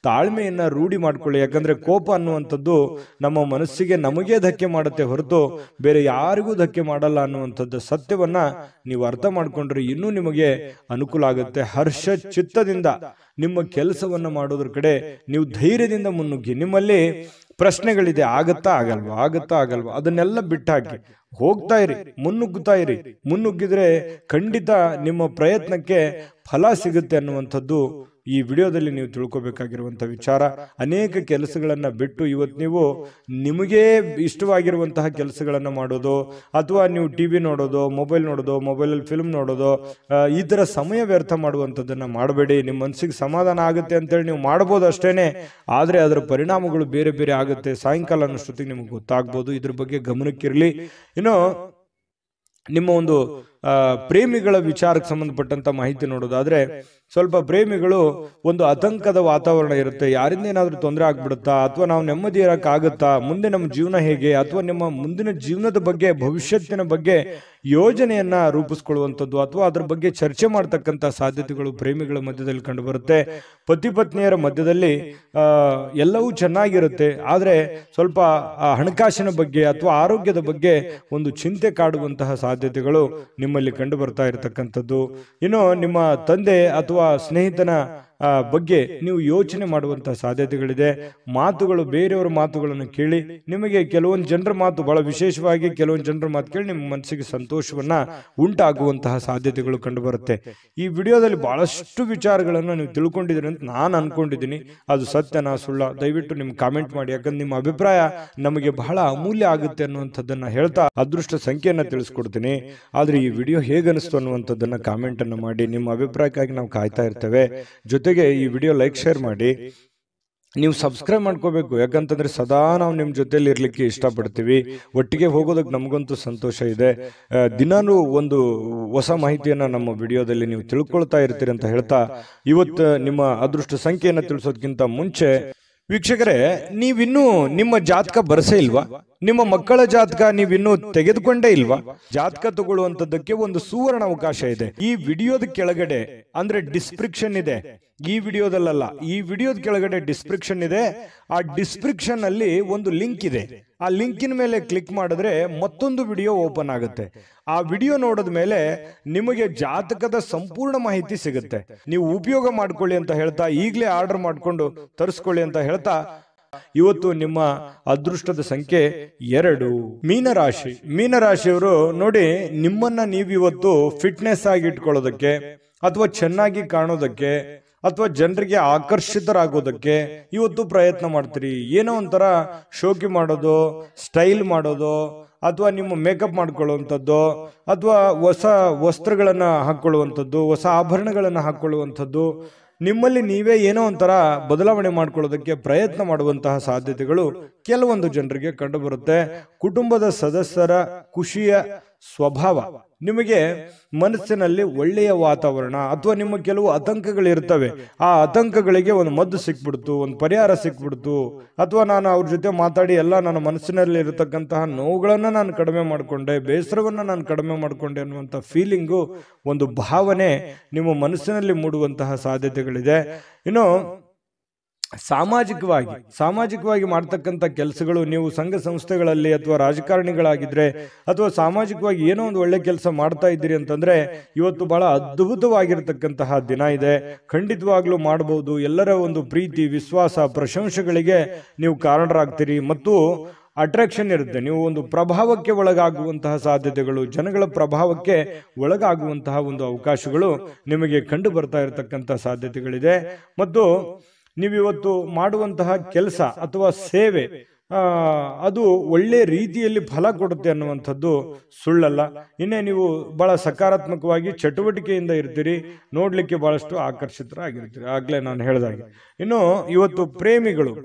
ತಾಳ್ಮೆಯನ್ನ ರೂಢಿ ಮಾಡ್ಕೊಳ್ಳಿ. ಯಾಕಂದ್ರೆ ಕೋಪ ಅನ್ನುವಂಥದ್ದು ನಮ್ಮ ಮನಸ್ಸಿಗೆ ನಮಗೇ ಧಕ್ಕೆ ಮಾಡುತ್ತೆ ಹೊರತು ಬೇರೆ ಯಾರಿಗೂ ಧಕ್ಕೆ ಮಾಡಲ್ಲ ಅನ್ನುವಂಥದ್ದು ಸತ್ಯವನ್ನ ನೀವು ಅರ್ಥ ಮಾಡ್ಕೊಂಡ್ರೆ ಇನ್ನೂ ನಿಮಗೆ ಅನುಕೂಲ ಆಗುತ್ತೆ. ಹರ್ಷ ಚಿತ್ತದಿಂದ ನಿಮ್ಮ ಕೆಲಸವನ್ನು ಮಾಡೋದ್ರ ಕಡೆ ನೀವು ಧೈರ್ಯದಿಂದ ಮುನ್ನುಗ್ಗಿ. ನಿಮ್ಮಲ್ಲಿ ಪ್ರಶ್ನೆಗಳಿದೆ, ಆಗತ್ತಾ ಆಗಲ್ವಾ, ಅದನ್ನೆಲ್ಲ ಬಿಟ್ಟಾಕಿ ಹೋಗ್ತಾ ಇರಿ, ಮುನ್ನುಗ್ಗಿದ್ರೆ ಖಂಡಿತ ನಿಮ್ಮ ಪ್ರಯತ್ನಕ್ಕೆ ಫಲ ಸಿಗುತ್ತೆ ಅನ್ನುವಂಥದ್ದು ಈ ವಿಡಿಯೋದಲ್ಲಿ ನೀವು ತಿಳ್ಕೊಬೇಕಾಗಿರುವಂಥ ವಿಚಾರ. ಅನೇಕ ಕೆಲಸಗಳನ್ನು ಬಿಟ್ಟು ಇವತ್ತು ನೀವು ನಿಮಗೇ ಇಷ್ಟವಾಗಿರುವಂತಹ ಕೆಲಸಗಳನ್ನು ಮಾಡೋದು, ಅಥವಾ ನೀವು ಟಿವಿ ನೋಡೋದು, ಮೊಬೈಲಲ್ಲಿ ಫಿಲ್ಮ್ ನೋಡೋದು, ಈ ಥರ ಸಮಯ ವ್ಯರ್ಥ ಮಾಡುವಂಥದ್ದನ್ನು ಮಾಡಬೇಡಿ. ನಿಮ್ಮ ಮನಸ್ಸಿಗೆ ಸಮಾಧಾನ ಆಗುತ್ತೆ ಅಂತೇಳಿ ನೀವು ಮಾಡ್ಬೋದು ಅಷ್ಟೇನೆ, ಆದರೆ ಅದರ ಪರಿಣಾಮಗಳು ಬೇರೆ ಬೇರೆ ಆಗುತ್ತೆ. ಸಾಯಂಕಾಲ ಅನ್ನೋಷ್ಟೊತ್ತಿಗೆ ನಿಮಗೆ ಗೊತ್ತಾಗ್ಬೋದು. ಇದ್ರ ಬಗ್ಗೆ ಗಮನಕ್ಕಿರಲಿ. ಇನ್ನು ನಿಮ್ಮ ಒಂದು ಪ್ರೇಮಿಗಳ ವಿಚಾರಕ್ಕೆ ಸಂಬಂಧಪಟ್ಟಂತ ಮಾಹಿತಿ ನೋಡೋದಾದ್ರೆ, ಸ್ವಲ್ಪ ಪ್ರೇಮಿಗಳು ಒಂದು ಆತಂಕದ ವಾತಾವರಣ ಇರುತ್ತೆ. ಯಾರಿಂದ ಏನಾದ್ರೂ ತೊಂದರೆ ಆಗ್ಬಿಡುತ್ತಾ, ಅಥವಾ ನಾವು ನೆಮ್ಮದಿ ಇರಕ್ಕಾಗುತ್ತಾ, ಮುಂದೆ ನಮ್ಮ ಜೀವನ ಹೇಗೆ, ಅಥವಾ ನಿಮ್ಮ ಮುಂದಿನ ಜೀವನದ ಬಗ್ಗೆ, ಭವಿಷ್ಯತ್ತಿನ ಬಗ್ಗೆ ಯೋಜನೆಯನ್ನ ರೂಪಿಸ್ಕೊಳ್ಳುವಂಥದ್ದು, ಅಥವಾ ಅದ್ರ ಬಗ್ಗೆ ಚರ್ಚೆ ಮಾಡ್ತಕ್ಕಂಥ ಸಾಧ್ಯತೆಗಳು ಪ್ರೇಮಿಗಳ ಮಧ್ಯದಲ್ಲಿ ಕಂಡು ಬರುತ್ತೆ. ಪತಿ ಪತ್ನಿಯರ ಮಧ್ಯದಲ್ಲಿ ಎಲ್ಲವೂ ಚೆನ್ನಾಗಿರುತ್ತೆ, ಆದರೆ ಸ್ವಲ್ಪ ಹಣಕಾಸಿನ ಬಗ್ಗೆ ಅಥವಾ ಆರೋಗ್ಯದ ಬಗ್ಗೆ ಒಂದು ಚಿಂತೆ ಕಾಡುವಂತಹ ಸಾಧ್ಯತೆಗಳು ನಿಮ್ಮಲ್ಲಿ ಕಂಡು ಬರ್ತಾ ಇರತಕ್ಕಂಥದ್ದು. ಇನ್ನು ನಿಮ್ಮ ತಂದೆ ಅಥವಾ ಸ್ನೇಹಿತನ ಬಗ್ಗೆ ನೀವು ಯೋಚನೆ ಮಾಡುವಂತಹ ಸಾಧ್ಯತೆಗಳಿದೆ. ಮಾತುಗಳು, ಬೇರೆಯವರ ಮಾತುಗಳನ್ನು ಕೇಳಿ ನಿಮಗೆ ಕೆಲವೊಂದು ಜನರ ಮಾತು, ಬಹಳ ವಿಶೇಷವಾಗಿ ಕೆಲವೊಂದು ಜನರ ಮಾತು ಕೇಳಿ ನಿಮ್ಮ ಮನಸ್ಸಿಗೆ ಸಂತೋಷವನ್ನ ಉಂಟಾಗುವಂತಹ ಸಾಧ್ಯತೆಗಳು ಕಂಡು ಬರುತ್ತೆ. ಈ ವಿಡಿಯೋದಲ್ಲಿ ಬಹಳಷ್ಟು ವಿಚಾರಗಳನ್ನು ನೀವು ತಿಳ್ಕೊಂಡಿದ್ದೀರಿ ಅಂತ ನಾನು ಅನ್ಕೊಂಡಿದ್ದೀನಿ. ಅದು ಸತ್ಯನಾ ಸುಳ್ಳ, ದಯವಿಟ್ಟು ನಿಮ್ ಕಾಮೆಂಟ್ ಮಾಡಿ. ಯಾಕಂದ್ರೆ ನಿಮ್ಮ ಅಭಿಪ್ರಾಯ ನಮಗೆ ಬಹಳ ಅಮೂಲ್ಯ ಆಗುತ್ತೆ ಅನ್ನುವಂಥದ್ದನ್ನ ಹೇಳ್ತಾ ಅದೃಷ್ಟ ಸಂಖ್ಯೆಯನ್ನ ತಿಳಿಸ್ಕೊಡ್ತೀನಿ. ಆದ್ರೆ ಈ ವಿಡಿಯೋ ಹೇಗನಿಸ್ತು ಅನ್ನುವಂಥದ್ದನ್ನ ಕಾಮೆಂಟ್ ಅನ್ನು ಮಾಡಿ. ನಿಮ್ಮ ಅಭಿಪ್ರಾಯಕ್ಕಾಗಿ ನಾವು ಕಾಯ್ತಾ ಇರ್ತೇವೆ. ಜೊತೆಗೆ ಈ ವಿಡಿಯೋ ಲೈಕ್, ಶೇರ್ ಮಾಡಿ. ನೀವು ಸಬ್ಸ್ಕ್ರೈಬ್ ಮಾಡ್ಕೋಬೇಕು, ಯಾಕಂತಂದ್ರೆ ಸದಾ ನಾವು ನಿಮ್ಮ ಜೊತೆಲಿ ಇರ್ಲಿಕ್ಕೆ ಇಷ್ಟಪಡ್ತೀವಿ. ಒಟ್ಟಿಗೆ ಹೋಗೋದಕ್ಕೆ ನಮಗಂತೂ ಸಂತೋಷ ಇದೆ. ದಿನಾನು ಒಂದು ಹೊಸ ಮಾಹಿತಿಯನ್ನ ನಮ್ಮ ವಿಡಿಯೋದಲ್ಲಿ ನೀವು ತಿಳ್ಕೊಳ್ತಾ ಇರ್ತೀರಿ ಅಂತ ಹೇಳ್ತಾ, ಇವತ್ತು ನಿಮ್ಮ ಅದೃಷ್ಟ ಸಂಖ್ಯೆಯನ್ನು ತಿಳಿಸೋದಕ್ಕಿಂತ ಮುಂಚೆ ವೀಕ್ಷಕರೇ, ನೀವಿನ್ನೂ ನಿಮ್ಮ ಜಾತಕ ಬರಸೇ ಇಲ್ವಾ? ನಿಮ್ಮ ಮಕ್ಕಳ ಜಾತಕ ನೀವಿನ್ನೂ ತೆಗೆದುಕೊಂಡೇ ಇಲ್ವಾ? ಜಾತಕ ತಗೊಳ್ಳುವಂತದ್ದಕ್ಕೆ ಒಂದು ಸುವರ್ಣ ಅವಕಾಶ ಇದೆ. ಈ ವಿಡಿಯೋದ ಕೆಳಗಡೆ, ಅಂದ್ರೆ ಡಿಸ್ಕ್ರಿಪ್ಷನ್ ಇದೆ, ಈ ವಿಡಿಯೋದಲ್ಲ, ಈ ವಿಡಿಯೋದ ಕೆಳಗಡೆ ಡಿಸ್ಕ್ರಿಪ್ಷನ್ ಇದೆ. ಆ ಡಿಸ್ಕ್ರಿಪ್ಷನ್ ಅಲ್ಲಿ ಒಂದು ಲಿಂಕ್ ಇದೆ. ಆ ಲಿಂಕಿನ ಮೇಲೆ ಕ್ಲಿಕ್ ಮಾಡಿದ್ರೆ ಮತ್ತೊಂದು ವಿಡಿಯೋ ಓಪನ್ ಆಗುತ್ತೆ. ಆ ವಿಡಿಯೋ ನೋಡಿದ ಮೇಲೆ ನಿಮಗೆ ಜಾತಕದ ಸಂಪೂರ್ಣ ಮಾಹಿತಿ ಸಿಗುತ್ತೆ. ನೀವು ಉಪಯೋಗ ಮಾಡ್ಕೊಳ್ಳಿ ಅಂತ ಹೇಳ್ತಾ, ಈಗಲೇ ಆರ್ಡರ್ ಮಾಡ್ಕೊಂಡು ತರಿಸ್ಕೊಳ್ಳಿ ಅಂತ ಹೇಳ್ತಾ, ಇವತ್ತು ನಿಮ್ಮ ಅದೃಷ್ಟದ ಸಂಖ್ಯೆ 2, ಮೀನರಾಶಿ. ಮೀನರಾಶಿಯವರು ನೋಡಿ, ನಿಮ್ಮನ್ನ ನೀವಿವತ್ತು ಫಿಟ್ನೆಸ್ ಆಗಿ ಇಟ್ಕೊಳ್ಳೋದಕ್ಕೆ, ಅಥವಾ ಚೆನ್ನಾಗಿ ಕಾಣೋದಕ್ಕೆ, ಅಥವಾ ಜನರಿಗೆ ಆಕರ್ಷಿತರಾಗೋದಕ್ಕೆ ಇವತ್ತು ಪ್ರಯತ್ನ ಮಾಡ್ತೀರಿ. ಏನೋ ಒಂಥರ ಶೋಕಿ ಮಾಡೋದು, ಸ್ಟೈಲ್ ಮಾಡೋದು, ಅಥವಾ ನಿಮ್ಮ ಮೇಕಪ್ ಮಾಡ್ಕೊಳ್ಳುವಂಥದ್ದು, ಅಥವಾ ಹೊಸ ವಸ್ತ್ರಗಳನ್ನು ಹಾಕೊಳ್ಳುವಂಥದ್ದು, ಹೊಸ ಆಭರಣಗಳನ್ನು ಹಾಕೊಳ್ಳುವಂಥದ್ದು, ನಿಮ್ಮಲ್ಲಿ ನೀವೇ ಏನೋ ಒಂಥರ ಬದಲಾವಣೆ ಮಾಡ್ಕೊಳ್ಳೋದಕ್ಕೆ ಪ್ರಯತ್ನ ಮಾಡುವಂತಹ ಸಾಧ್ಯತೆಗಳು ಕೆಲವೊಂದು ಜನರಿಗೆ ಕಂಡು ಬರುತ್ತೆ. ಕುಟುಂಬದ ಸದಸ್ಯರ ಖುಷಿಯ ಸ್ವಭಾವ, ನಿಮಗೆ ಮನಸ್ಸಿನಲ್ಲಿ ಒಳ್ಳೆಯ ವಾತಾವರಣ, ಅಥವಾ ನಿಮ್ಮ ಕೆಲವು ಆತಂಕಗಳಿರ್ತವೆ, ಆ ಆತಂಕಗಳಿಗೆ ಒಂದು ಮದ್ದು ಸಿಕ್ಬಿಡ್ತು, ಒಂದು ಪರಿಹಾರ ಸಿಕ್ಬಿಡ್ತು, ಅಥವಾ ನಾನು ಅವ್ರ ಜೊತೆ ಮಾತಾಡಿ ಎಲ್ಲ ನನ್ನ ಮನಸ್ಸಿನಲ್ಲಿ ಇರತಕ್ಕಂತಹ ನೋವುಗಳನ್ನು ನಾನು ಕಡಿಮೆ ಮಾಡಿಕೊಂಡೆ, ಬೇಸರವನ್ನು ನಾನು ಕಡಿಮೆ ಮಾಡಿಕೊಂಡೆ ಅನ್ನುವಂಥ ಫೀಲಿಂಗು, ಒಂದು ಭಾವನೆ ನಿಮ್ಮ ಮನಸ್ಸಿನಲ್ಲಿ ಮೂಡುವಂತಹ ಸಾಧ್ಯತೆಗಳಿದೆ. ಇನ್ನು ಸಾಮಾಜಿಕವಾಗಿ ಮಾಡ್ತಕ್ಕಂಥ ಕೆಲಸಗಳು, ನೀವು ಸಂಘ ಸಂಸ್ಥೆಗಳಲ್ಲಿ ಅಥವಾ ರಾಜಕಾರಣಿಗಳಾಗಿದ್ರೆ, ಅಥವಾ ಸಾಮಾಜಿಕವಾಗಿ ಏನೋ ಒಂದು ಒಳ್ಳೆ ಕೆಲಸ ಮಾಡ್ತಾ ಇದ್ದೀರಿ ಅಂತಂದ್ರೆ, ಇವತ್ತು ಬಹಳ ಅದ್ಭುತವಾಗಿರ್ತಕ್ಕಂತಹ ದಿನ ಇದೆ. ಖಂಡಿತವಾಗ್ಲೂ ಮಾಡಬಹುದು. ಎಲ್ಲರ ಒಂದು ಪ್ರೀತಿ, ವಿಶ್ವಾಸ, ಪ್ರಶಂಸೆಗಳಿಗೆ ನೀವು ಕಾರಣರಾಗ್ತೀರಿ, ಮತ್ತು ಅಟ್ರಾಕ್ಷನ್ ಇರುತ್ತೆ. ನೀವು ಒಂದು ಪ್ರಭಾವಕ್ಕೆ ಒಳಗಾಗುವಂತಹ ಸಾಧ್ಯತೆಗಳು, ಜನಗಳ ಪ್ರಭಾವಕ್ಕೆ ಒಳಗಾಗುವಂತಹ ಒಂದು ಅವಕಾಶಗಳು ನಿಮಗೆ ಕಂಡು ಬರ್ತಾ ಇರತಕ್ಕಂಥ ಸಾಧ್ಯತೆಗಳಿದೆ. ಮತ್ತು ನೀವಿವತ್ತು ಮಾಡುವಂತಹ ಕೆಲಸ ಅಥವಾ ಸೇವೆ ಅದು ಒಳ್ಳೆ ರೀತಿಯಲ್ಲಿ ಫಲ ಕೊಡುತ್ತೆ ಅನ್ನುವಂಥದ್ದು ಸುಳ್ಳಲ್ಲ. ಇನ್ನೇ ನೀವು ಬಹಳ ಸಕಾರಾತ್ಮಕವಾಗಿ ಚಟುವಟಿಕೆಯಿಂದ ಇರ್ತೀರಿ, ನೋಡ್ಲಿಕ್ಕೆ ಬಹಳಷ್ಟು ಆಕರ್ಷಿತರಾಗಿರ್ತೀರಿ, ಆಗ್ಲೇ ನಾನು ಹೇಳಿದಾಗೆ. ಇನ್ನು ಇವತ್ತು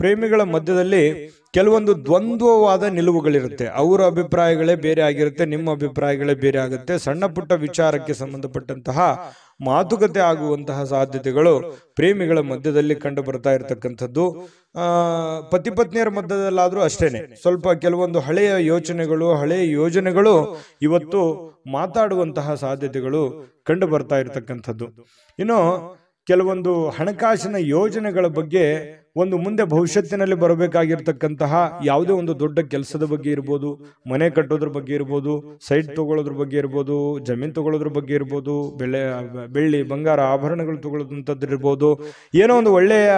ಪ್ರೇಮಿಗಳ ಮಧ್ಯದಲ್ಲಿ ಕೆಲವೊಂದು ದ್ವಂದ್ವವಾದ ನಿಲುವುಗಳಿರುತ್ತೆ. ಅವರ ಅಭಿಪ್ರಾಯಗಳೇ ಬೇರೆ ಆಗಿರುತ್ತೆ, ನಿಮ್ಮ ಅಭಿಪ್ರಾಯಗಳೇ ಬೇರೆ ಆಗುತ್ತೆ. ಸಣ್ಣ ಪುಟ್ಟ ವಿಚಾರಕ್ಕೆ ಸಂಬಂಧಪಟ್ಟಂತಹ ಮಾತುಕತೆ ಆಗುವಂತಹ ಸಾಧ್ಯತೆಗಳು ಪ್ರೇಮಿಗಳ ಮಧ್ಯದಲ್ಲಿ ಕಂಡು ಬರ್ತಾ ಇರತಕ್ಕಂಥದ್ದು. ಪತಿ ಪತ್ನಿಯರ ಮಧ್ಯದಲ್ಲಾದ್ರೂ ಅಷ್ಟೇನೆ, ಸ್ವಲ್ಪ ಕೆಲವೊಂದು ಹಳೆಯ ಯೋಜನೆಗಳು ಇವತ್ತು ಮಾತಾಡುವಂತಹ ಸಾಧ್ಯತೆಗಳು ಕಂಡು ಬರ್ತಾ ಇರತಕ್ಕಂಥದ್ದು. ಇನ್ನು ಕೆಲವೊಂದು ಹಣಕಾಸಿನ ಯೋಜನೆಗಳ ಬಗ್ಗೆ ಒಂದು ಮುಂದೆ ಭವಿಷ್ಯತ್ತಿನಲ್ಲಿ ಬರಬೇಕಾಗಿರ್ತಕ್ಕಂತಹ ಯಾವುದೇ ಒಂದು ದೊಡ್ಡ ಕೆಲಸದ ಬಗ್ಗೆ ಇರ್ಬೋದು, ಮನೆ ಕಟ್ಟೋದ್ರ ಬಗ್ಗೆ ಇರ್ಬೋದು, ಸೈಟ್ ತಗೊಳ್ಳೋದ್ರ ಬಗ್ಗೆ ಇರ್ಬೋದು, ಜಮೀನು ತಗೊಳ್ಳೋದ್ರ ಬಗ್ಗೆ ಇರ್ಬೋದು, ಬೆಳ್ಳಿ ಬಂಗಾರ ಆಭರಣಗಳು ತಗೊಳ್ಳೋದಂಥದ್ದು ಇರ್ಬೋದು, ಏನೋ ಒಂದು ಒಳ್ಳೆಯ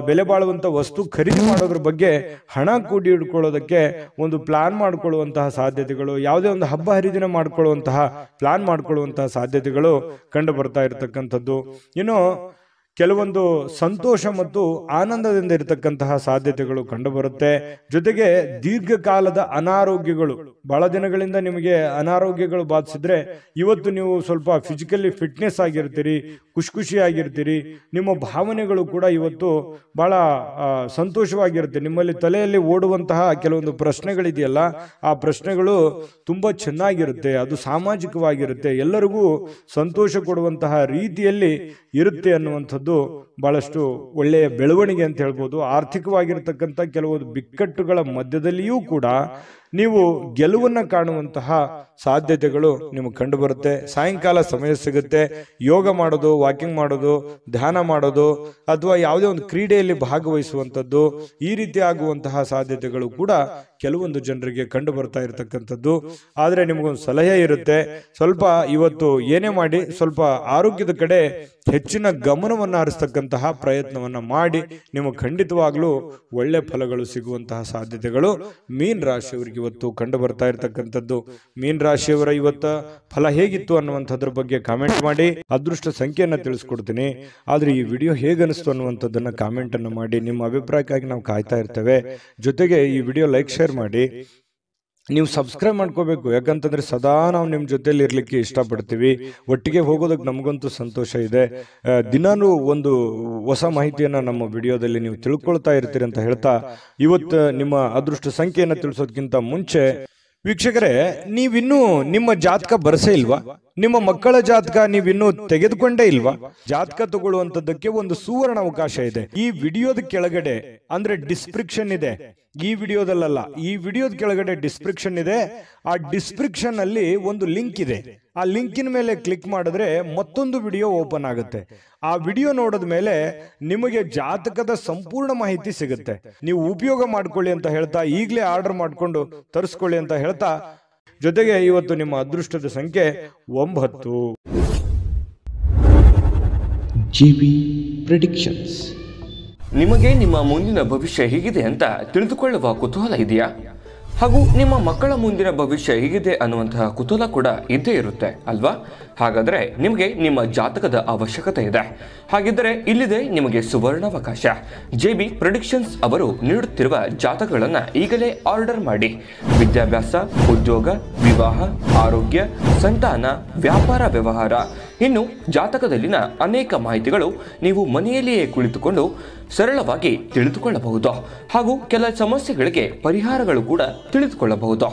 ಬೆಲೆ ಬಾಳುವಂತ ವಸ್ತು ಖರೀದಿ ಮಾಡೋದ್ರ ಬಗ್ಗೆ ಹಣ ಕೂಡಿ ಇಟ್ಕೊಳ್ಳೋದಕ್ಕೆ ಒಂದು ಪ್ಲಾನ್ ಮಾಡ್ಕೊಳ್ಳುವಂತಹ ಸಾಧ್ಯತೆಗಳು, ಯಾವುದೇ ಒಂದು ಹಬ್ಬ ಹರಿದಿನ ಮಾಡ್ಕೊಳ್ಳುವಂತಹ ಪ್ಲಾನ್ ಮಾಡ್ಕೊಳ್ಳುವಂತಹ ಸಾಧ್ಯತೆಗಳು ಕಂಡು ಬರ್ತಾ ಇರತಕ್ಕಂಥದ್ದು. ಇನ್ನು ಕೆಲವೊಂದು ಸಂತೋಷ ಮತ್ತು ಆನಂದದಿಂದ ಇರತಕ್ಕಂತಹ ಸಾಧ್ಯತೆಗಳು ಕಂಡುಬರುತ್ತೆ. ಜೊತೆಗೆ ದೀರ್ಘಕಾಲದ ಅನಾರೋಗ್ಯಗಳು, ಬಹಳ ದಿನಗಳಿಂದ ನಿಮಗೆ ಅನಾರೋಗ್ಯಗಳು ಬಾಧಿಸಿದ್ರೆ ಇವತ್ತು ನೀವು ಸ್ವಲ್ಪ ಫಿಸಿಕಲಿ ಫಿಟ್ನೆಸ್ ಆಗಿರ್ತೀರಿ, ಖುಷಿಯಾಗಿರ್ತೀರಿ. ನಿಮ್ಮ ಭಾವನೆಗಳು ಕೂಡ ಇವತ್ತು ಬಹಳ ಸಂತೋಷವಾಗಿರುತ್ತೆ. ನಿಮ್ಮಲ್ಲಿ ತಲೆಯಲ್ಲಿ ಓಡುವಂತಹ ಕೆಲವೊಂದು ಪ್ರಶ್ನೆಗಳಿದೆಯಲ್ಲ, ಆ ಪ್ರಶ್ನೆಗಳು ತುಂಬಾ ಚೆನ್ನಾಗಿರುತ್ತೆ, ಅದು ಸಾಮಾಜಿಕವಾಗಿರುತ್ತೆ, ಎಲ್ಲರಿಗೂ ಸಂತೋಷ ಕೊಡುವಂತಹ ರೀತಿಯಲ್ಲಿ ಇರುತ್ತೆ ಅನ್ನುವಂಥದ್ದು ಬಹಳಷ್ಟು ಒಳ್ಳೆಯ ಬೆಳವಣಿಗೆ ಅಂತ ಹೇಳ್ಬೋದು. ಆರ್ಥಿಕವಾಗಿರ್ತಕ್ಕಂಥ ಕೆಲವೊಂದು ಬಿಕ್ಕಟ್ಟುಗಳ ಮಧ್ಯದಲ್ಲಿಯೂ ಕೂಡ ನೀವು ಗೆಲುವನ್ನು ಕಾಣುವಂತಹ ಸಾಧ್ಯತೆಗಳು ನಿಮಗೆ ಕಂಡು ಬರುತ್ತೆ. ಸಾಯಂಕಾಲ ಸಮಯ ಸಿಗುತ್ತೆ, ಯೋಗ ಮಾಡೋದು, ವಾಕಿಂಗ್ ಮಾಡೋದು, ಧ್ಯಾನ ಮಾಡೋದು, ಅಥವಾ ಯಾವುದೇ ಒಂದು ಕ್ರೀಡೆಯಲ್ಲಿ ಭಾಗವಹಿಸುವಂಥದ್ದು, ಈ ರೀತಿ ಆಗುವಂತಹ ಸಾಧ್ಯತೆಗಳು ಕೂಡ ಕೆಲವೊಂದು ಜನರಿಗೆ ಕಂಡು ಬರ್ತಾ ಇರತಕ್ಕಂಥದ್ದು. ಆದರೆ ನಿಮಗೊಂದು ಸಲಹೆ ಇರುತ್ತೆ, ಸ್ವಲ್ಪ ಇವತ್ತು ಏನೇ ಮಾಡಿ ಸ್ವಲ್ಪ ಆರೋಗ್ಯದ ಕಡೆ ಹೆಚ್ಚಿನ ಗಮನವನ್ನು ಹರಿಸ್ತಕ್ಕಂತಹ ಪ್ರಯತ್ನವನ್ನ ಮಾಡಿ, ನಿಮಗೆ ಖಂಡಿತವಾಗ್ಲೂ ಒಳ್ಳೆ ಫಲಗಳು ಸಿಗುವಂತಹ ಸಾಧ್ಯತೆಗಳು ಮೀನ ರಾಶಿಯವರಿಗೆ ಇವತ್ತು ಕಂಡು ಬರ್ತಾ ಇರತಕ್ಕಂಥದ್ದು. ಮೀನ ರಾಶಿಯವರ ಇವತ್ತ ಫಲ ಹೇಗಿತ್ತು ಅನ್ನುವಂಥದ್ರ ಬಗ್ಗೆ ಕಾಮೆಂಟ್ ಮಾಡಿ. ಅದೃಷ್ಟ ಸಂಖ್ಯೆಯನ್ನ ತಿಳಿಸ್ಕೊಡ್ತೀನಿ, ಆದ್ರೆ ಈ ವಿಡಿಯೋ ಹೇಗನಿಸ್ತು ಅನ್ನುವಂಥದ್ದನ್ನ ಕಾಮೆಂಟ್ ಅನ್ನು ಮಾಡಿ. ನಿಮ್ಮ ಅಭಿಪ್ರಾಯಕ್ಕಾಗಿ ನಾವು ಕಾಯ್ತಾ ಇರ್ತೇವೆ. ಜೊತೆಗೆ ಈ ವಿಡಿಯೋ ಲೈಕ್ ಶೇರ್ ಮಾಡಿ. ನೀವು ಸಬ್ಸ್ಕ್ರೈಬ್ ಮಾಡ್ಕೋಬೇಕು, ಯಾಕಂತಂದ್ರೆ ಸದಾ ನಾವು ನಿಮ್ಮ ಜೊತೆಲಿ ಇರ್ಲಿಕ್ಕೆ ಇಷ್ಟಪಡ್ತೀವಿ. ಒಟ್ಟಿಗೆ ಹೋಗೋದಕ್ಕೆ ನಮಗಂತೂ ಸಂತೋಷ ಇದೆ. ದಿನಾನು ಒಂದು ಹೊಸ ಮಾಹಿತಿಯನ್ನ ನಮ್ಮ ವಿಡಿಯೋದಲ್ಲಿ ನೀವು ತಿಳ್ಕೊಳ್ತಾ ಇರ್ತೀರಿ ಅಂತ ಹೇಳ್ತಾ, ಇವತ್ತು ನಿಮ್ಮ ಅದೃಷ್ಟ ಸಂಖ್ಯೆಯನ್ನು ತಿಳಿಸೋದಕ್ಕಿಂತ ಮುಂಚೆ ವೀಕ್ಷಕರೇ, ನೀವಿನ್ನೂ ನಿಮ್ಮ ಜಾತಕ ಬರಸೇ ಇಲ್ವಾ? ನಿಮ್ಮ ಮಕ್ಕಳ ಜಾತಕ ನೀವಿನ್ನೂ ತೆಗೆದುಕೊಂಡೇ ಇಲ್ವಾ? ಜಾತಕ ತಗೊಳ್ಳುವಂತದ್ದಕ್ಕೆ ಒಂದು ಸುವರ್ಣ ಅವಕಾಶ ಇದೆ. ಈ ವಿಡಿಯೋದ ಕೆಳಗಡೆ ಅಂದ್ರೆ ಡಿಸ್ಕ್ರಿಪ್ಷನ್ ಇದೆ, ಈ ವಿಡಿಯೋದಲ್ಲ, ಈ ವಿಡಿಯೋದ ಕೆಳಗಡೆ ಡಿಸ್ಕ್ರಿಪ್ಷನ್ ಇದೆ. ಆ ಡಿಸ್ಕ್ರಿಪ್ಷನ್ ಅಲ್ಲಿ ಒಂದು ಲಿಂಕ್ ಇದೆ. ಆ ಲಿಂಕಿನ ಮೇಲೆ ಕ್ಲಿಕ್ ಮಾಡಿದ್ರೆ ಮತ್ತೊಂದು ವಿಡಿಯೋ ಓಪನ್ ಆಗುತ್ತೆ. ಆ ವಿಡಿಯೋ ನೋಡಿದ ಮೇಲೆ ನಿಮಗೆ ಜಾತಕದ ಸಂಪೂರ್ಣ ಮಾಹಿತಿ ಸಿಗುತ್ತೆ. ನೀವು ಉಪಯೋಗ ಮಾಡ್ಕೊಳ್ಳಿ ಅಂತ ಹೇಳ್ತಾ, ಈಗಲೇ ಆರ್ಡರ್ ಮಾಡ್ಕೊಂಡು ತರಿಸ್ಕೊಳ್ಳಿ ಅಂತ ಹೇಳ್ತಾ, ಜೊತೆಗೆ ಇವತ್ತು ನಿಮ್ಮ ಅದೃಷ್ಟದ ಸಂಖ್ಯೆ 9. GB predictions. ನಿಮಗೆ ನಿಮ್ಮ ಮುಂದಿನ ಭವಿಷ್ಯ ಹೇಗಿದೆ ಅಂತ ತಿಳಿದುಕೊಳ್ಳುವ ಕುತೂಹಲ ಇದೆಯಾ? ಹಾಗೂ ನಿಮ್ಮ ಮಕ್ಕಳ ಮುಂದಿನ ಭವಿಷ್ಯ ಹೇಗಿದೆ ಅನ್ನುವಂತಹ ಕುತೂಹಲ ಕೂಡ ಇದ್ದೇ ಇರುತ್ತೆ ಅಲ್ವಾ? ಹಾಗಾದರೆ ನಿಮಗೆ ನಿಮ್ಮ ಜಾತಕದ ಅವಶ್ಯಕತೆ ಇದೆ. ಹಾಗಿದ್ದರೆ ಇಲ್ಲಿದೆ ನಿಮಗೆ ಸುವರ್ಣಾವಕಾಶ. JB ಪ್ರೆಡಿಕ್ಷನ್ಸ್ ಅವರು ನೀಡುತ್ತಿರುವ ಜಾತಕಗಳನ್ನು ಈಗಲೇ ಆರ್ಡರ್ ಮಾಡಿ. ವಿದ್ಯಾಭ್ಯಾಸ, ಉದ್ಯೋಗ, ವಿವಾಹ, ಆರೋಗ್ಯ, ಸಂತಾನ, ವ್ಯಾಪಾರ ವ್ಯವಹಾರ, ಇನ್ನು ಜಾತಕದಲ್ಲಿನ ಅನೇಕ ಮಾಹಿತಿಗಳು ನೀವು ಮನೆಯಲ್ಲಿಯೇ ಕುಳಿತುಕೊಂಡು ಸರಳವಾಗಿ ತಿಳಿದುಕೊಳ್ಳಬಹುದು. ಹಾಗೂ ಕೆಲ ಸಮಸ್ಯೆಗಳಿಗೆ ಪರಿಹಾರಗಳು ಕೂಡ ತಿಳಿದುಕೊಳ್ಳಬಹುದು.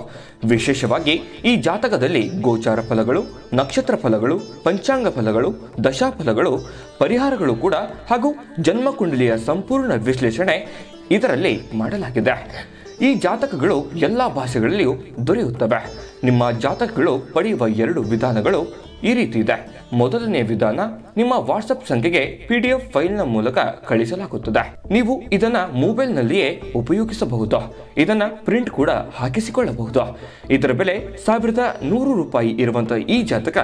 ವಿಶೇಷವಾಗಿ ಈ ಜಾತಕದಲ್ಲಿ ಗೋಚಾರ ಫಲಗಳು, ನಕ್ಷತ್ರ ಫಲಗಳು, ಪಂಚಾಂಗ ಫಲಗಳು, ದಶಾಫಲಗಳು, ಪರಿಹಾರಗಳು ಕೂಡ ಹಾಗೂ ಜನ್ಮಕುಂಡಲಿಯ ಸಂಪೂರ್ಣ ವಿಶ್ಲೇಷಣೆ ಇದರಲ್ಲಿ ಮಾಡಲಾಗಿದೆ. ಈ ಜಾತಕಗಳು ಎಲ್ಲ ಭಾಷೆಗಳಲ್ಲಿಯೂ ದೊರೆಯುತ್ತವೆ. ನಿಮ್ಮ ಜಾತಕಗಳು ಪಡೆಯುವ 2 ವಿಧಾನಗಳು ಈ ರೀತಿ ಇದೆ. ಮೊದಲನೇ ವಿಧಾನ, ನಿಮ್ಮ ವಾಟ್ಸಪ್ ಸಂಖ್ಯೆಗೆ PDF ಫೈಲ್ನ ಮೂಲಕ ಕಳಿಸಲಾಗುತ್ತದೆ. ನೀವು ಇದನ್ನ ಮೊಬೈಲ್ನಲ್ಲಿಯೇ ಉಪಯೋಗಿಸಬಹುದು. ಇದನ್ನ ಪ್ರಿಂಟ್ ಕೂಡ ಹಾಕಿಸಿಕೊಳ್ಳಬಹುದು. ಇದರ ಬೆಲೆ 1100 ರೂಪಾಯಿ ಇರುವಂತಹ ಈ ಜಾತಕ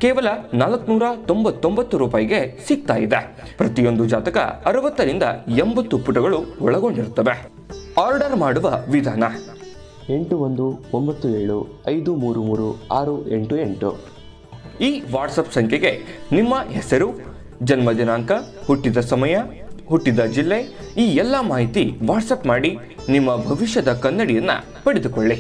ಕೇವಲ 499 ರೂಪಾಯಿಗೆ ಸಿಗ್ತಾ ಇದೆ. ಪ್ರತಿಯೊಂದು ಜಾತಕ 60 ರಿಂದ 80 ಪುಟಗಳು ಒಳಗೊಂಡಿರುತ್ತವೆ. ಆರ್ಡರ್ ಮಾಡುವ ವಿಧಾನ: 8197533688. ಈ ವಾಟ್ಸಪ್ ಸಂಖ್ಯೆಗೆ ನಿಮ್ಮ ಹೆಸರು, ಜನ್ಮ ದಿನಾಂಕ, ಹುಟ್ಟಿದ ಸಮಯ, ಹುಟ್ಟಿದ ಜಿಲ್ಲೆ, ಈ ಎಲ್ಲ ಮಾಹಿತಿ ವಾಟ್ಸಪ್ ಮಾಡಿ ನಿಮ್ಮ ಭವಿಷ್ಯದ ಕನ್ನಡಿಯನ್ನ ಪಡೆದುಕೊಳ್ಳಿ.